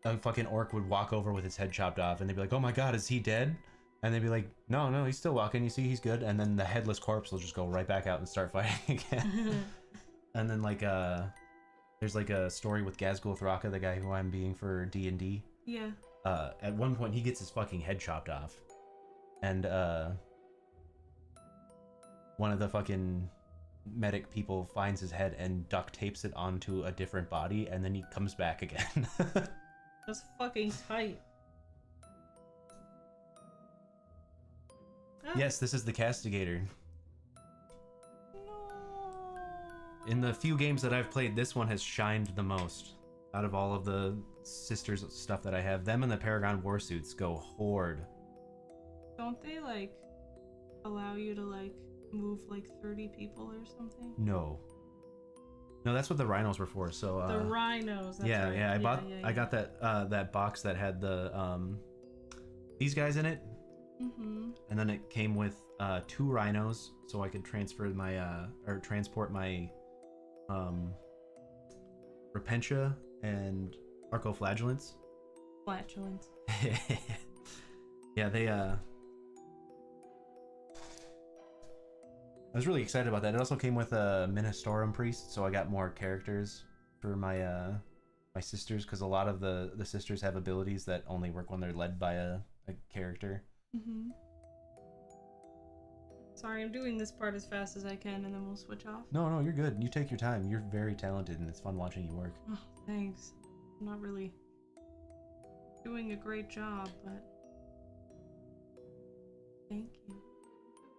a fucking orc would walk over with his head chopped off, and they'd be like, oh my god, is he dead? And they'd be like, no, he's still walking, you see, he's good. And then the headless corpse will just go right back out and start fighting again. And then, like, there's, like, a story with Gazgul Thraka, the guy who I'm being for D&D. Yeah. At one point, he gets his fucking head chopped off. And, one of the fucking medic people finds his head and duct tapes it onto a different body, and then he comes back again. That's fucking tight. Ah. Yes, this is the Castigator. No. In the few games that I've played, this one has shined the most. Out of all of the sisters stuff that I have, them and the Paragon Warsuits go horde. Don't they, like, allow you to, like, move, like, 30 people or something? No, that's what the rhinos were for. So the rhinos. That's yeah, right. yeah. I got that that box that had the these guys in it, And then it came with 2 rhinos, so I could transfer my or transport my Repentia and Arcoflagellants. Flatulence. Yeah, they I was really excited about that. It also came with a Ministorum priest, so I got more characters for my my sisters, because a lot of the sisters have abilities that only work when they're led by a character. Sorry, I'm doing this part as fast as I can, and then we'll switch off. No, you're good. You take your time. You're very talented, and it's fun watching you work. Oh, thanks. I'm not really doing a great job, but thank you.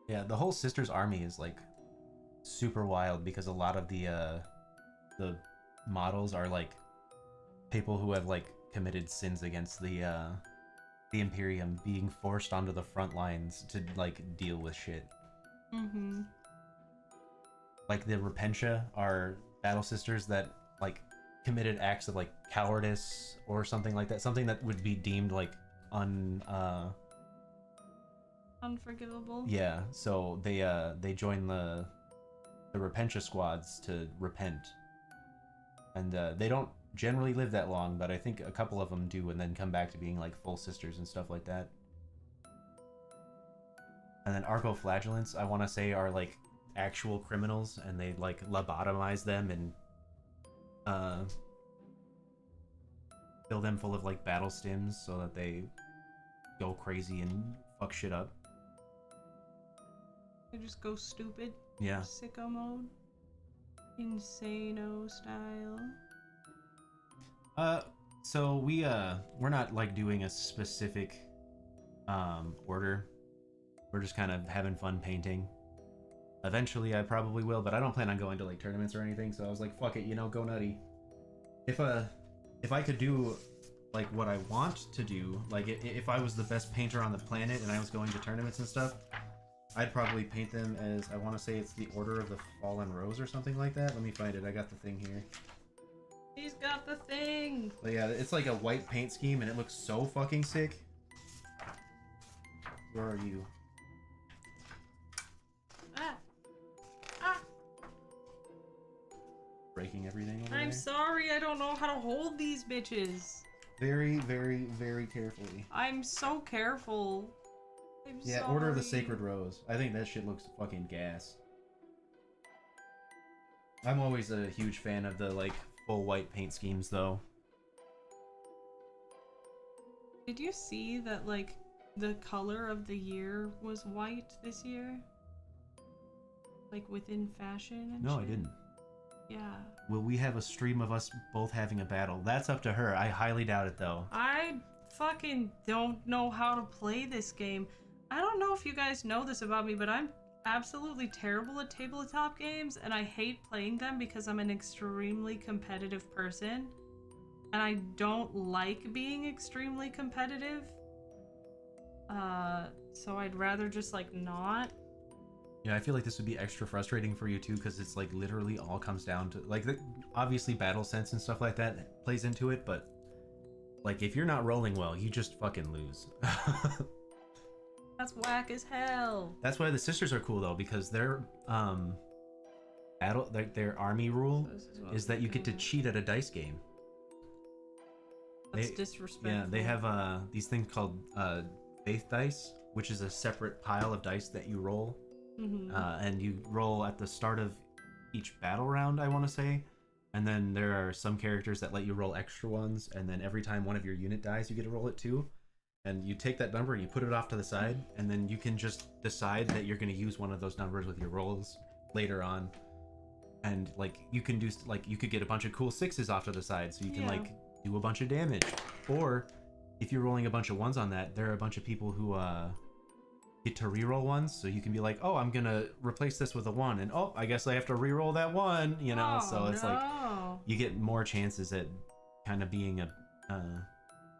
Yeah, the whole sisters army is like super wild, because a lot of the models are like people who have like committed sins against the Imperium, being forced onto the front lines to like deal with shit. Like the Repentia are battle sisters that like committed acts of like cowardice or something like that, something that would be deemed like unforgivable. Yeah, so they join the Repentia squads to repent, and they don't generally live that long, but I think a couple of them do, and then come back to being like full sisters and stuff like that. And then Arcoflagellants, I want to say, are like actual criminals, and they like lobotomize them and fill them full of like battle stims so that they go crazy and fuck shit up. They just go stupid. Yeah. Sicko mode. Insano style. So we're not like doing a specific order. We're just kind of having fun painting. Eventually I probably will, but I don't plan on going to like tournaments or anything, so I was like, fuck it, you know, go nutty. If I could do like what I want to do, like if I was the best painter on the planet and I was going to tournaments and stuff, I'd probably paint them as, I want to say it's the Order of the Fallen Rose or something like that. Let me find it. I got the thing here. He's got the thing! But yeah, it's like a white paint scheme and it looks so fucking sick. Where are you? Breaking everything over I'm there? sorry, I don't know how to hold these bitches. Very, very, very carefully. I'm so careful. I'm Yeah, sorry. Order of the Sacred Rose. I think that shit looks fucking gas. I'm always a huge fan of the, like, full white paint schemes, though. Did you see that, like, the color of the year was white this year? Like, within fashion and No, shit? I didn't. Yeah. Will we have a stream of us both having a battle? That's up to her. I highly doubt it, though. I fucking don't know how to play this game. I don't know if you guys know this about me, but I'm absolutely terrible at tabletop games, and I hate playing them because I'm an extremely competitive person, and I don't like being extremely competitive. So I'd rather just, like, not. Yeah, I feel like this would be extra frustrating for you, too, because it's, like, literally all comes down to, like, obviously battle sense and stuff like that plays into it, but, like, if you're not rolling well, you just fucking lose. That's whack as hell. That's why the sisters are cool, though, because their their army rule is that you get to cheat at a dice game. That's disrespectful. Yeah, they have these things called faith dice, which is a separate pile of dice that you roll. And you roll at the start of each battle round, I want to say. And then there are some characters that let you roll extra ones, and then every time one of your unit dies, you get to roll it too. And you take that number and you put it off to the side, and then you can just decide that you're going to use one of those numbers with your rolls later on. And like you can do, like you could get a bunch of cool sixes off to the side, so you can like do a bunch of damage. Or if you're rolling a bunch of ones on that, there are a bunch of people who get to reroll ones, so you can be like, oh, I'm gonna replace this with a 1, and oh, I guess I have to reroll that 1, you know. So it's like you get more chances at kind of being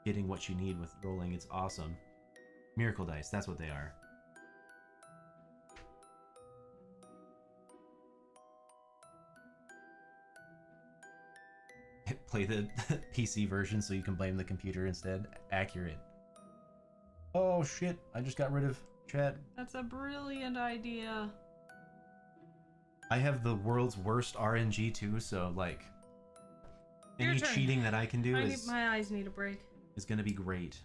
getting what you need with rolling. It's awesome. Miracle dice, that's what they are. Play the PC version so you can blame the computer instead. Accurate. Oh shit, I just got rid of chat. That's a brilliant idea. I have the world's worst RNG too, so like Your any turn. cheating that I can do My eyes need a break. is gonna be great.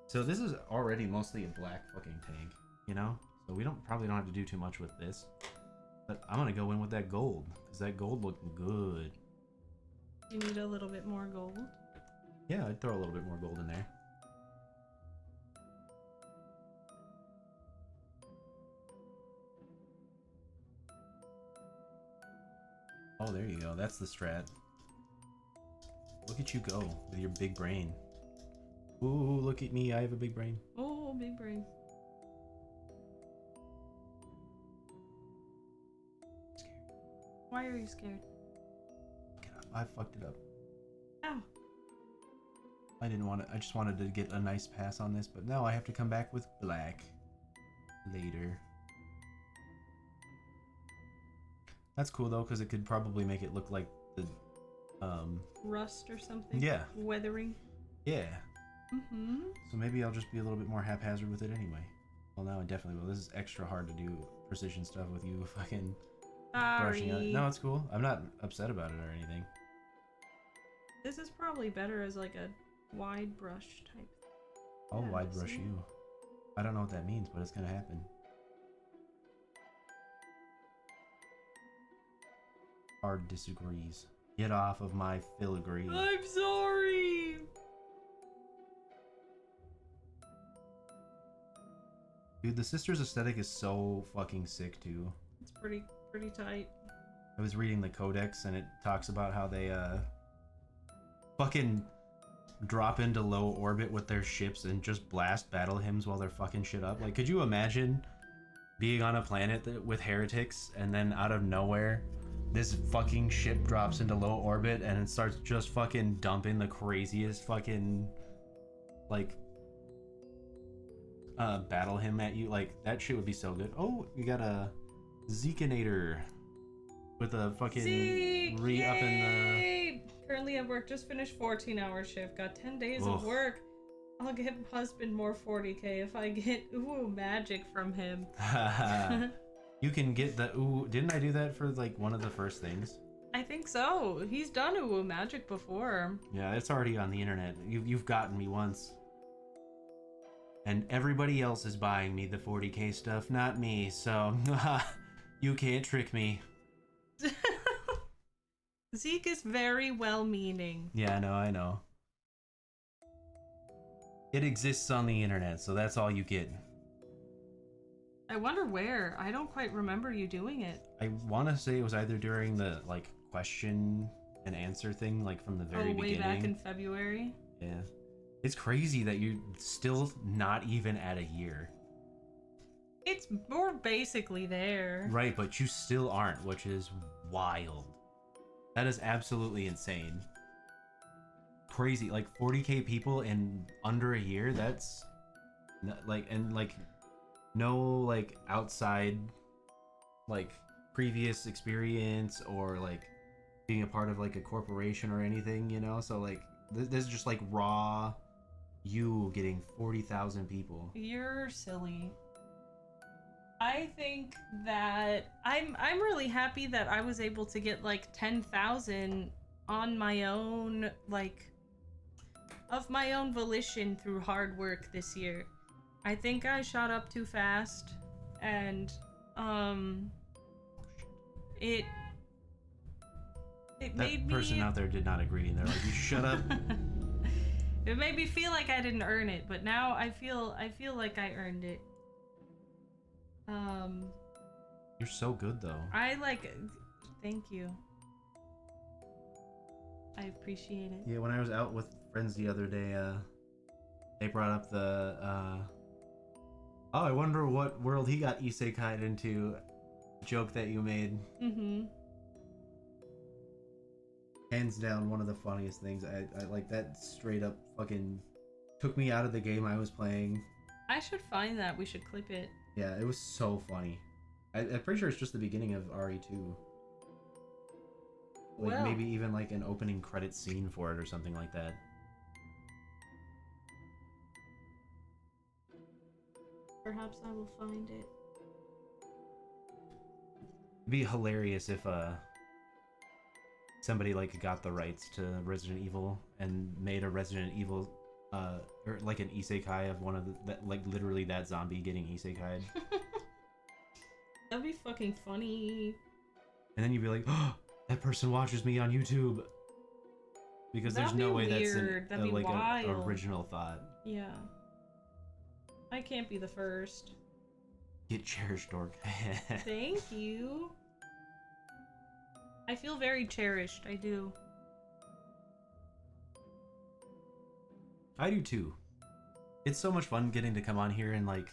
So this is already mostly a black fucking tank, you know? So we probably don't have to do too much with this. But I'm gonna go in with that gold, because that gold looked good. You need a little bit more gold. Yeah, I'd throw a little bit more gold in there. Oh, there you go. That's the strat. Look at you go with your big brain. Ooh, look at me. I have a big brain. Oh, big brain. Why are you scared? I fucked it up. Ow. I didn't want to. I just wanted to get a nice pass on this, but now I have to come back with black later. That's cool though, because it could probably make it look like the Rust or something? Yeah. Weathering? Yeah. Mm-hmm. So maybe I'll just be a little bit more haphazard with it anyway. Well, now I definitely will. This is extra hard to do precision stuff with you fucking brushing out. Sorry. No, it's cool. I'm not upset about it or anything. This is probably better as like a wide brush type. I'll Yeah, wide brush see? you. I don't know what that means, but it's gonna happen. Hard disagrees. Get off of my filigree. I'm sorry! Dude, the Sisters aesthetic is so fucking sick too. It's pretty tight. I was reading the codex and it talks about how they fucking drop into low orbit with their ships and just blast battle hymns while they're fucking shit up. Like, could you imagine being on a planet with heretics and then out of nowhere this fucking ship drops into low orbit and it starts just fucking dumping the craziest fucking like battle hymn at you? Like, that shit would be so good. Oh, you got a Zekinator with a fucking re-up in the... Currently at work, just finished 14-hour shift. Got 10 days Ugh. of work. I'll get husband more 40k if I get magic from him. You can get the didn't I do that for like one of the first things? I think so. He's done magic before. Yeah, it's already on the internet. You've gotten me once. And everybody else is buying me the 40k stuff, not me, so you can't trick me. Zeke is very well-meaning. Yeah, I know. It exists on the internet, so that's all you get. I wonder where. I don't quite remember you doing it. I want to say it was either during the like question and answer thing, like from the very beginning. Way back in February. Yeah. It's crazy that you're still not even at a year. It's more basically there. Right, but you still aren't, which is wild. That is absolutely insane. Crazy, like 40k people in under a year, that's like, and like no like outside like previous experience or like being a part of like a corporation or anything, you know? So like this is just like raw you getting 40,000 people. You're silly. I think that I'm really happy that I was able to get like 10,000 on my own, like of my own volition through hard work this year. I think I shot up too fast and it made me... That person out there did not agree, and they're like, you shut up. It made me feel like I didn't earn it, but now I feel like I earned it. You're so good though. Thank you. I appreciate it. Yeah, when I was out with friends the other day, they brought up the oh, I wonder what world he got isekai'd into joke that you made. Mm-hmm. Hands down one of the funniest things. I like that. Straight up fucking took me out of the game I was playing. I should find that. We should clip it. Yeah, it was so funny. I'm pretty sure it's just the beginning of RE2. Like, well, maybe even like an opening credit scene for it or something like that. Perhaps I will find it. It'd be hilarious if somebody like got the rights to Resident Evil and made a Resident Evil or like an isekai of one of the like literally that zombie getting isekai'd. That'd be fucking funny. And then you'd be like, oh, that person watches me on YouTube. Because That'd there's no be way weird. that's That'd be like an wild. original thought. Yeah. I can't be the first. Get cherished, dork. Thank you. I feel very cherished, I do. I do too. It's so much fun getting to come on here and like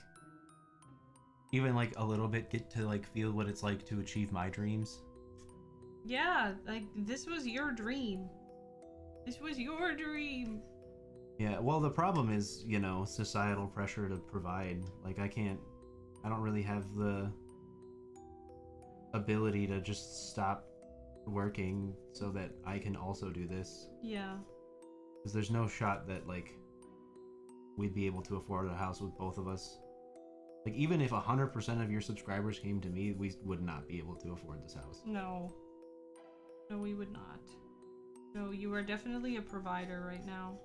even like a little bit get to like feel what it's like to achieve my dreams. Yeah, like this was your dream. This was your dream. Yeah, well the problem is, you know, societal pressure to provide. Like I don't really have the ability to just stop working so that I can also do this. Yeah. Because there's no shot that like we'd be able to afford a house with both of us. Like even if 100% of your subscribers came to me, we would not be able to afford this house. No. No, we would not. No, you are definitely a provider right now.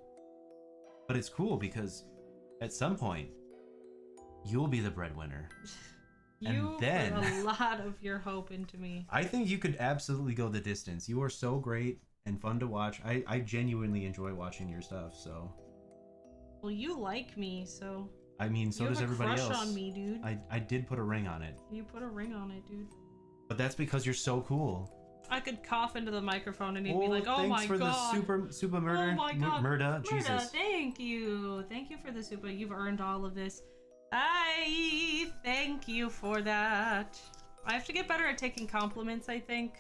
But it's cool because at some point you'll be the breadwinner. You And then put a lot of your hope into me. I think you could absolutely go the distance. You are so great and fun to watch. I genuinely enjoy watching your stuff, so. Well, you like me, so. I mean, so does everybody else. You have a crush on me, dude. I did put a ring on it. You put a ring on it, dude. But that's because you're so cool. I could cough into the microphone and he'd be like, "Oh my god!" Thanks for the super murder. Oh my god, Murda, Jesus. Thank you for the super. You've earned all of this. I thank you for that. I have to get better at taking compliments, I think.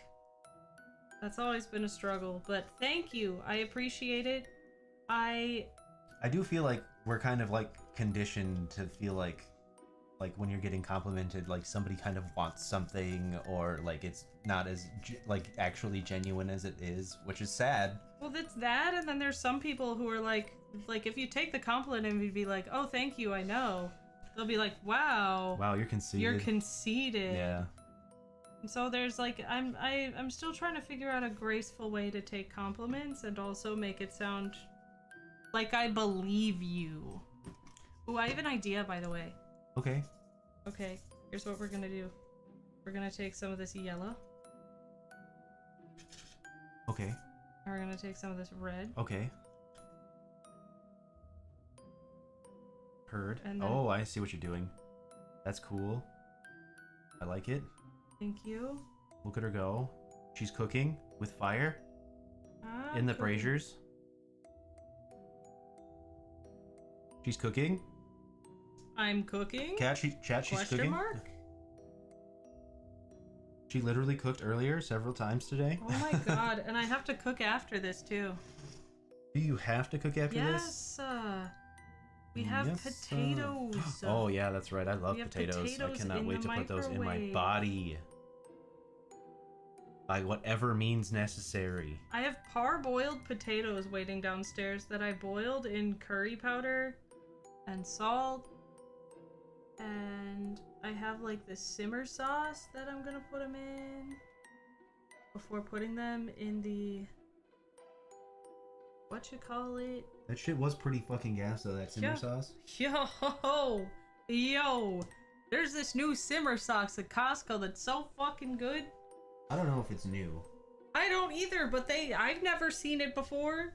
That's always been a struggle, but thank you. I appreciate it. I do feel like we're kind of like conditioned to feel like when you're getting complimented, like somebody kind of wants something, or like it's not as like actually genuine as it is, which is sad. Well, that's that, and then there's some people who are like if you take the compliment and you'd be like, "Oh, thank you, I know." They'll be like, "Wow, you're conceited." You're conceited. Yeah. And so there's like I'm still trying to figure out a graceful way to take compliments and also make it sound like I believe you. Ooh, I have an idea, by the way. Okay. Okay, here's what we're gonna do. We're gonna take some of this yellow. Okay. And we're gonna take some of this red. Okay. Heard. And then, oh, I see what you're doing. That's cool. I like it. Thank you. Look at her go. She's cooking with fire in the Cooking. braziers. She's cooking. I'm cooking. Chat, she's Question cooking. mark? She literally cooked earlier several times today. Oh my god, and I have to cook after this too. Do you have to cook after this? Yes. We have potatoes. Oh yeah, that's right. I love We have potatoes. I potatoes cannot in wait the to put those in my microwave. body. By whatever means necessary. I have parboiled potatoes waiting downstairs that I boiled in curry powder and salt. And I have like this simmer sauce that I'm gonna put them in before putting them in the whatchamacallit. That shit was pretty fucking gas though, that simmer sauce. Yo, there's this new simmer sauce at Costco that's so fucking good. I don't know if it's new. I don't either, but I've never seen it before.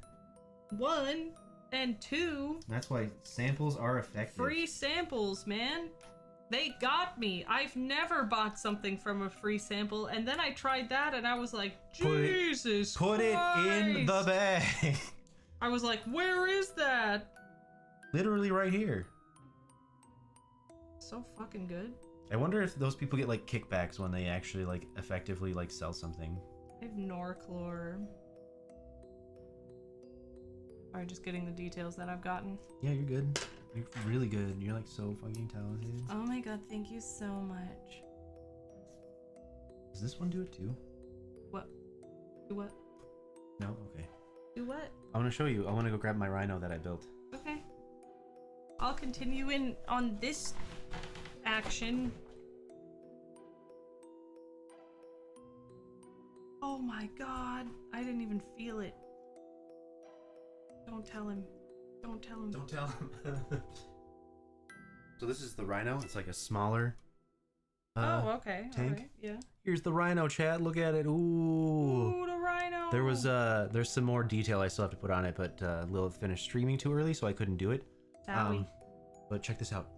1 and 2. That's why samples are effective. Free samples, man. They got me. I've never bought something from a free sample, and then I tried that, and I was like, Jesus Put it in the Christ. bag. I was like, where is that? Literally right here. So fucking good. I wonder if those people get like kickbacks when they actually like effectively like sell something. I have Norchlor. Alright, just getting the details that I've gotten. Yeah, you're good. You're really good. You're like so fucking talented. Oh my god, thank you so much. Does this one do it too? What? Do what? No? Okay. Do what? I want to show you. I want to go grab my rhino that I built. Okay. I'll continue in on this action. Oh my god, I didn't even feel it. Don't tell him. Don't tell him. Don't tell him. So this is the Rhino. It's like a smaller oh, okay. tank. Alright, yeah. Here's the Rhino, chat. Look at it. Ooh. Ooh, the Rhino. There's some more detail I still have to put on it, but Lilith finished streaming too early, so I couldn't do it. Sorry. But check this out.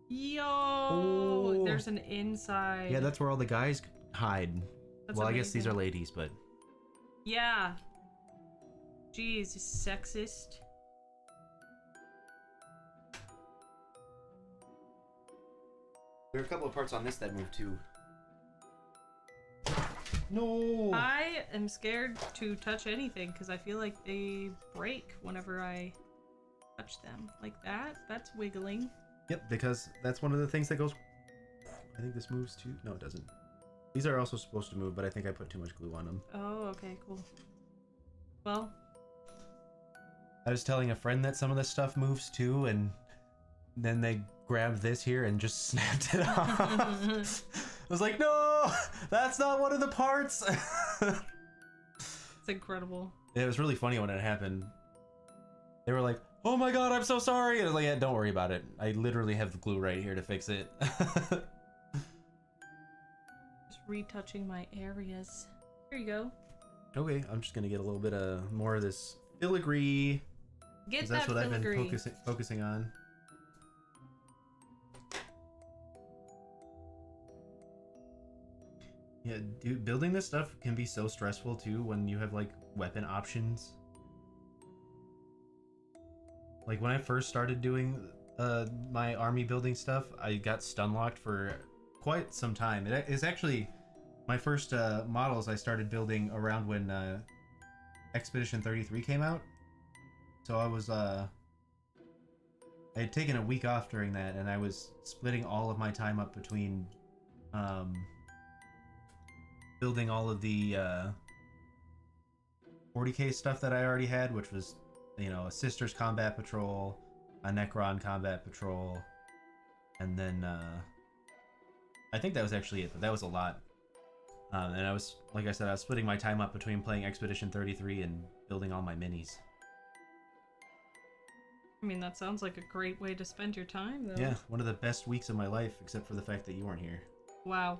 Yo, Oh. there's an inside. Yeah, that's where all the guys hide. That's well, I guess these amazing. are ladies, but Yeah. Jeez, sexist. there are a couple of parts on this that move too. No. I am scared to touch anything because I feel like they break whenever I touch them. Like that. That's wiggling. Yep, because that's one of the things that goes. I think this moves too. No, it doesn't. These are also supposed to move, but I think I put too much glue on them. Oh, okay, cool. Well, I was telling a friend that some of this stuff moves too, and then they grabbed this here and just snapped it off. I was like, no, that's not one of the parts. it's incredible. It was really funny when it happened. They were like, oh my god, I'm so sorry. And I was like, yeah, don't worry about it. I literally have the glue right here to fix it. Just retouching my areas. Here you go. Okay, I'm just gonna get a little bit of more of this filigree. Get 'cause that that's what I've filigree. been focusing on. Yeah, dude, building this stuff can be so stressful too when you have like weapon options. Like when I first started doing my army building stuff, I got stun locked for quite some time. It's actually my first models I started building around when Expedition 33 came out. So I was I had taken a week off during that, and I was splitting all of my time up between building all of the 40k stuff that I already had, which was, you know, a Sisters Combat Patrol, a Necron Combat Patrol, and then I think that was actually it, but that was a lot. And I was, like I said, I was splitting my time up between playing Expedition 33 and building all my minis. I mean, that sounds like a great way to spend your time, though. Yeah, one of the best weeks of my life, except for the fact that you weren't here. Wow.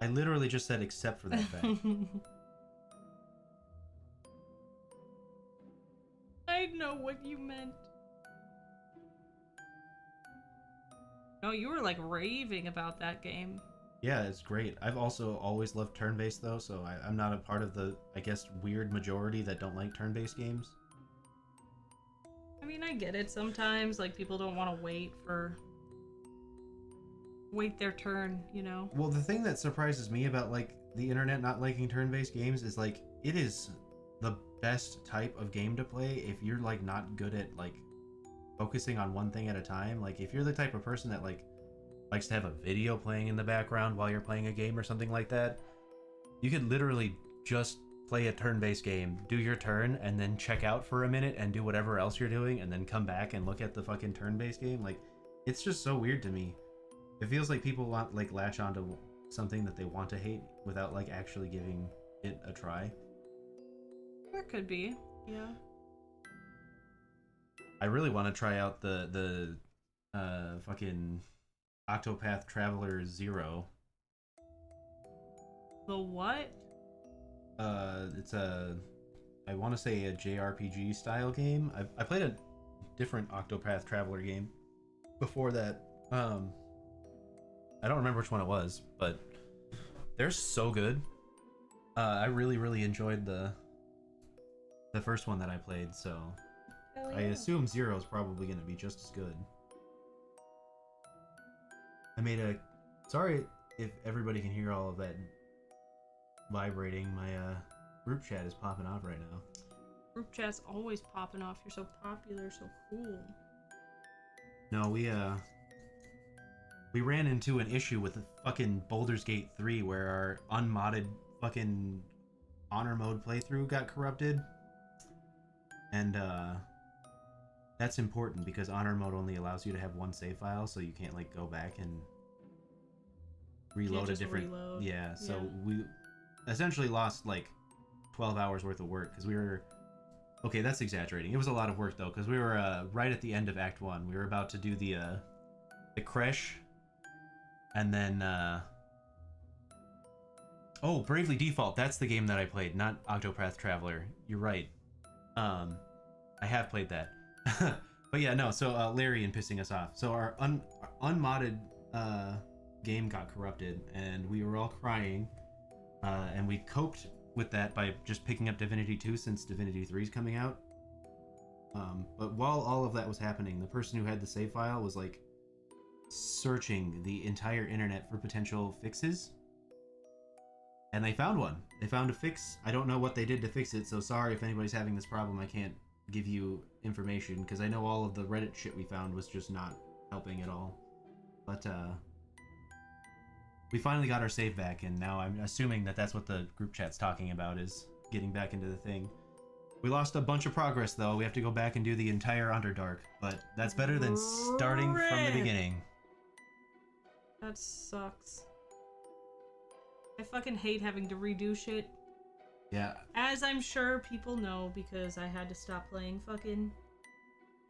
I literally just said except for that fact. I know what you meant. No, you were like raving about that game. Yeah, it's great. I've also always loved turn-based though, so I'm not a part of the, I guess, weird majority that don't like turn-based games. I mean, I get it sometimes, like people don't want to wait their turn, you know? Well, the thing that surprises me about like the internet not liking turn-based games is like it is the best type of game to play if you're like not good at like focusing on one thing at a time. Like if you're the type of person that like likes to have a video playing in the background while you're playing a game or something like that, you could literally just play a turn-based game, do your turn, and then check out for a minute and do whatever else you're doing, and then come back and look at the fucking turn-based game. Like, it's just so weird to me. It feels like people want like latch onto something that they want to hate without like actually giving it a try. That could be, yeah. I really want to try out the fucking Octopath Traveler 0. The what? It's I want to say a JRPG style game. I played a different Octopath Traveler game before that. I don't remember which one it was, but they're so good. I really enjoyed the first one that I played, so Hell I yeah. assume 0 is probably going to be just as good. I made a... Sorry if everybody can hear all of that vibrating. My group chat is popping off right now. Group chat's always popping off. You're so popular, so cool. No, we ran into an issue with the fucking Baldur's Gate 3 where our unmodded fucking honor mode playthrough got corrupted. And That's important because honor mode only allows you to have one save file, so you can't like go back and reload a different. Reload. Yeah, so we essentially lost like 12 hours worth of work because we were. Okay, that's exaggerating. It was a lot of work though because we were right at the end of Act 1. We were about to do the creche, and then oh, Bravely Default. That's the game that I played, not Octopath Traveler. You're right. I have played that. But yeah, no, so Larry and pissing us off. So our unmodded game got corrupted, and we were all crying, and we coped with that by just picking up Divinity 2 since Divinity 3 is coming out. But while all of that was happening, the person who had the save file was like searching the entire internet for potential fixes, and they found one. They found a fix. I don't know what they did to fix it, so sorry if anybody's having this problem. I can't give you information because I know all of the Reddit shit we found was just not helping at all. But we finally got our save back, and now I'm assuming that that's what the group chat's talking about, is getting back into the thing. We lost a bunch of progress though. We have to go back and do the entire Underdark, but that's better than starting from the beginning. That sucks. I fucking hate having to redo shit. Yeah. As I'm sure people know, because I had to stop playing fucking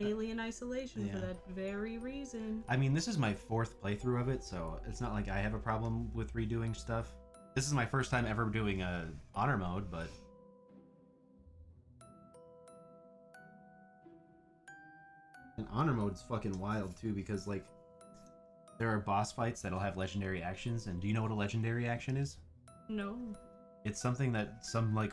Alien Isolation for that very reason. I mean, this is my 4th playthrough of it, so it's not like I have a problem with redoing stuff. This is my first time ever doing a honor mode, but... And honor mode's fucking wild, too, because, like, there are boss fights that'll have legendary actions, and do you know what a legendary action is? No. It's something that some, like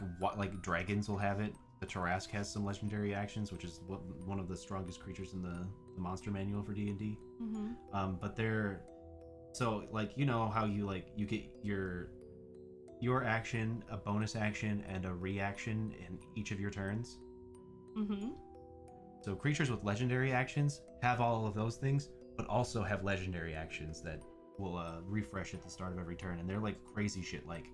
dragons will have it. The Tarask has some legendary actions, which is one of the strongest creatures in the monster manual for D&D. Mm-hmm. But they're... So, like, you know how you, like, you get your action, a bonus action, and a reaction in each of your turns? Mm-hmm. So creatures with legendary actions have all of those things, but also have legendary actions that will refresh at the start of every turn. And they're, like, crazy shit, like...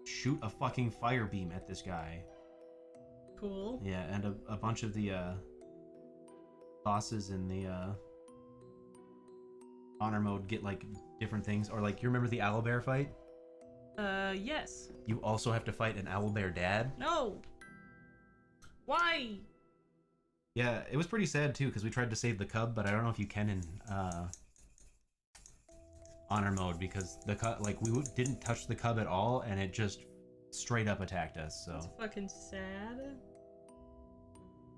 shoot a fucking fire beam at this guy. Cool. Yeah, and a bunch of the bosses in the honor mode get like different things. Or like, you remember the owlbear fight? Yes. You also have to fight an owlbear dad? No! Why? Yeah, it was pretty sad too, because we tried to save the cub, but I don't know if you can in honor mode, because the cub, like, we didn't touch the cub at all, and it just straight up attacked us. So that's fucking sad.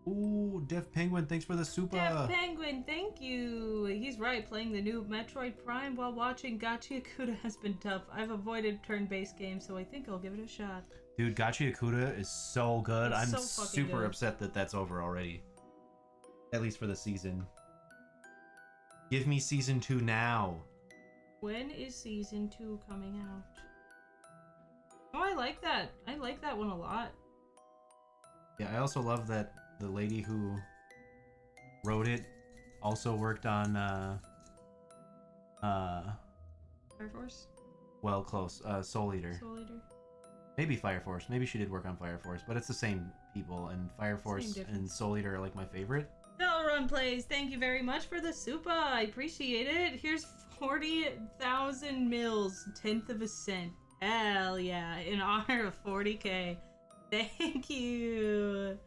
Ooh, Def Penguin, thanks for the super. Def Penguin, thank you. He's right, playing the new Metroid Prime while watching Gacha Yakuza has been tough. I've avoided turn-based games, so I think I'll give it a shot. Dude, Gacha Yakuza is so good. It's I'm so super good. upset that that's over already. At least for the season. Give me season 2 now. When is season 2 coming out? Oh, I like that. I like that one a lot. Yeah, I also love that the lady who wrote it also worked on Fire Force? well, close, Soul Eater. Soul Eater? Maybe Fire Force. Maybe she did work on Fire Force, but it's the same people, and Fire Force and Soul Eater are like my favorite. Run Plays, thank you very much for the super. I appreciate it. Here's 40,000 mils, 10th of a cent. Hell yeah, in honor of 40k. Thank you.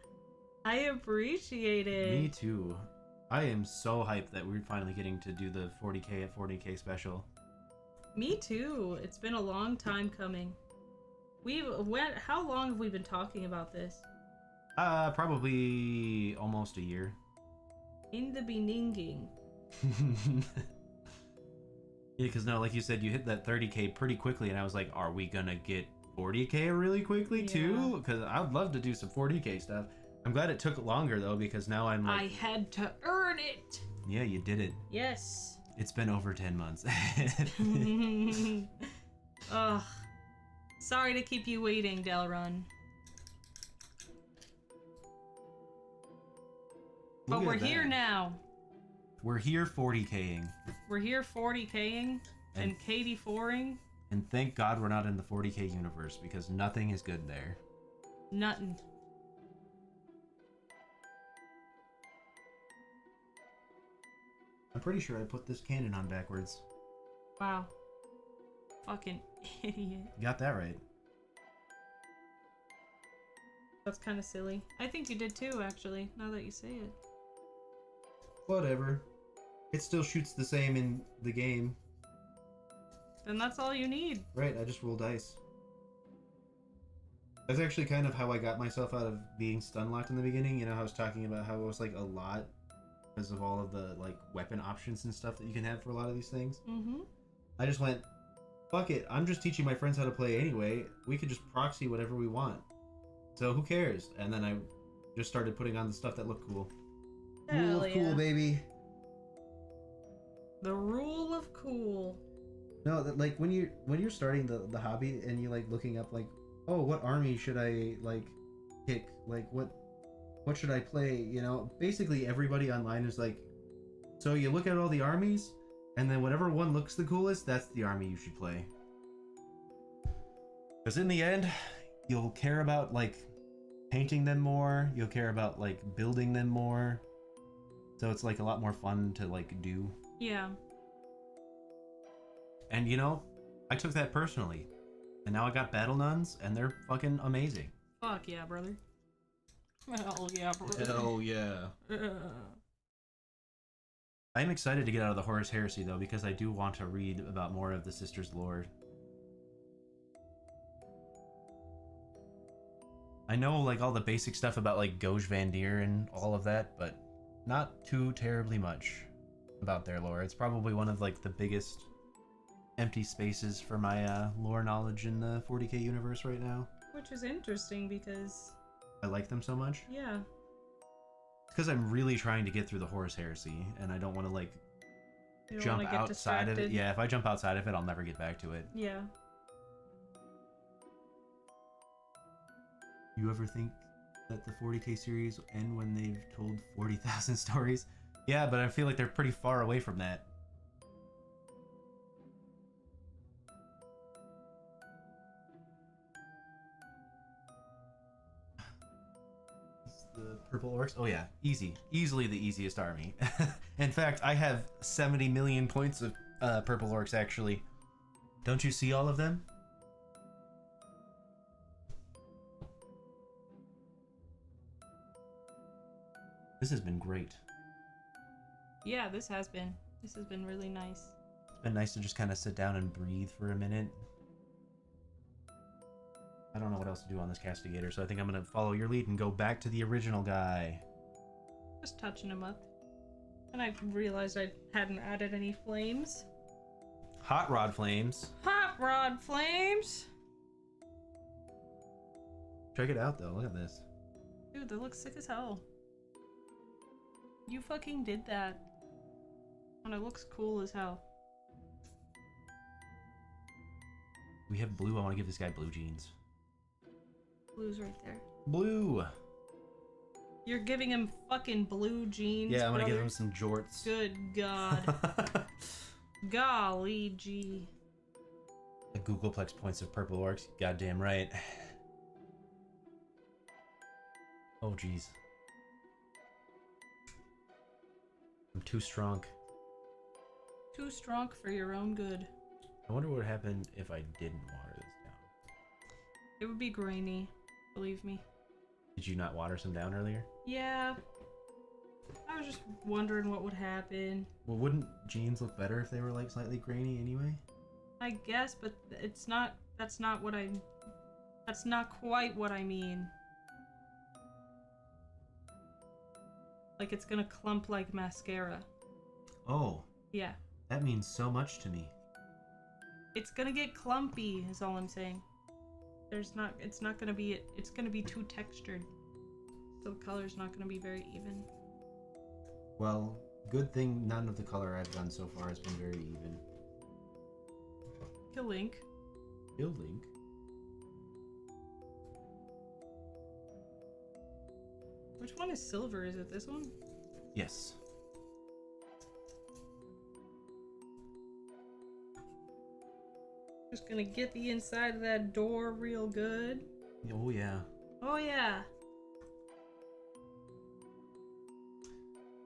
I appreciate it. Me too. I am so hyped that we're finally getting to do the 40k at 40k special. Me too. It's been a long time coming. How long have we been talking about this? Probably almost a year. In the beginning. Yeah, because no, like you said, you hit that 30k pretty quickly, and I was like, are we gonna get 40k really quickly too? Because I'd love to do some 40k stuff. I'm glad it took longer though, because now I'm like... I had to earn it! Yeah, you did it. Yes. It's been over 10 months. Ugh. Sorry to keep you waiting, Delrun. But we're here now. We're here 40k'ing. We're here 40k'ing and KD4ing. And thank God we're not in the 40k universe, because nothing is good there. Nothing. I'm pretty sure I put this cannon on backwards. Wow. Fucking idiot. You got that right. That's kind of silly. I think you did too, actually, now that you say it. Whatever. It still shoots the same in the game. Then that's all you need. Right, I just roll dice. That's actually kind of how I got myself out of being stun locked in the beginning. You know, I was talking about how it was like a lot because of all of the like weapon options and stuff that you can have for a lot of these things. Mm-hmm. I just went, fuck it, I'm just teaching my friends how to play anyway. We could just proxy whatever we want. So who cares? And then I just started putting on the stuff that looked cool. Hell Rule of cool, baby. The rule of cool. No, like when you're starting the hobby and you're like looking up like, oh, what army should I like pick? Like what should I play? You know, basically everybody online is like, so you look at all the armies, and then whatever one looks the coolest, that's the army you should play. Because in the end, you'll care about like painting them more. You'll care about like building them more. So it's like a lot more fun to like do. Yeah. And you know, I took that personally. And now I got battle nuns, and they're fucking amazing. Fuck yeah, brother. Hell yeah, brother. Hell yeah. I'm excited to get out of the Horus Heresy, though, because I do want to read about more of the Sisters Lord. I know, like, all the basic stuff about, like, Goj Vandir and all of that, but not too terribly much about their lore. It's probably one of, like, the biggest empty spaces for my lore knowledge in the 40k universe right now. Which is interesting because I like them so much. Yeah. It's because I'm really trying to get through the Horus Heresy, and I don't want to like jump outside of it. Yeah, if I jump outside of it, I'll never get back to it. Yeah. You ever think that the 40k series will end when they've told 40,000 stories? Yeah, but I feel like they're pretty far away from that. The purple orcs? Oh yeah, easily the easiest army. In fact, I have 70 million points of purple orcs actually. Don't you see all of them? This has been great. Yeah, this has been really nice. It's been nice to just kind of sit down and breathe for a minute. I don't know what else to do on this castigator, so I think I'm going to follow your lead and go back to the original guy. Just touching him up. And I realized I hadn't added any flames. Hot rod flames. Hot rod flames! Check it out, though. Look at this. Dude, that looks sick as hell. You fucking did that. And it looks cool as hell. We have blue. I want to give this guy blue jeans. Blue's right there. Blue! You're giving him fucking blue jeans, Yeah, I'm gonna brother? give him some jorts. Good God. Golly gee. The Googleplex points of purple orcs. Goddamn right. Oh, jeez. I'm too strong. Too strong for your own good. I wonder what would happen if I didn't water this down. It would be grainy, believe me. Did you not water some down earlier? Yeah. I was just wondering what would happen. Well, wouldn't jeans look better if they were like slightly grainy anyway? I guess, but it's not, that's not quite what I mean. Like it's gonna clump like mascara. Oh. Yeah. That means so much to me. It's gonna get clumpy, is all I'm saying. It's gonna be too textured. So the color's not gonna be very even. Well, good thing none of the color I've done so far has been very even. Kill Link. Kill Link? Which one is silver? Is it this one? Yes. Just gonna get the inside of that door real good. Oh yeah. Oh yeah.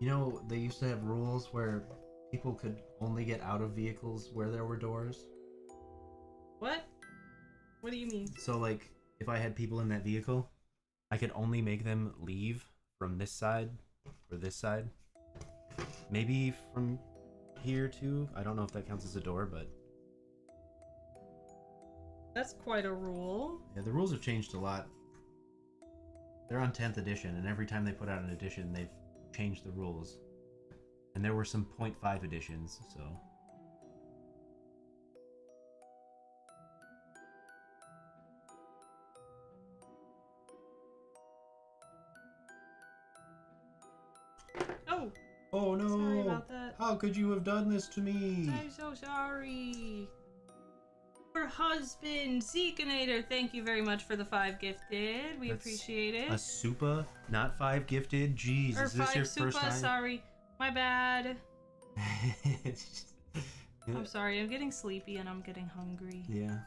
You know, they used to have rules where people could only get out of vehicles where there were doors. What? What do you mean? So, like, if I had people in that vehicle, I could only make them leave from this side or this side. Maybe from here too. I don't know if that counts as a door, but That's quite a rule. yeah, the rules have changed a lot. They're on 10th edition, and every time they put out an edition, they've changed the rules. And there were some 0.5 editions, so... Oh! Oh no! Sorry about that. How could you have done this to me? I'm so sorry. Her husband, Zekinator, thank you very much for the 5 gifted. We appreciate it. A Supa, not 5 gifted? Jeez, Or is this 5 your first Supa, time? sorry. My bad. I'm sorry, I'm getting sleepy and I'm getting hungry. Yeah.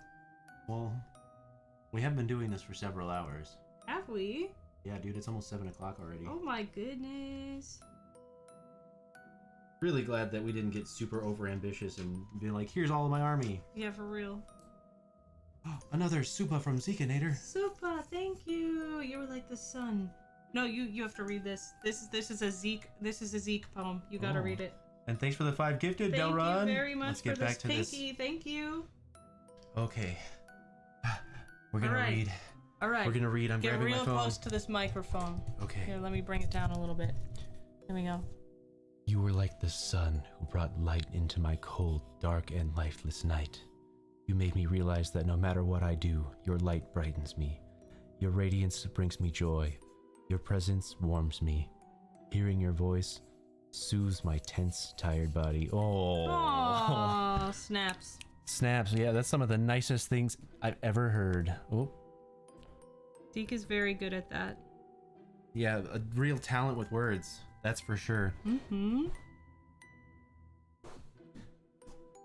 Well, we have been doing this for several hours. Have we? Yeah, dude, it's almost 7 o'clock already. Oh my goodness. Really glad that we didn't get super overambitious and be like, here's all of my army. Yeah, for real. Another Supa from Zekinator. Supa, thank you. You were like the sun. No, you have to read this. This is a Zeke poem. You gotta read it. And thanks for the 5 gifted, Thank Delron. you very much Let's get for back to this this. pinky. Thank you. Okay. We're gonna Alright. read. All right. We're gonna read. I'm Get grabbing real my phone. close to this microphone. Okay. Here, let me bring it down a little bit. Here we go. You were like the sun who brought light into my cold, dark, and lifeless night. You made me realize that no matter what I do, your light brightens me. Your radiance brings me joy. Your presence warms me. Hearing your voice soothes my tense, tired body. Oh. Aww, snaps. Snaps. Yeah, that's some of the nicest things I've ever heard. Oh. Zeke is very good at that. Yeah, a real talent with words. That's for sure. Mm-hmm.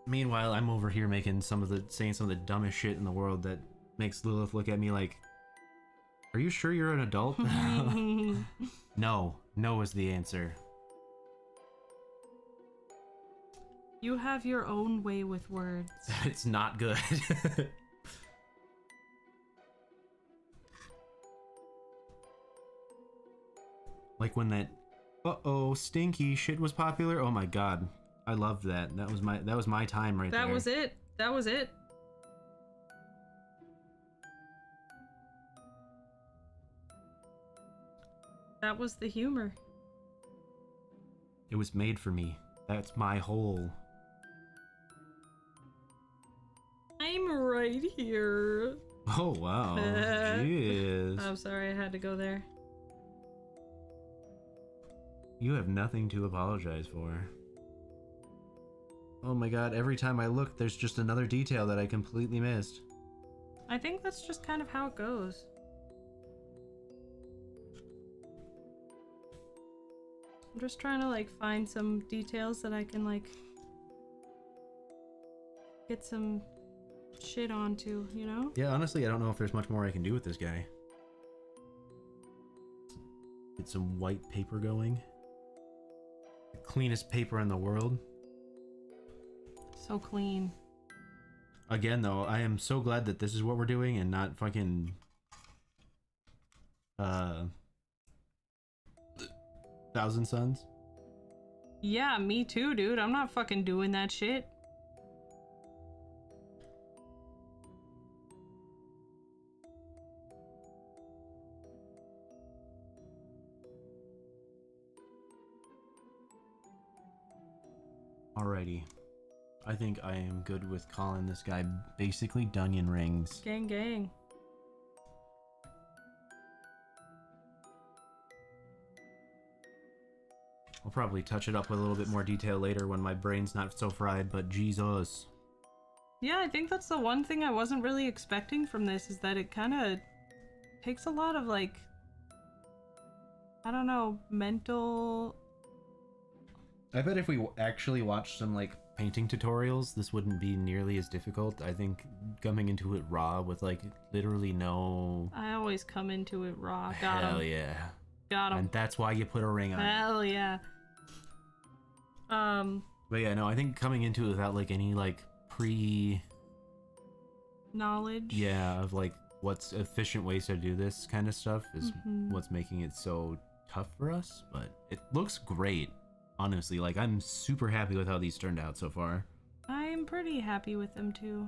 Meanwhile, I'm over here saying some of the dumbest shit in the world that makes Lilith look at me like, are you sure you're an adult? No is the answer. You have your own way with words. It's not good. Like when that stinky shit was popular. Oh my god. I loved that. That was my time right there. That was it. That was it. That was the humor. It was made for me. That's my hole. I'm right here. Oh wow. Jeez. I'm sorry I had to go there. You have nothing to apologize for. Oh my god, every time I look, there's just another detail that I completely missed. I think that's just kind of how it goes. I'm just trying to like find some details that I can like get some shit onto, you know? Yeah, honestly, I don't know if there's much more I can do with this guy. Get some white paper going. The cleanest paper in the world. So clean. Again, though, I am so glad that this is what we're doing and not fucking... Thousand Suns. Yeah, me too, dude. I'm not fucking doing that shit. Alrighty. I think I am good with calling this guy basically Dunyan Rings. Gang gang. I'll probably touch it up with a little bit more detail later when my brain's not so fried, but Jesus. Yeah, I think that's the one thing I wasn't really expecting from this, is that it kind of takes a lot of like, I don't know, mental... I bet if we actually watched some like painting tutorials, this wouldn't be nearly as difficult. I think coming into it raw with like literally no... I always come into it raw. Got Hell him. yeah. Got him. And that's why you put a ring on it. Hell yeah. But yeah, no, I think coming into it without like any like knowledge. Yeah, of like what's efficient ways to do this kind of stuff is what's making it so tough for us. But it looks great, honestly. Like I'm super happy with how these turned out so far. I'm pretty happy with them too.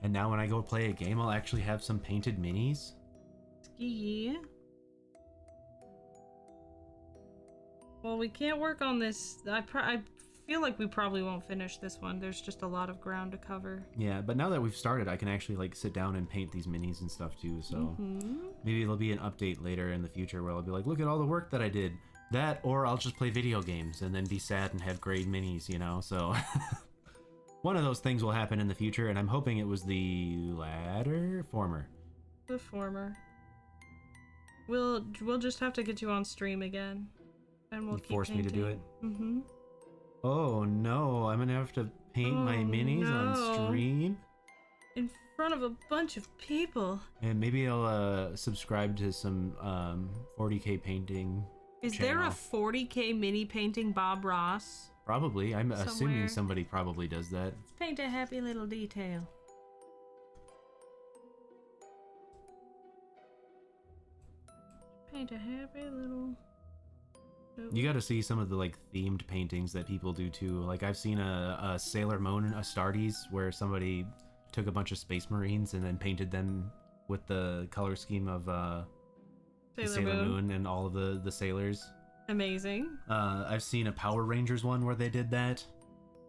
And now when I go play a game, I'll actually have some painted minis. Ski. Well, we can't work on this. I feel like we probably won't finish this one. There's just a lot of ground to cover. Yeah, but now that we've started, I can actually like sit down and paint these minis and stuff too. So maybe it'll be an update later in the future where I'll be like, look at all the work that I did. That, or I'll just play video games and then be sad and have gray minis, you know? So one of those things will happen in the future, and I'm hoping it was the latter? Former. The former. We'll just have to get you on stream again. And we'll keep force me to do it? Mm-hmm. Oh no, I'm gonna have to paint my minis on stream? In front of a bunch of people. And maybe I'll subscribe to some 40k painting Is channel. there a 40k mini painting Bob Ross? Probably. I'm assuming Somewhere. somebody probably does that. Let's paint a happy little detail. Paint a happy little... You got to see some of the like themed paintings that people do too. Like I've seen a Sailor Moon Astartes where somebody took a bunch of Space Marines and then painted them with the color scheme of the Sailor Moon and all of the sailors. Amazing. I've seen a Power Rangers one where they did that.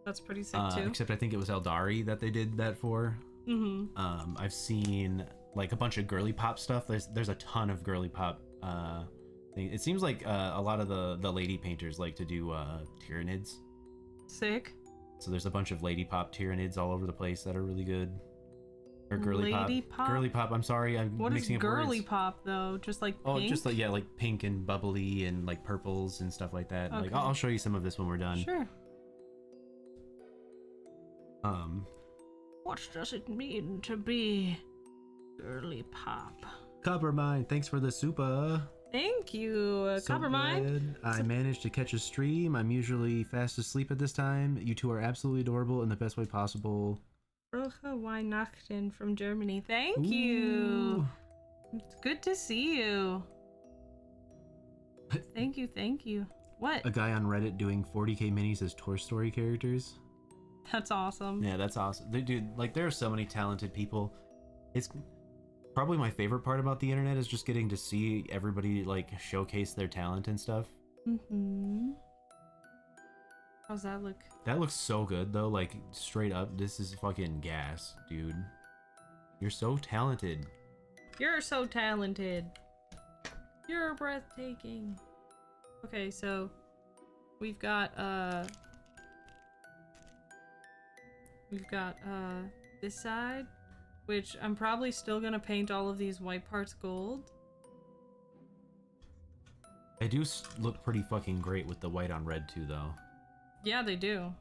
That's pretty sick too. Except I think it was Eldari that they did that for. I've seen like a bunch of girly pop stuff. There's a ton of girly pop. It seems like a lot of the lady painters like to do Tyranids. Sick. So there's a bunch of lady pop Tyranids all over the place that are really good. Or girly Lady pop? Girly pop. I'm sorry, I'm What is mixing up girly words. pop though? Just like pink? Oh, just like yeah, like pink and bubbly and like purples and stuff like that. Like Okay. I'll show you some of this when we're done. Sure. What does it mean to be girly pop? Coppermine, thanks for the super. Thank you, So Coppermine. glad I managed to catch a stream. I'm usually fast asleep at this time. You two are absolutely adorable in the best way possible. Rocha Weihnachten from Germany. Thank you. Ooh. It's good to see you. Thank you, thank you. What? A guy on Reddit doing 40k minis as Toy Story characters. That's awesome. Yeah, that's awesome. Dude, like there are so many talented people. It's probably my favorite part about the internet is just getting to see everybody like showcase their talent and stuff. How's that look? That looks so good though, like straight up, this is fucking gas, dude. You're so talented. You're so talented. You're breathtaking. Okay, so we've got this side, which I'm probably still gonna paint all of these white parts gold. They do look pretty fucking great with the white on red too though. Yeah, they do.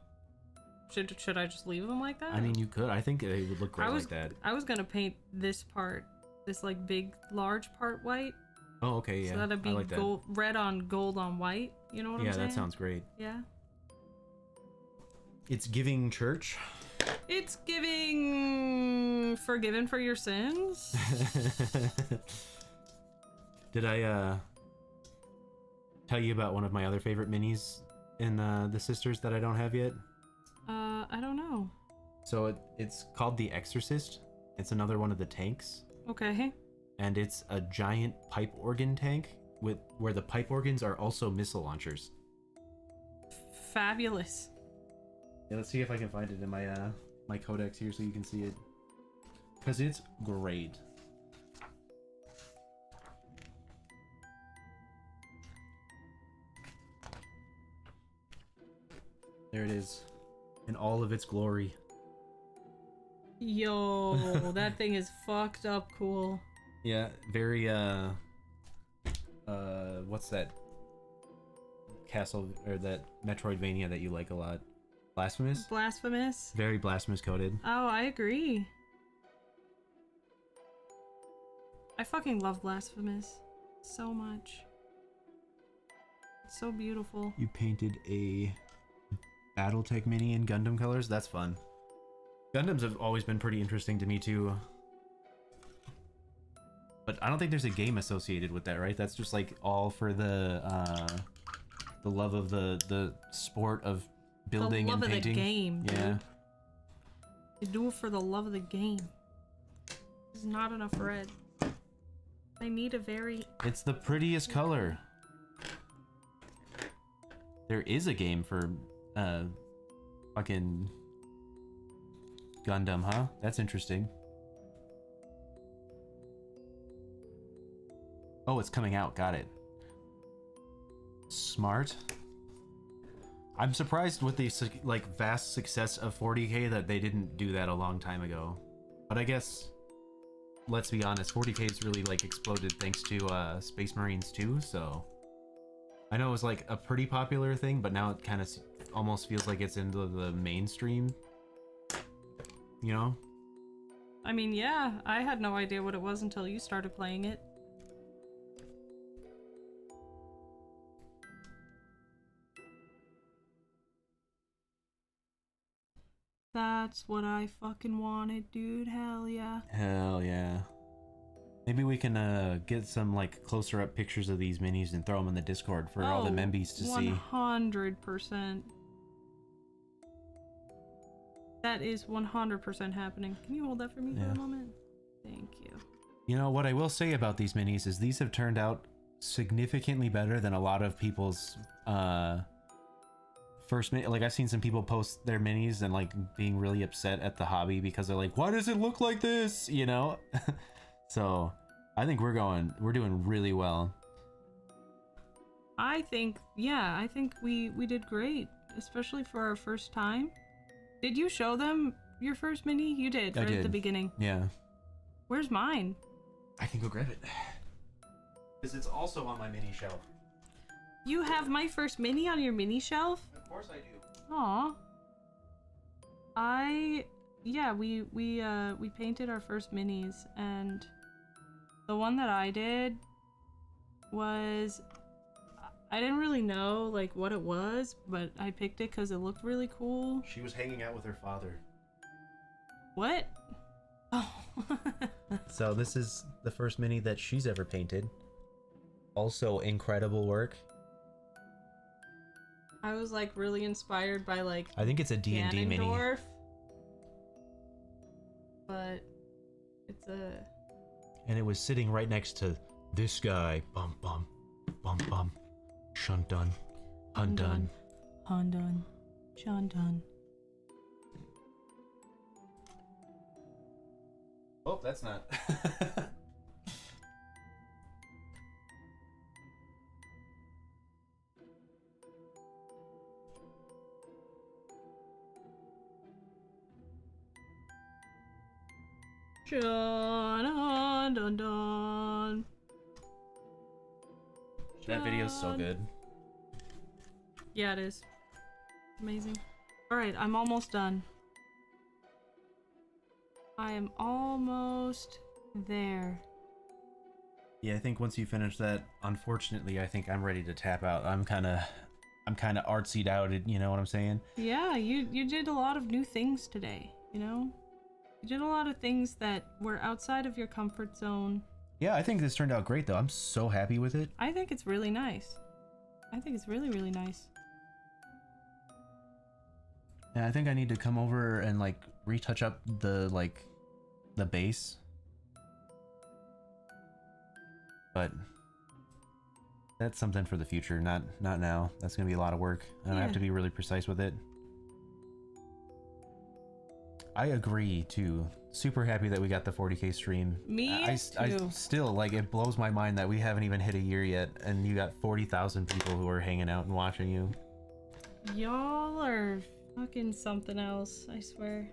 Should I just leave them like that? I mean, you could. I think they would look great like that. I was gonna paint this part, this like big, large part white. Oh, okay, yeah. So that'd be I like that. gold, red on gold on white. You know what I'm saying? Yeah, that sounds great. Yeah. It's giving church. It's giving forgiven for your sins. Did I tell you about one of my other favorite minis in the Sisters that I don't have yet? I don't know. So it's called the Exorcist. It's another one of the tanks. Okay. And it's a giant pipe organ tank where the pipe organs are also missile launchers. Fabulous. Yeah, let's see if I can find it in my my codex here so you can see it. Because it's great. There it is. In all of its glory. Yo, that thing is fucked up cool. Yeah, very what's that castle or that Metroidvania that you like a lot? Blasphemous? Blasphemous. Very blasphemous coded. Oh, I agree. I fucking love Blasphemous so much. It's so beautiful. You painted a Battletech mini in Gundam colors? That's fun. Gundams have always been pretty interesting to me too. But I don't think there's a game associated with that, right? That's just like all for the love of the sport of building and painting. The love of the game, dude. Yeah. You do it for the love of the game. There's not enough red. I need a very... It's the prettiest color. There is a game for fucking Gundam, huh? That's interesting. Oh, it's coming out. Got it. Smart. I'm surprised with the like vast success of 40K that they didn't do that a long time ago. But I guess, let's be honest, 40K's really like exploded thanks to Space Marines too, so I know it was like a pretty popular thing, but now it kind of almost feels like it's into the mainstream, you know? I mean, yeah, I had no idea what it was until you started playing it. That's what I fucking wanted, dude. Hell yeah. Hell yeah. Maybe we can get some like closer up pictures of these minis and throw them in the Discord for all the membies to see. 100%. That is 100% happening. Can you hold that for me for a moment? Thank you. You know, what I will say about these minis is these have turned out significantly better than a lot of people's first mini. Like, I've seen some people post their minis and like being really upset at the hobby because they're like, why does it look like this? You know? So I think we're doing really well. I think we did great, especially for our first time. Did you show them your first mini? You did, right? At the beginning. Yeah. Where's mine? I can go grab it. Because it's also on my mini shelf. You have my first mini on your mini shelf? Of course I do. Aw. We painted our first minis, and the one that I did was, I didn't really know like what it was, but I picked it because it looked really cool. She was hanging out with her father. What? Oh. So this is the first mini that she's ever painted. Also incredible work. I was like really inspired by like, I think it's a D&D mini. But it's a... And it was sitting right next to this guy. Bum bum. Bum bum. Shuntun. Undone. Undone. Shundun. Oh, that's not. Dun, dun, dun. That video's so good. Yeah, it is. Amazing. Alright, I'm almost done. I am almost there. Yeah, I think once you finish that, unfortunately, I think I'm ready to tap out. I'm kind of artsied out, you know what I'm saying? Yeah, you did a lot of new things today, you know? You did a lot of things that were outside of your comfort zone. Yeah, I think this turned out great, though. I'm so happy with it. I think it's really nice. I think it's really, really nice. Yeah, I think I need to come over and, like, retouch up the base. But that's something for the future, not now. That's gonna be a lot of work, and I have to be really precise with it. I agree, too. Super happy that we got the 40K stream. Me I too. still, like, it blows my mind that we haven't even hit a year yet, and you got 40,000 people who are hanging out and watching you. Y'all are fucking something else, I swear.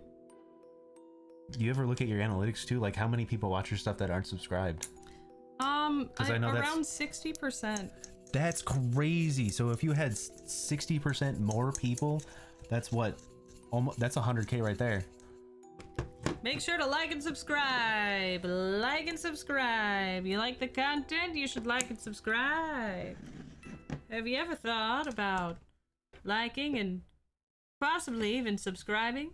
Do you ever look at your analytics, too? Like, how many people watch your stuff that aren't subscribed? I know around 60%. That's crazy. So if you had 60% more people, that's what? That's 100K right there. Make sure to like and subscribe. Like and subscribe. You like the content? You should like and subscribe. have you ever thought about liking and possibly even subscribing?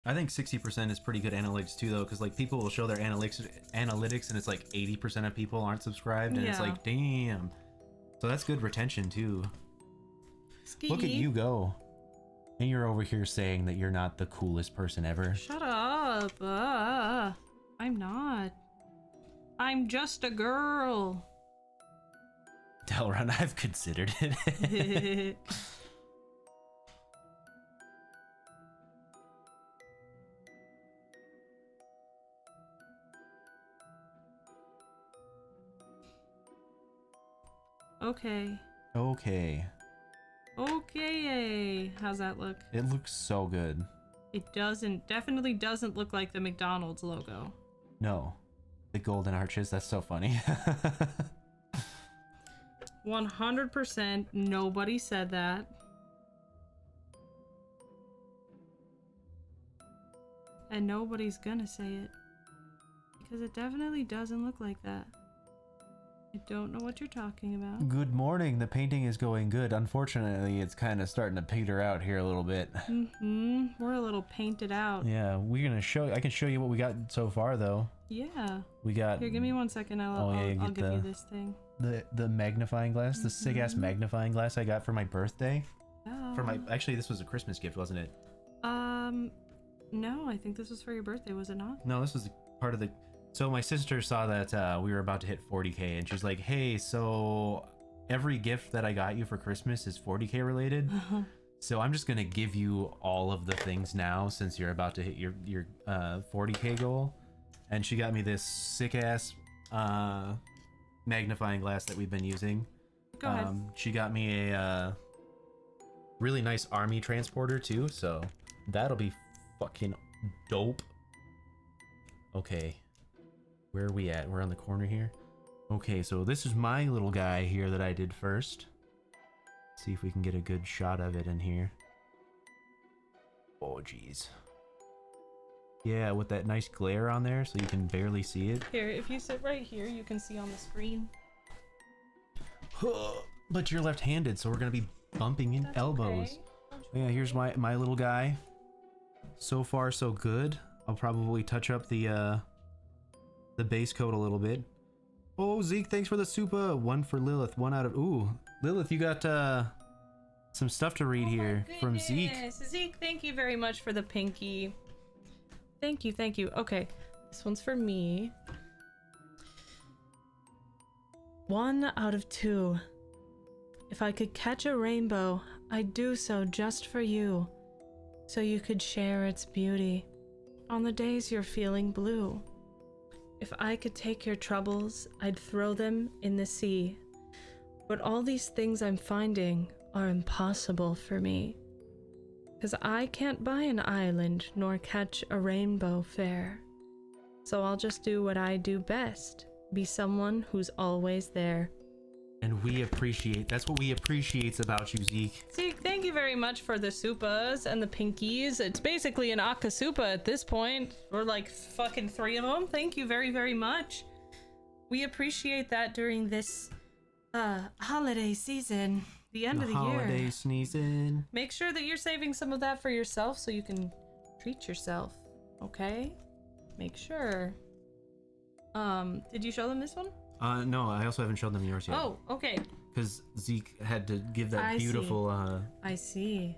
I think 60% is pretty good analytics too, though, because like people will show their analytics, and it's like 80% of people aren't subscribed, and it's Yeah. like, damn. So that's good retention too. Ski. Look at you go. And you're over here saying that you're not the coolest person ever. Shut up. I'm not. I'm just a girl. Delron, I've considered it. Okay. Okay. Okay. How's that look? It looks so good. It definitely doesn't look like the McDonald's logo. No. The golden arches, that's so funny. 100%. Nobody said that. And nobody's gonna say it. Because it definitely doesn't look like that. I don't know what you're talking about. Good morning. The painting is going good. Unfortunately, it's kind of starting to peter out here a little bit. We're a little painted out. Yeah, we're gonna show. I can show you what we got so far, though. Yeah. We got. Here, give me 1 second. I'll give you this thing. The magnifying glass, the sick ass magnifying glass I got for my birthday. Oh. Actually, this was a Christmas gift, wasn't it? No, I think this was for your birthday, was it not? No, this was part of the. So my sister saw that we were about to hit 40K, and she's like, "Hey, so every gift that I got you for Christmas is 40K related. So I'm just gonna give you all of the things now since you're about to hit your 40K goal." And she got me this sick ass magnifying glass that we've been using. Go ahead. She got me a really nice army transporter too, so that'll be fucking dope. Okay. Where are we at? We're on the corner here. Okay, so this is my little guy here that I did first. Let's see if we can get a good shot of it in here. Oh, jeez. Yeah, with that nice glare on there so you can barely see it. Here, if you sit right here, you can see on the screen. But you're left-handed, so we're gonna be bumping in elbows. Okay. Yeah, here's my little guy. So far, so good. I'll probably touch up the base coat a little bit. Oh, Zeke, thanks for the super. 1 for Lilith, 1 out of... Ooh, Lilith, you got some stuff to read here from Zeke. Zeke, thank you very much for the pinky. Thank you, thank you. Okay, this one's for me. 1 out of 2. If I could catch a rainbow, I'd do so just for you, so you could share its beauty on the days you're feeling blue. If I could take your troubles, I'd throw them in the sea. But all these things I'm finding are impossible for me, 'cause I can't buy an island nor catch a rainbow fair. So I'll just do what I do best, be someone who's always there. And we appreciate... That's what we appreciate about you, Zeke. Zeke, thank you very much for the supas and the pinkies. It's basically an akasupa at this point. We're like fucking 3 of them. Thank you very, very much. We appreciate that during this holiday season, the end of the year. Holiday sneezing. Make sure that you're saving some of that for yourself so you can treat yourself, okay? Make sure. Did you show them this one? No, I also haven't shown them yours yet. Oh, okay. Because Zeke had to give that I beautiful I see.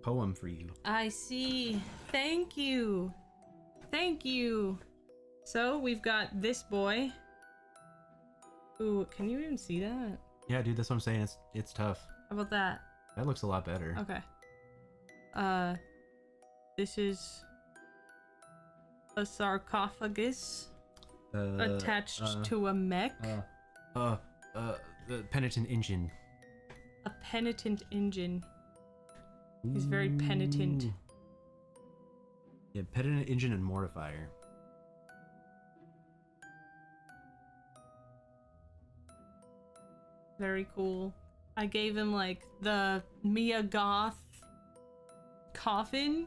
poem for you. I see. Thank you. Thank you. So we've got this boy. Ooh, can you even see that? Yeah, dude, that's what I'm saying. It's tough. How about that? That looks a lot better. Okay. This is a sarcophagus attached to a mech. The penitent engine. A penitent engine. He's very penitent. Ooh. Yeah, penitent engine and mortifier. Very cool. I gave him like the Mia Goth coffin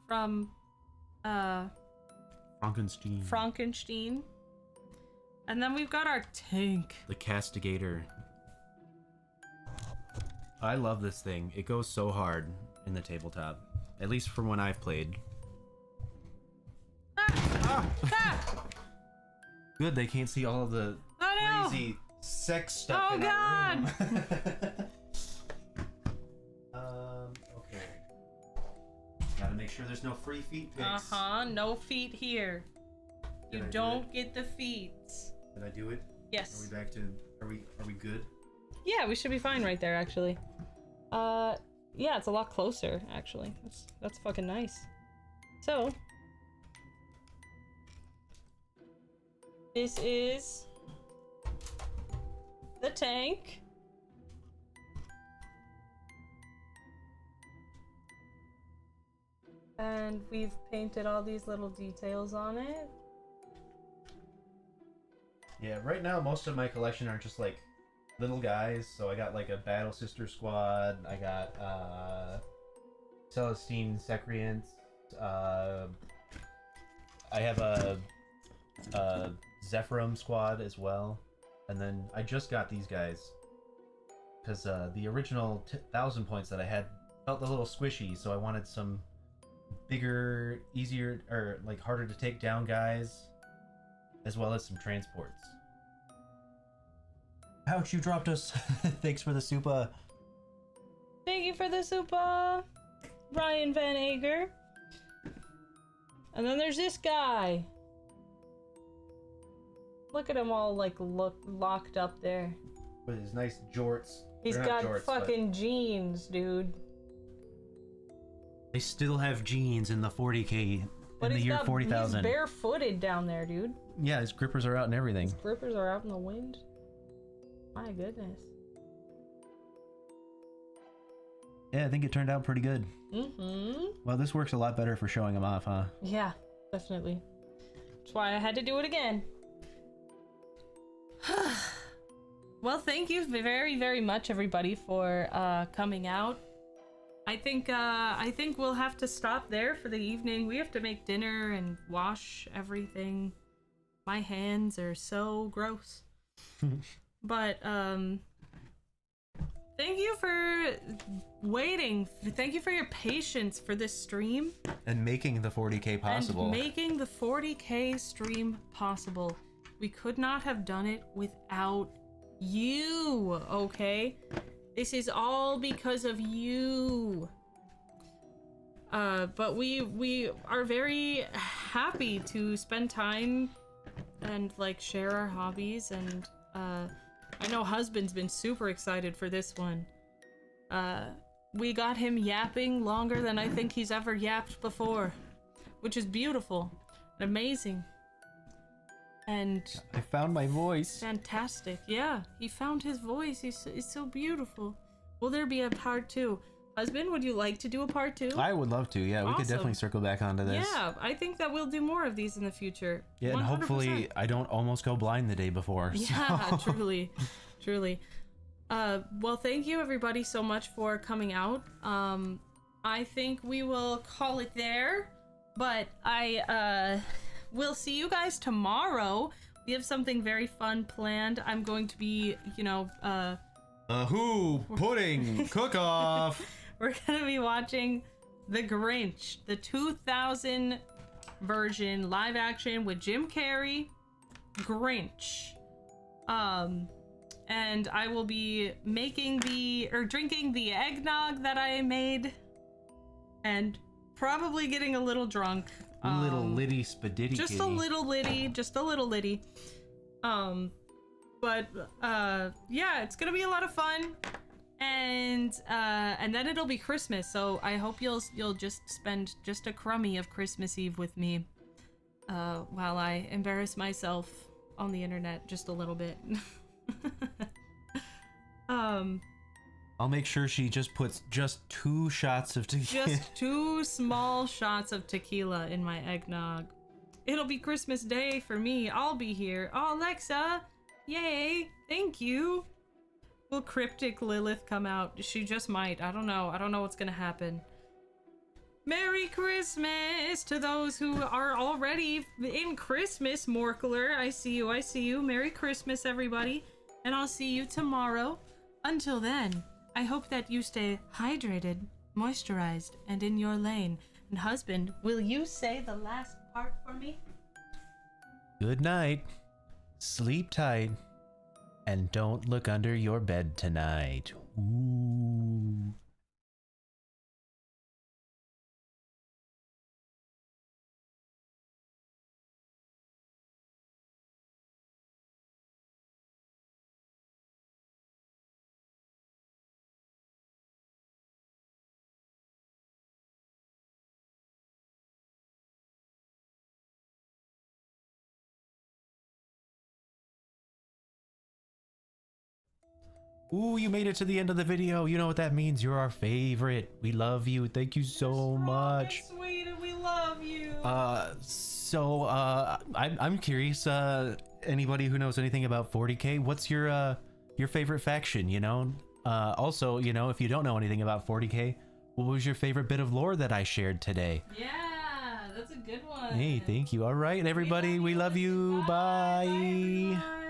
from Frankenstein. Frankenstein. And then we've got our tank. The Castigator. I love this thing. It goes so hard in the tabletop. At least from when I've played. Good, they can't see all of the crazy sex stuff in that room. Okay. Gotta make sure there's no free feet pics. No feet here. You don't get the feet. Did I do it? Yes. Are we back to... Are we good? Yeah, we should be fine right there, actually. Yeah, it's a lot closer, actually. That's fucking nice. So... this is... the tank. And we've painted all these little details on it. Yeah, right now most of my collection are just like little guys. So I got like a Battle Sister squad. I got Celestine Secreants. I have a Zephyrum squad as well. And then I just got these guys because the original 1,000 points that I had felt a little squishy, so I wanted some bigger, easier, or like harder to take down guys, as well as some transports. Ouch, you dropped us. Thanks for the super. Thank you for the super, Ryan Van Ager. And then there's this guy. Look at him all like locked up there. With his nice jorts. He's got fucking jeans, dude. They still have jeans in the 40k in the year 40,000. He's barefooted down there, dude. Yeah, his grippers are out and everything. His grippers are out in the wind. My goodness. Yeah, I think it turned out pretty good. Mm-hmm. Well, this works a lot better for showing them off, huh? Yeah, definitely. That's why I had to do it again. Well, thank you very, very much, everybody, for coming out. I think we'll have to stop there for the evening. We have to make dinner and wash everything. My hands are so gross. But thank you for waiting. Thank you for your patience for this stream. And making the 40k possible. And making the 40k stream possible. We could not have done it without you, okay? This is all because of you. But we are very happy to spend time and like share our hobbies, and I know husband's been super excited for this one. We got him yapping longer than I think he's ever yapped before, which is beautiful and amazing. And I found my voice. Fantastic. Yeah, he found his voice. He's so beautiful. Will there be a part 2? Husband, would you like to do a part 2? I would love to. Yeah, we could definitely circle back onto this. Yeah, I think that we'll do more of these in the future. Yeah, 100%. And hopefully I don't almost go blind the day before. Yeah, truly. Well, thank you everybody so much for coming out. I think we will call it there, but we'll see you guys tomorrow. We have something very fun planned. I'm going to be, pudding cook-off. We're gonna be watching The Grinch, the 2000 version live action with Jim Carrey, Grinch. And I will be drinking the eggnog that I made, and probably getting a little drunk. Little litty spaditty. Just a little litty. But yeah, it's gonna be a lot of fun, and then it'll be Christmas. So I hope you'll just spend just a crummy of Christmas Eve with me, while I embarrass myself on the internet just a little bit. I'll make sure she just puts just 2 shots of tequila. Just 2 small shots of tequila in my eggnog. It'll be Christmas Day for me. I'll be here. Oh, Alexa! Yay! Thank you! Will Cryptic Lilith come out? She just might. I don't know. I don't know what's gonna happen. Merry Christmas to those who are already in Christmas, Morkler. I see you, I see you. Merry Christmas, everybody. And I'll see you tomorrow. Until then, I hope that you stay hydrated, moisturized, and in your lane. And husband, will you say the last part for me? Good night. Sleep tight. And don't look under your bed tonight. Ooh. Ooh, you made it to the end of the video. You know what that means. You're our favorite. We love you. Thank you so much. Sweet, and we love you. I'm curious, anybody who knows anything about 40K, what's your favorite faction, you know? Also, you know, if you don't know anything about 40K, what was your favorite bit of lore that I shared today? Yeah, that's a good one. Hey, thank you. All right, everybody, we love you. Bye. Bye. Bye, everyone.